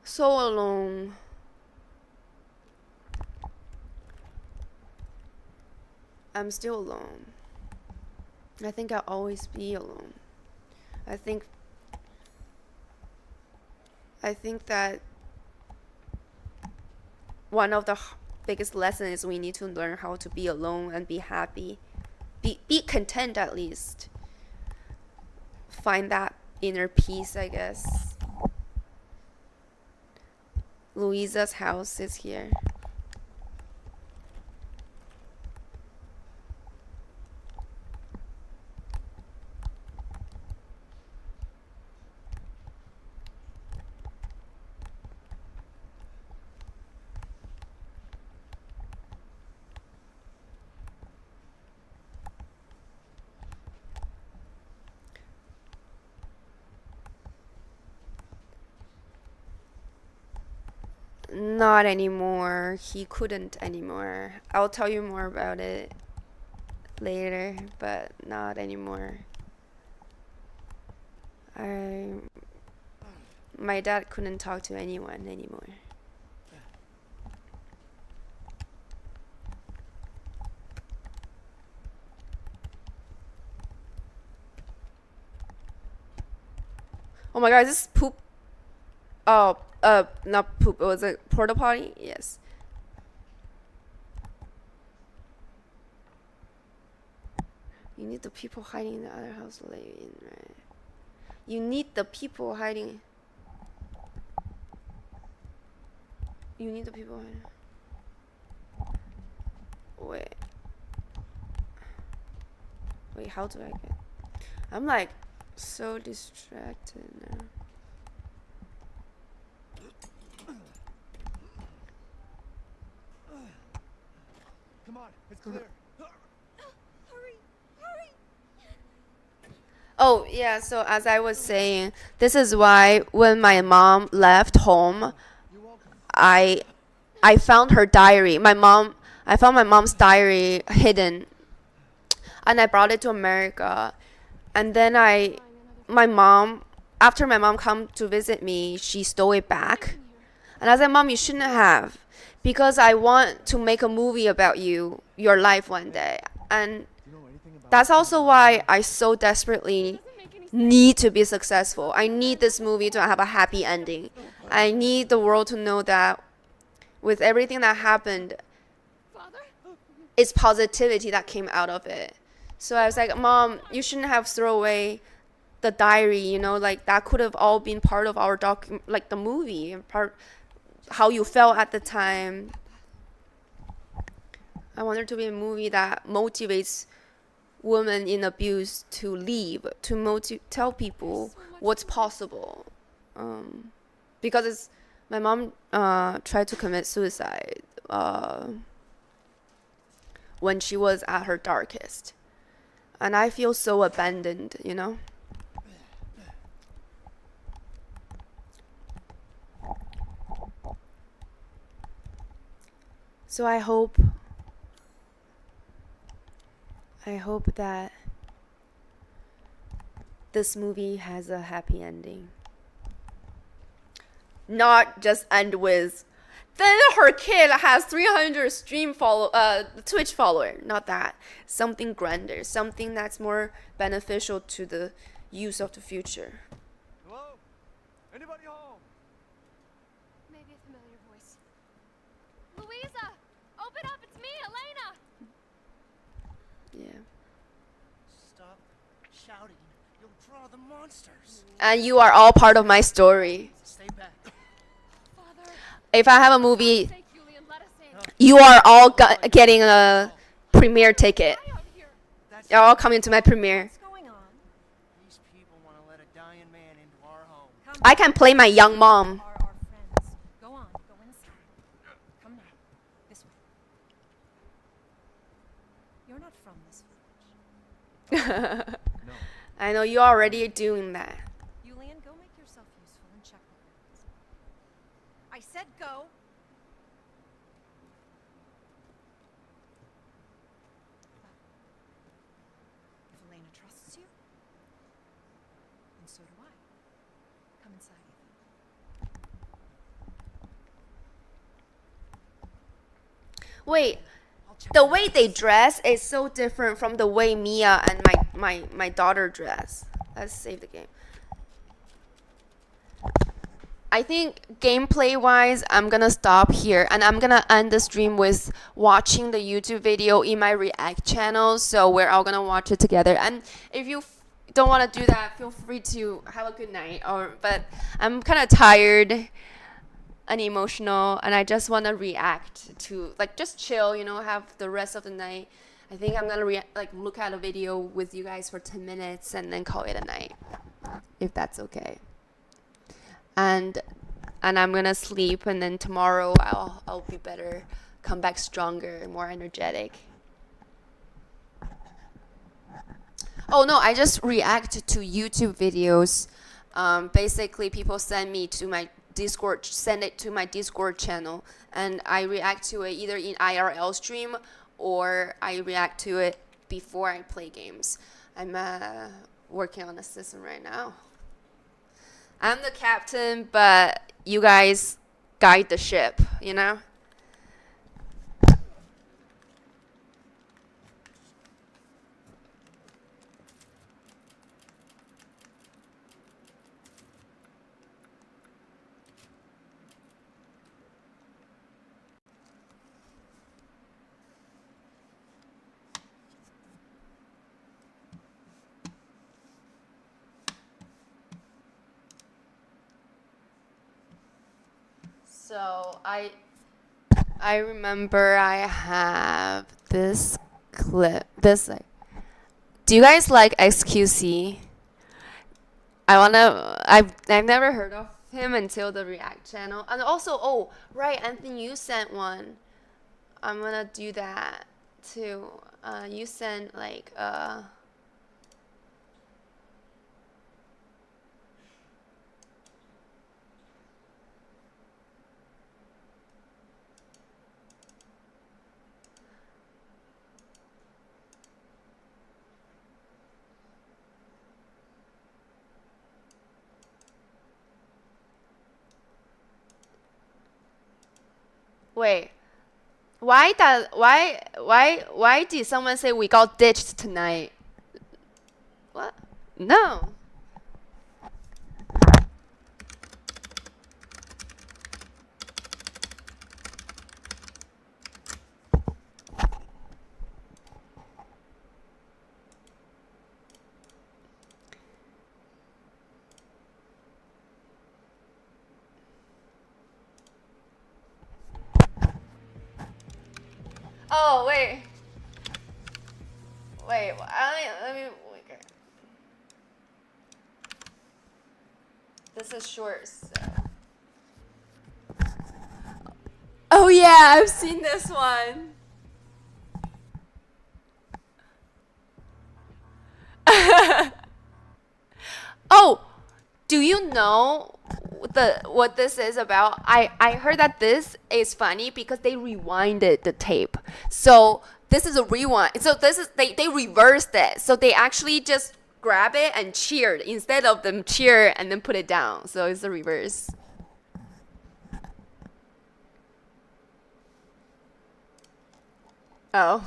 So alone. I'm still alone. I think I'll always be alone. I think that one of the biggest lessons is we need to learn how to be alone and be happy. Be content, at least. Find that inner peace, I guess. Louisa's house is here. Not anymore. He couldn't anymore. I'll tell you more about it later, but not anymore. My dad couldn't talk to anyone anymore. Oh my god, is this poop? Oh, not poop. It was a porta potty? Yes. You need the people hiding in the other house to let you in, right? You need the people hiding. You need the people hiding. Wait, how do I get? I'm like so distracted now. Come on, it's clear. Hurry, hurry. Oh, yeah, so as I was saying, this is why when my mom left home, I found her diary. I found my mom's diary hidden, and I brought it to America. And then after my mom come to visit me, she stole it back. And I said, Mom, you shouldn't have, because I want to make a movie about your life one day. And Do you know anything about that's also why I so desperately Doesn't make any sense. need to be successful. I need this movie to have a happy ending. I need the world to know that with everything that happened, Father? it's positivity that came out of it. So I was like, Mom, you shouldn't have thrown away the diary, you know, like that could have all been part of our like the movie, and part how you felt at the time. I want it to be a movie that motivates women in abuse to leave, to tell people what's possible. Because it's my mom tried to commit suicide when she was at her darkest, and I feel so abandoned, you know. So I hope that this movie has a happy ending. Not just end with, then her kid has 300 Twitch follower. Not that. Something grander. Something that's more beneficial to the use of the future. Hello? Anybody home? Maybe a familiar voice. Louisa! Open up! It's me, Elena! Yeah. Stop shouting. You'll draw the monsters. And you are all part of my story. Stay back. Father, If I have a movie, sake, Julian, let us in. you are all getting a premiere ticket. Why out here? That's You're all coming to my premiere. what's going on. These people want to let a dying man into our home. Come I can play my young mom. are our friends. Go on, go inside. Come now, this way. You're not from this village. No. I know you're already doing that. Julian, go make yourself useful and check the rooms. I said go. If Elena trusts you, and so do I. Come inside, Ethan. Wait, I'll check the way they dress is so different from the way Mia and my daughter dress. Let's save the game. I think gameplay wise, I'm gonna stop here, and I'm gonna end the stream with watching the YouTube video in my React channel. So we're all gonna watch it together. And if you don't want to do that, feel free to have a good night. But I'm kind of tired and emotional, and I just want to react to, like, just chill, you know, have the rest of the night. I think I'm gonna look at a video with you guys for 10 minutes and then call it a night, if that's okay. And I'm gonna sleep, and then tomorrow I'll be better, come back stronger, more energetic. Oh no, I just react to YouTube videos. Basically, people send it to my Discord channel, and I react to it either in IRL stream or I react to it before I play games. I'm working on a system right now. I'm the captain, but you guys guide the ship, you know? So I remember I have this clip. Do you guys like XQC? I've never heard of him until the React channel. And also, oh right, Anthony, you sent one. I'm gonna do that too. You sent wait. Why did someone say we got ditched tonight? What? No. Oh wait. Wait, let me okay. This is short, so. Oh yeah, I've seen this one. Oh, do you know what this is about? I heard that this is funny because they rewinded the tape. So this is a rewind. So this is they reversed it. So they actually just grab it and cheered instead of them cheer and then put it down. So it's the reverse. Oh.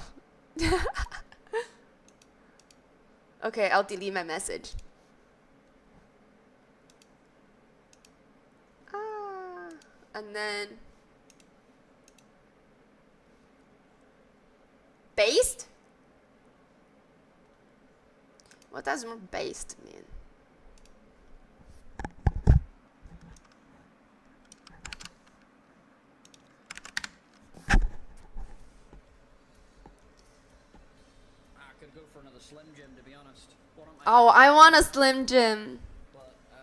Okay, I'll delete my message. And then based? What does based mean? I could go for another Slim Jim, to be honest. Oh, I want a Slim Jim. But, I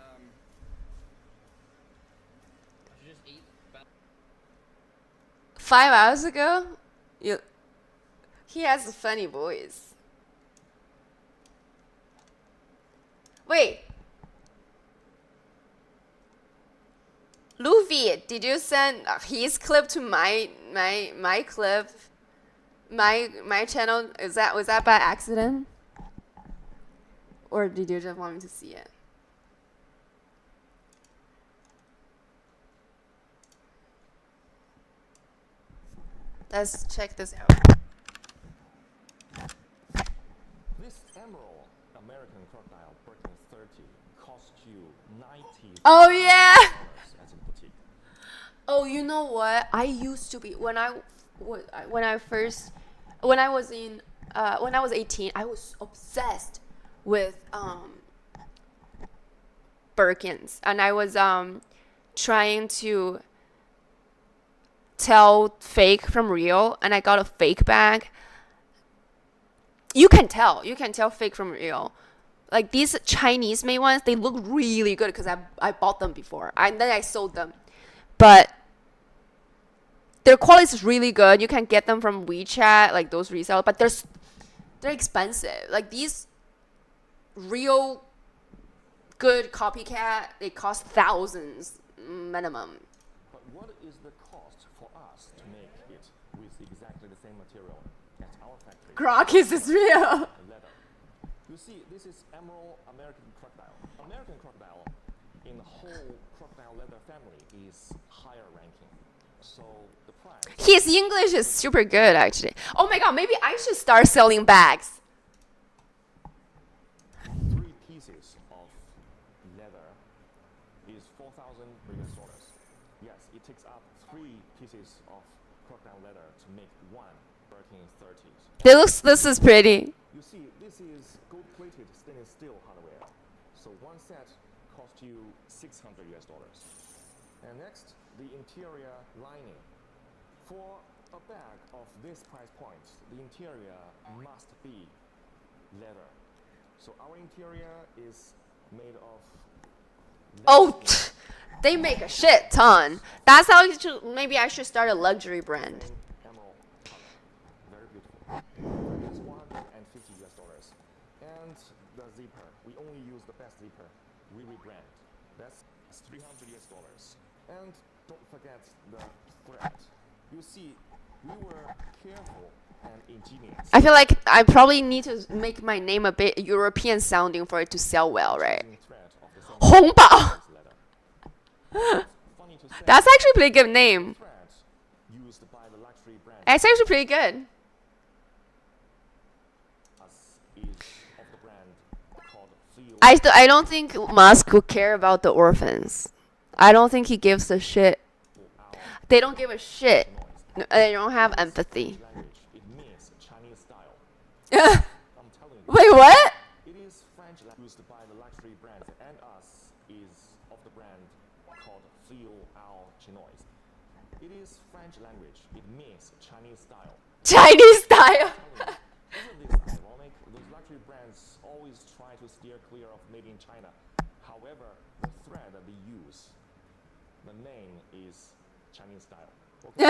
should just eat about 5 hours ago? He has a funny voice. Wait. Luffy, did you send his clip to my clip? My channel? Was that by accident? Or did you just want me to see it? Let's check this out. This emerald American crocodile Birkin 30 cost you 90. Oh yeah. As in boutique. Oh, you know what? I used to be when I was 18, I was obsessed with Birkins, and I was trying to tell fake from real, and I got a fake bag. You can tell fake from real. Like these Chinese made ones, they look really good because I bought them before and then I sold them, but their quality is really good. You can get them from WeChat, like those resell, but they're expensive. Like these real good copycat, they cost thousands minimum. But what is the cost for us to make it with exactly the same material at our factory? Grokis is real. Leather. You see, this is emerald American crocodile. American crocodile in the whole crocodile leather family is higher ranking. So the price. His English is super good, actually. Oh my god, maybe I should start selling bags. 3 pieces of leather is $4,000. Yes, it takes up 3 pieces of crocodile leather to make one Birkin 30s. This is pretty. You see, this is gold-plated stainless steel hardware. So one set cost you $600. And next, the interior lining. For a bag of this price point, the interior must be leather. So our interior is made of Oh, they make a shit ton. That's how you should, maybe I should start a luxury brand. emerald color. Very beautiful. It's $150. And the zipper, we only use the best zipper. We rebrand. That's $300. And don't forget the thread. You see, we were careful and ingenious. I feel like I probably need to make my name a bit European sounding for it to sell well, right? Hongbao. That's actually a pretty good name. Thread used by the luxury brand It's actually pretty good. I don't think Musk would care about the orphans. I don't think he gives a shit. They don't give a shit. They don't have empathy. Wait, what? It is French used by the luxury brands, and us is of the brand called Feel Our Chinois. It is French language. It means Chinese style. Chinese style. Isn't this ironic? Those luxury brands always try to steer clear of made in China. However, the thread that they use, the name is Chinese style. Okay.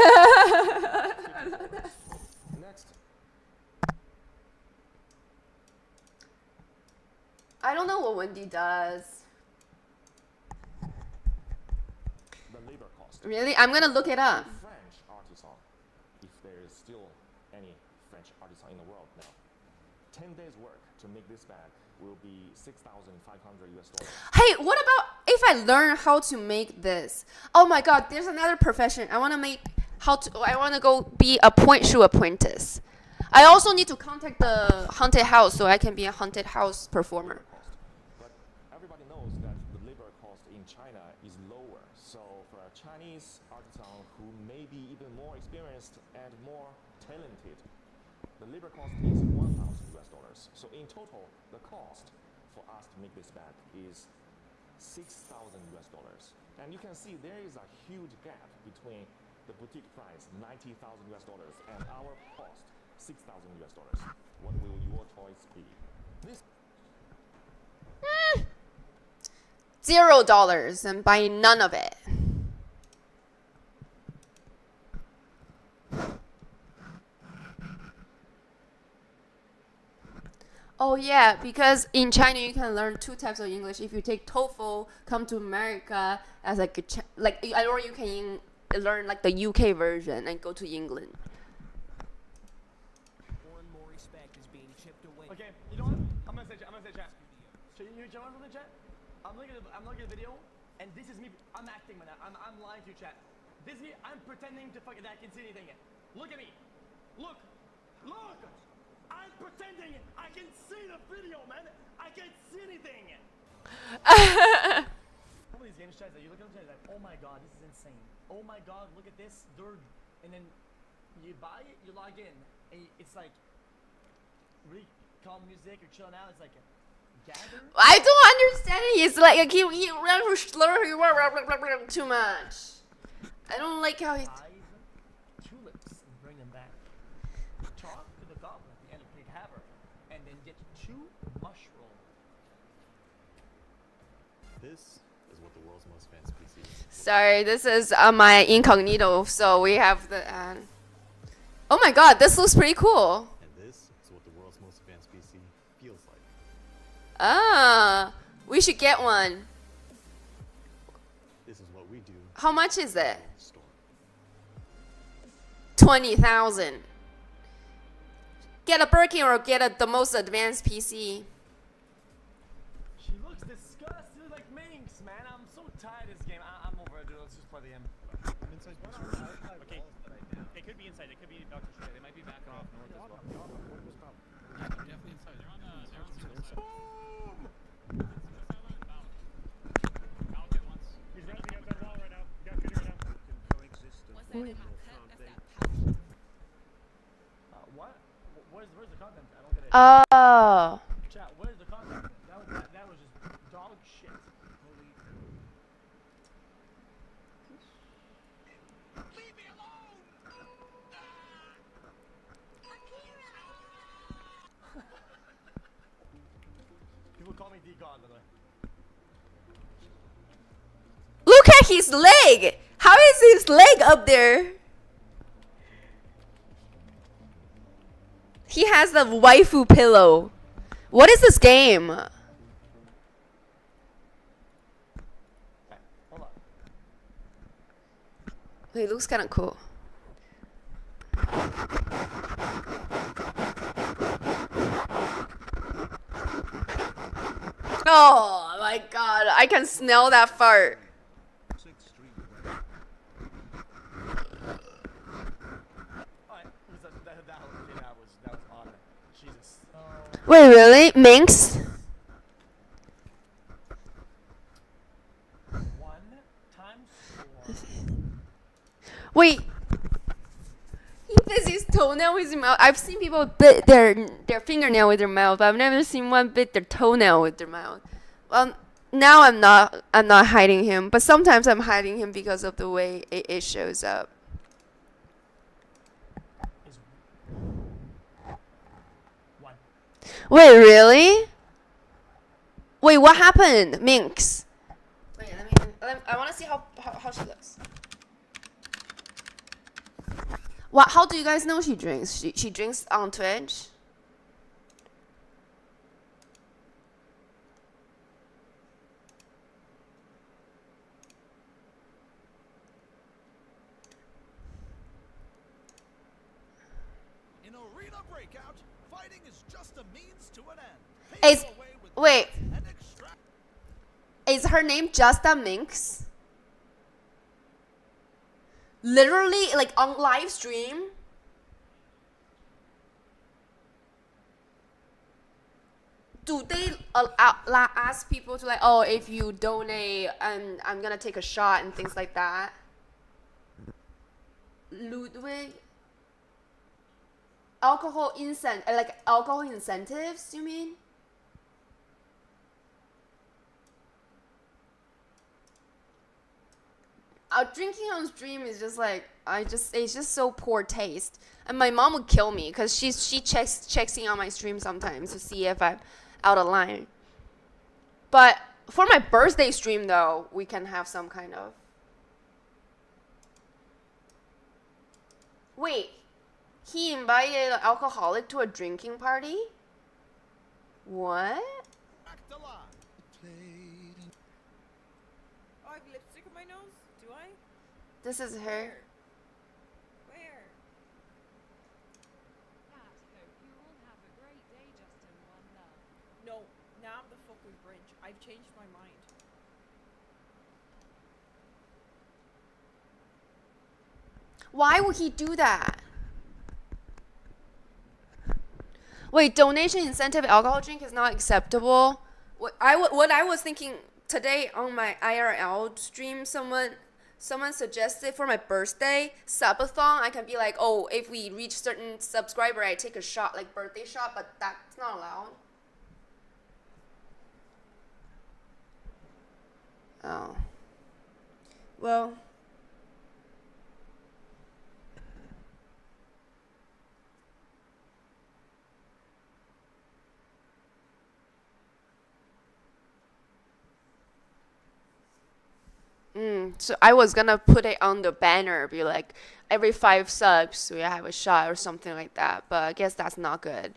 Next. I don't know what Wendy does. The labor cost. Really? I'm gonna look it up. French artisan, if there is still any French artisan in the world now. 10 days work to make this bag will be $6,500. Hey, what about if I learn how to make this? Oh my god, there's another profession. I wanna go be a shoe apprentice. I also need to contact the haunted house so I can be a haunted house performer. But everybody knows that the labor cost in China is lower. So for a Chinese artisan who may be even more experienced and more talented, the labor cost is $1,000. So in total, the cost for us to make this bag is $6,000. And you can see there is a huge gap between the boutique price, $90,000, and our cost, $6,000. What will your choice be? This $0 and buy none of it. Oh yeah, because in China you can learn 2 types of English. If you take TOEFL, come to America as or you can learn like the UK version and go to England. More and more respect is being chipped away. Okay, you know what? I'm gonna say chat. So you want something, chat? I'm looking at the video, and this is me. I'm acting, man. I'm lying to you, chat. This is me. I'm pretending to fucking that I can see anything. Look at me. Look. I'm pretending I can see the video, man. I can't see anything. Some of these games, chat, you look at them, chat, like, oh my god, this is insane. Oh my god, look at this. And then you buy it, you log in, and it's like really calm music, you're chilling out. It's like gather. I don't understand it. It's like I keep too much. I don't like how he. Tulips and bring them back. Talk to the goblin at the end of Big Haver, and then get 2 mushrooms. This is what the world's most fancy PC is. Sorry, this is my incognito, so we have the. Oh my god, this looks pretty cool. And this is what the world's most advanced PC feels like. We should get one. This is what we do. How much is it? Store. 20,000. Get a Birkin or get the most advanced PC. She looks disgusted like Minx, man. I'm so tired of this game. I'm over it, dude. Let's just play the game. Okay, it could be inside. It could be Dr. Shea. They might be back off north as well. Yeah, they're definitely inside. They're on the single side. I'll get once. He's running against that wall right now. You gotta figure it out. What? Where's the content? I don't get it. Oh. Chat, where's the content? That was just dog shit. Leave me alone! People call me D-God, by the way. Look at his leg. How is his leg up there? He has the waifu pillow. What is this game? Hold on. He looks kind of cool. Oh my god, I can smell that fart. Alright. Wait, really? Minx? 1 times 4. Wait. He bits his toenail with his mouth. I've seen people bit their fingernail with their mouth, but I've never seen one bit their toenail with their mouth. Well, now I'm not hiding him, but sometimes I'm hiding him because of the way it shows up. Is 1. Wait, really? Wait, what happened, Minx? Wait, I want to see how she looks. What? How do you guys know she drinks? She drinks on Twitch. In Arena Breakout, fighting is just a means to an end. Wait. Is her name just a Minx? Literally, like on live stream? Do they ask people to like, oh, if you donate, I'm gonna take a shot and things like that? Ludwig? Alcohol incentives, you mean? Drinking on stream is just like it's just so poor taste, and my mom would kill me because she checks in on my stream sometimes to see if I'm out of line. But for my birthday stream though, we can have some kind of. Wait, he invited an alcoholic to a drinking party? What? Oh, I have lipstick on my nose? Do I? This is her. Where? No, now I'm the fuck with Grinch. I've changed my mind. Why would he do that? Wait, donation incentive alcohol drink is not acceptable. What I was thinking today on my IRL stream, someone suggested for my birthday subathon, I can be like, oh, if we reach certain subscriber, I take a shot, like birthday shot, but that's not allowed. Oh. Well. So I was gonna put it on the banner, be like, every 5 subs we have a shot or something like that. But I guess that's not good.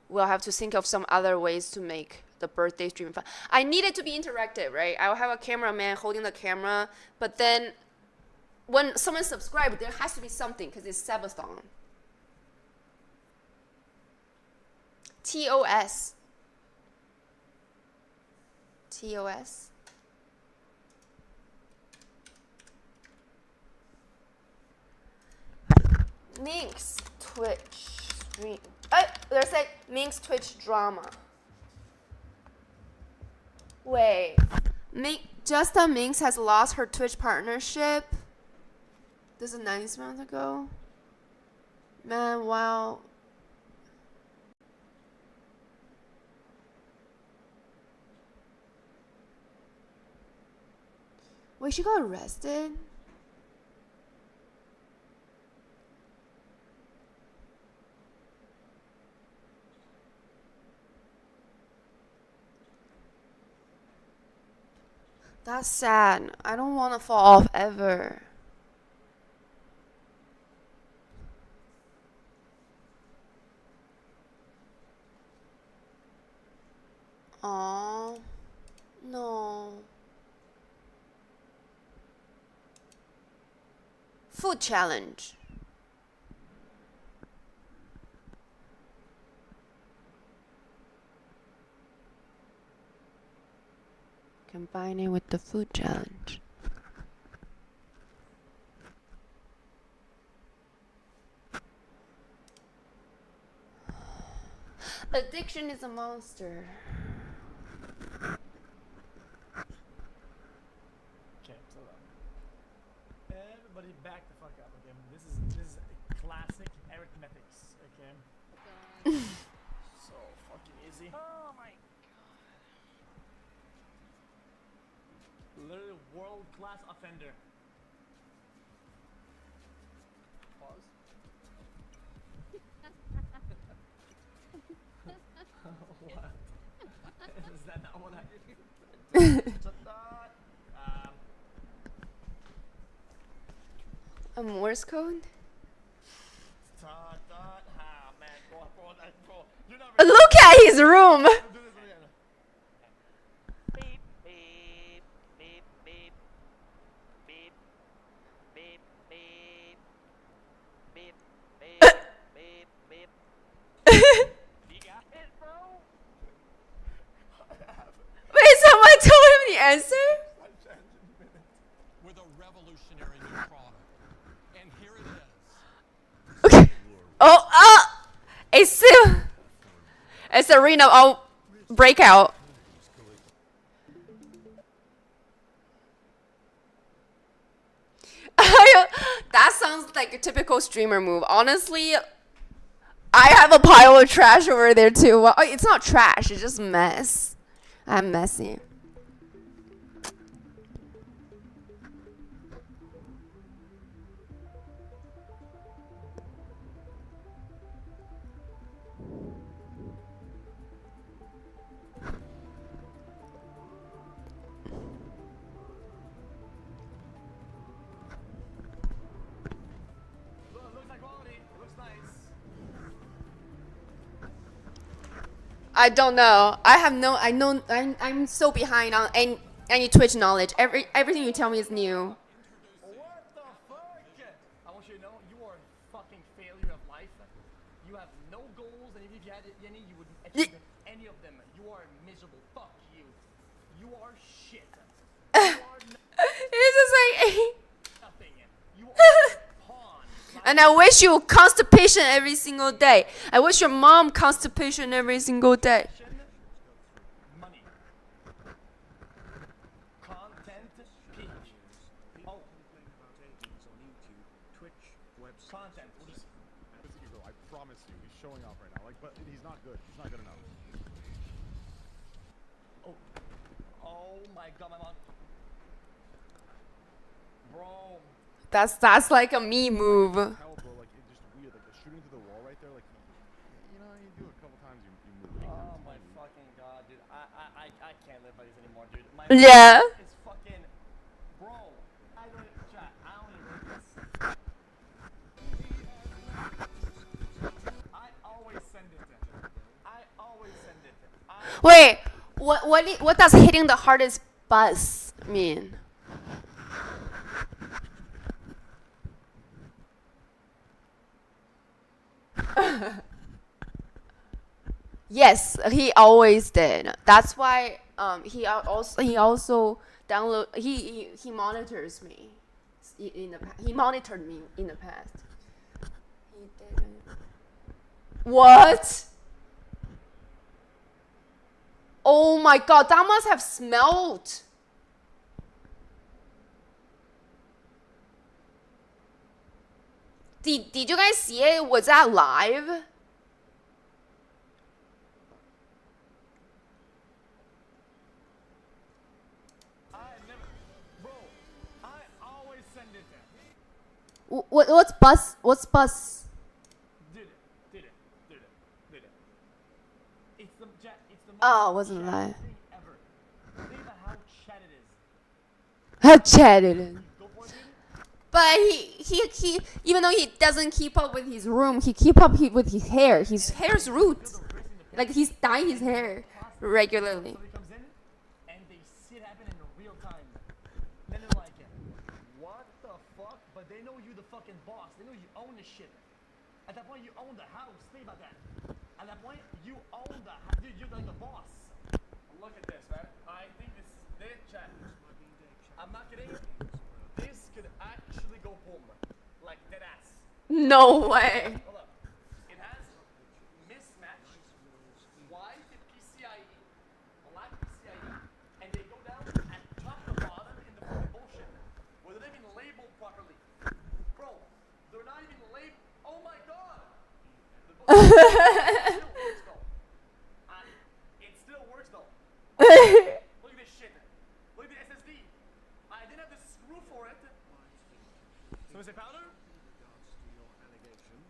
We'll have to think of some other ways to make the birthday stream fun. I need it to be interactive, right? I'll have a cameraman holding the camera, but then when someone subscribes, there has to be something because it's subathon. TOS. TOS. Minx Twitch stream. There's like Minx Twitch drama. Wait, Justa Minx has lost her Twitch partnership. This is 9 months ago. Man, wow. Wait, she got arrested? That's sad. I don't want to fall off ever. Aww. No. Food challenge. Combine it with the food challenge. Shin is a monster. Okay, so everybody back the fuck up, okay? This is classic arithmetics, okay? So fucking easy. Oh my Literally world-class offender. Pause. What? Is that not what I just thought? A Morse code? Man, bro. You're not Look at his room! do this again. beep beep beep beep beep beep beep beep beep beep beep. You got it, bro? Wait, someone told him the answer? With a revolutionary new product. And here it is. Okay. Oh, it's arena all breakout. That sounds like a typical streamer move. Honestly, I have a pile of trash over there too. Well, it's not trash, it's just mess. I'm messy. Looks like quality. It looks nice. I don't know. I'm so behind on any Twitch knowledge. Everything you tell me is new. What the fuck? I want you to know you are a fucking failure of life. You have no goals, and even if you had any, you wouldn't achieve any of them. You are miserable. Fuck you. You are shit. You are It's just like nothing. You are a pawn. and I wish you constipation every single day. I wish your mom constipation every single day. Money. Content peak. Oh. Content. I promise you, he's showing off right now. Like, but he's not good. He's not good enough. Oh my god, my mom. Bro. That's like a me move. Hell, bro, like it's just weird. Like the shooting to the wall right there. Like, you know, you do it a couple times, you move. Oh my fucking god, dude. I can't live by this anymore, dude. My Yeah. It's fucking, bro. I don't chat. I don't even this. I always send it. I always send it. Wait, what does hitting the hardest bus mean? Yes, he always did. That's why he also download he monitors me he monitored me in the past. He didn't. What? Oh my god, that must have smelled. Did you guys see it? Was that live? What's bus? What's bus? Did it. It's the most Oh, it wasn't live. thing ever. Think about how chat it is. How chatted. Go for it, dude. But he even though he doesn't keep up with his room, he keep up with his hair. His hair's roots. Like he's dyeing his hair regularly. Somebody comes in and they see it happen in real time. Then they're like, what the fuck? But they know you the fucking boss. They know you own the shit. At that point, you own the house. Think about that. At that point, you own the house. Dude, you're like the boss. Look at this, man. I think this chat. I'm not kidding. This could actually go home. Like dead ass. No way. Hold up. It has mismatched. Why? still works though. Look at this shit. Look at the SSD. I didn't have the screw for it. So is it powder? In regards to your allegations,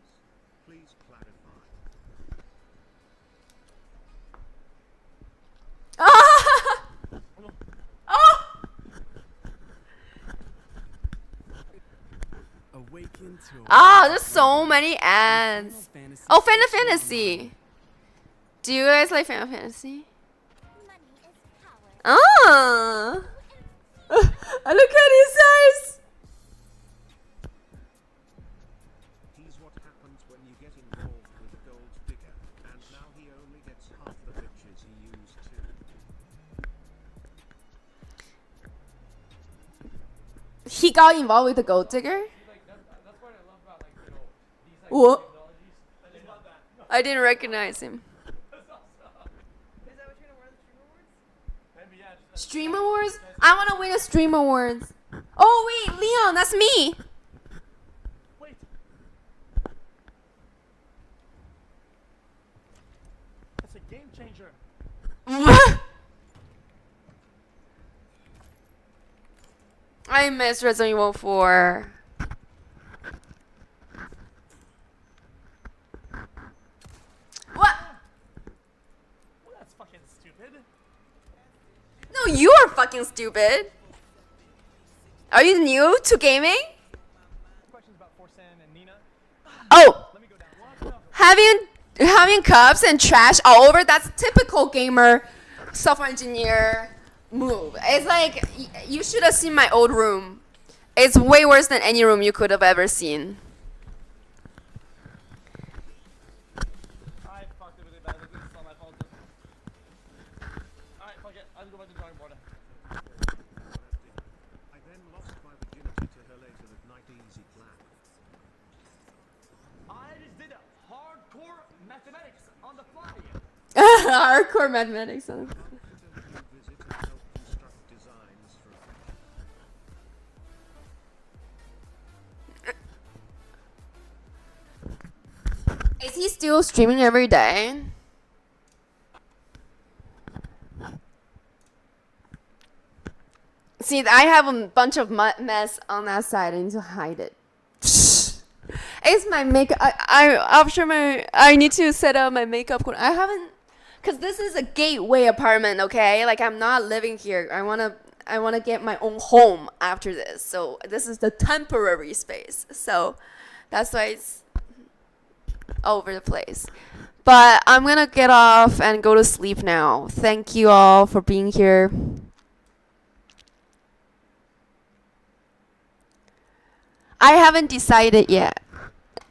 please clarify. Awaken to There's so many ads. Oh, Final Fantasy. Do you guys like Final Fantasy? Ah. Look at his eyes. He's what happens when you get involved with a gold digger, and now he only gets half the bitches he used to. He got involved with the gold digger? What? I didn't recognize him. Stream Awards? I want to win a Stream Awards. Oh, wait, Leon, that's me. Wait. That's a game changer. I miss Resident Evil 4. What? Well, that's fucking stupid. No, you are fucking stupid. Are you new to gaming? Questions about Forsan and Nina. Oh, having cups and trash all over, that's typical gamer software engineer move. It's like you should have seen my old room. It's way worse than any room you could have ever seen. I fucked it really bad. This is all my fault. Alright, fuck it. I'll go back to the drawing board. I then lost my virginity to her later that night. Easy plan. I just did hardcore mathematics on the fly. Hardcore mathematics. Visit and help construct designs for a Is he still streaming every day? See, I have a bunch of mess on that side. I need to hide it. It's my makeup. I need to set up my makeup. I haven't, cause this is a gateway apartment. Okay, like I'm not living here. I wanna get my own home after this. So this is the temporary space. So that's why it's all over the place. But I'm gonna get off and go to sleep now. Thank you all for being here. I haven't decided yet.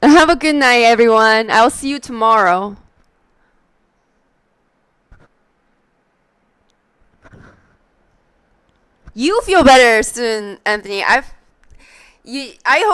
Have a good night, everyone. I'll see you tomorrow. You feel better soon, Anthony. I hope